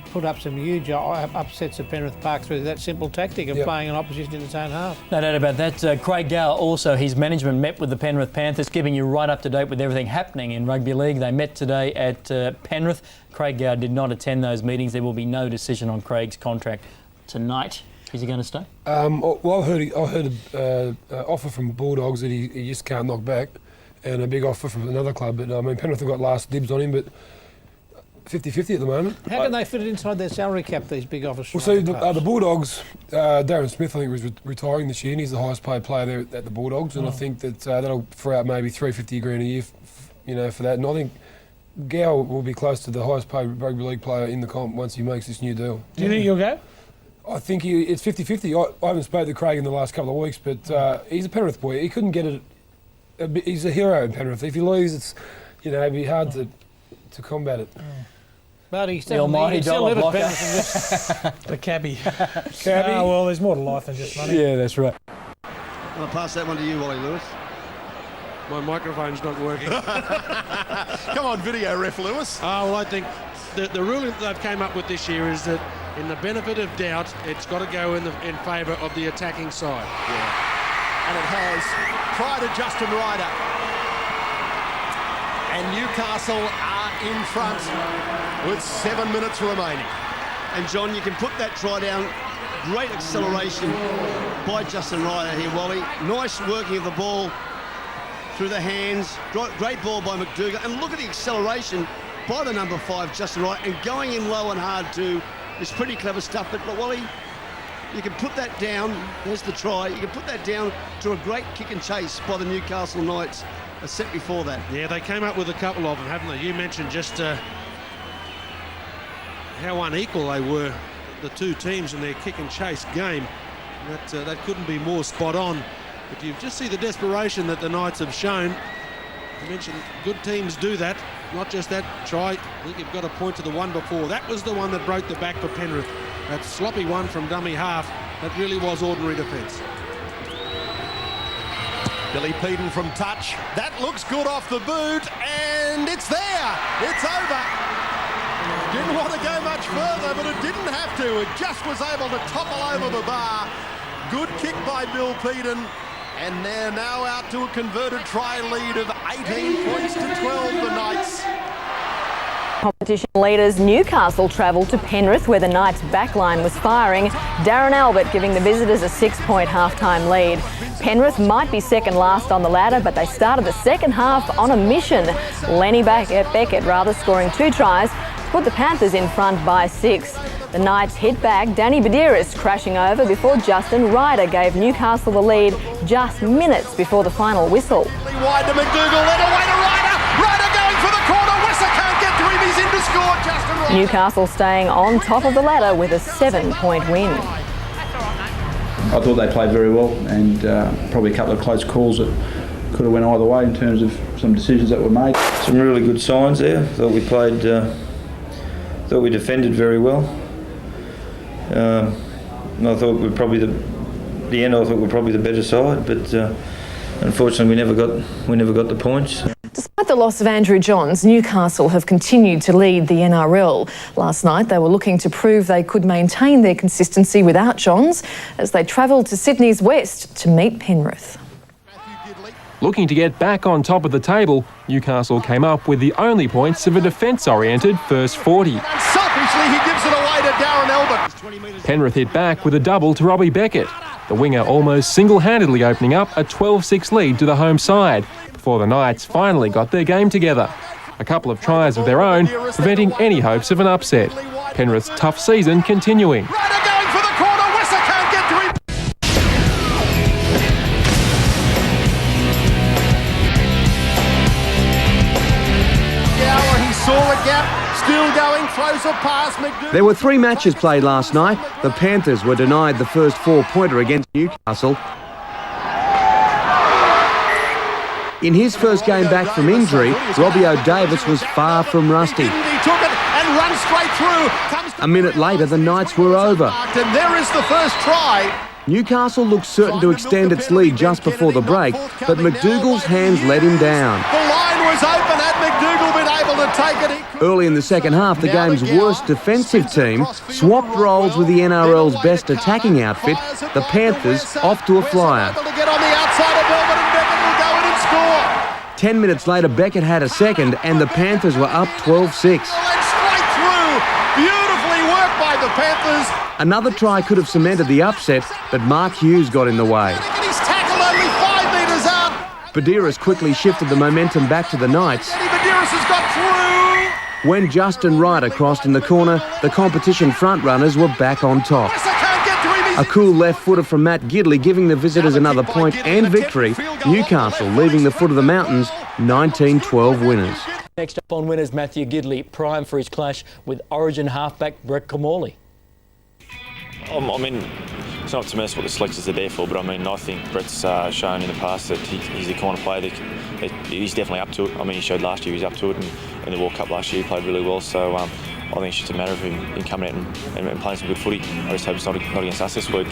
put up some huge upsets at Penrith Park through that simple tactic of playing an opposition in its own half. No doubt about that. Craig Gyer also, his management met with the Penrith Panthers, keeping you right up to date with everything happening in rugby league. They met today at Penrith. Craig Gyer did not attend those meetings. There will be no decision on Craig's contract tonight. Is he going to stay? Well, I heard an offer from Bulldogs that he just can't knock back, and a big offer from another club. But I mean, Penrith have got last dibs on him, but 50-50 at the moment. How can they fit it inside their salary cap, these big offers? Well, see, the Bulldogs, Darren Smith, I think, was retiring this year, and he's the highest paid player there at the Bulldogs, and I think that that'll throw out maybe $350,000 a year, for that. And I think Gow will be close to the highest paid rugby league player in the comp once he makes this new deal. Do you think he'll go? I think it's 50-50. I haven't spoken to Craig in the last couple of weeks, but he's a Penrith boy. He couldn't get it. He's a hero in Penrith. If he leaves, it's it'd be hard to combat it. But he's the almighty dollar blocker. The cabbie. Cabbie? Oh, well, there's more to life than just money. Yeah, that's right. I'll pass that one to you, Wally Lewis. My microphone's not working. Come on, video ref, Lewis. Oh, well, I think the ruling that they've came up with this year is that, in the benefit of doubt, it's got to go in favour of the attacking side. Yeah. And it has, prior to Justin Ryder. And Newcastle are in front with 7 minutes remaining. And John, you can put that try down. Great acceleration by Justin Ryder here, Wally. Nice working of the ball through the hands. Great ball by MacDougall. And look at the acceleration by the number 5, Justin Ryder, and going in low and hard too. It's pretty clever stuff. But Wally, you can put that down. There's the try. You can put that down to a great kick and chase by the Newcastle Knights. A set before that. Yeah, they came up with a couple of them, haven't they? You mentioned just how unequal they were, the two teams, in their kick and chase game. That couldn't be more spot on. But you just see the desperation that the Knights have shown. You mentioned good teams do that, not just that try. I think you've got to point to the one before. That was the one that broke the back for Penrith. That sloppy one from dummy half, that really was ordinary defence. Billy Peden from touch. That looks good off the boot, and it's there. It's over. Didn't want to go much further, but it didn't have to. It just was able to topple over the bar. Good kick by Bill Peden, and they're now out to a converted try lead of 18 points to 12, the Knights. Competition leaders Newcastle travelled to Penrith, where the Knights' backline was firing. Darren Albert giving the visitors a 6-point half-time lead. Penrith might be second last on the ladder, but they started the second half on a mission. Lenny Beckett scoring 2 tries, put the Panthers in front by 6. The Knights hit back, Danny Badiris crashing over before Justin Ryder gave Newcastle the lead just minutes before the final whistle. Wide to MacDougall, then away to Ryder. Ryder going for the corner. Whistle can't get to him. He's in to score. Justin Ryder. Newcastle staying on top of the ladder with a 7-point win. I thought they played very well, and probably a couple of close calls that could have went either way in terms of some decisions that were made. Some really good signs there. Thought we played, thought we defended very well. I thought we probably the end. I thought we were probably the better side, but unfortunately we never got the points. Despite the loss of Andrew Johns, Newcastle have continued to lead the NRL. Last night they were looking to prove they could maintain their consistency without Johns as they travelled to Sydney's West to meet Penrith. Looking to get back on top of the table, Newcastle came up with the only points of a defence-oriented first 40. Selfishly, he gives it away to Darren Albert. Penrith hit back with a double to Robbie Beckett. The winger almost single-handedly opening up a 12-6 lead to the home side before the Knights finally got their game together. A couple of tries of their own, preventing any hopes of an upset. Penrith's tough season continuing. Ryder going for the corner. Whistle can't get to him. Gyer, he saw a gap, still going, throws a pass. MacDougall. There were 3 matches played last night. The Panthers were denied the first 4-pointer against Newcastle. In his first game back from injury, Robbie O'Davis was far from rusty. He took it and runs straight through. A minute later, the Knights were over. And there is the first try. Newcastle looked certain to extend its lead just before the break, but MacDougall's hands let him down. The line was open. Had MacDougall been been able to take it. Early in the second half, the game's worst defensive team swapped roles with the NRL's best attacking outfit, the Panthers, off to a flyer. Able to get on the outside of Melbourne, and Beckett will go in and score. 10 minutes later, Beckett had a second, and the Panthers were up 12-6. Straight through. Beautifully worked by the Panthers. Another try could have cemented the upset, but Mark Hughes got in the way. And he's tackled only 5 metres out. Badiris quickly shifted the momentum back to the Knights. Badiris has got through. When Justin Ryder crossed in the corner, the competition front-runners were back on top. A cool left footer from Matt Gidley giving the visitors another point and victory. Newcastle leaving the foot of the mountains, 19-12 winners. Next up on winners, Matthew Gidley, prime for his clash with Origin halfback Brett Comorley. I mean, it's not to mess what the selectors are there for, but I mean, I think Brett's shown in the past that he's the kind of player that he's definitely up to it. I mean, he showed last year he was up to it, and in the World Cup last year he played really well. So I think it's just a matter of him coming out and playing some good footy. I just hope it's not against us this week.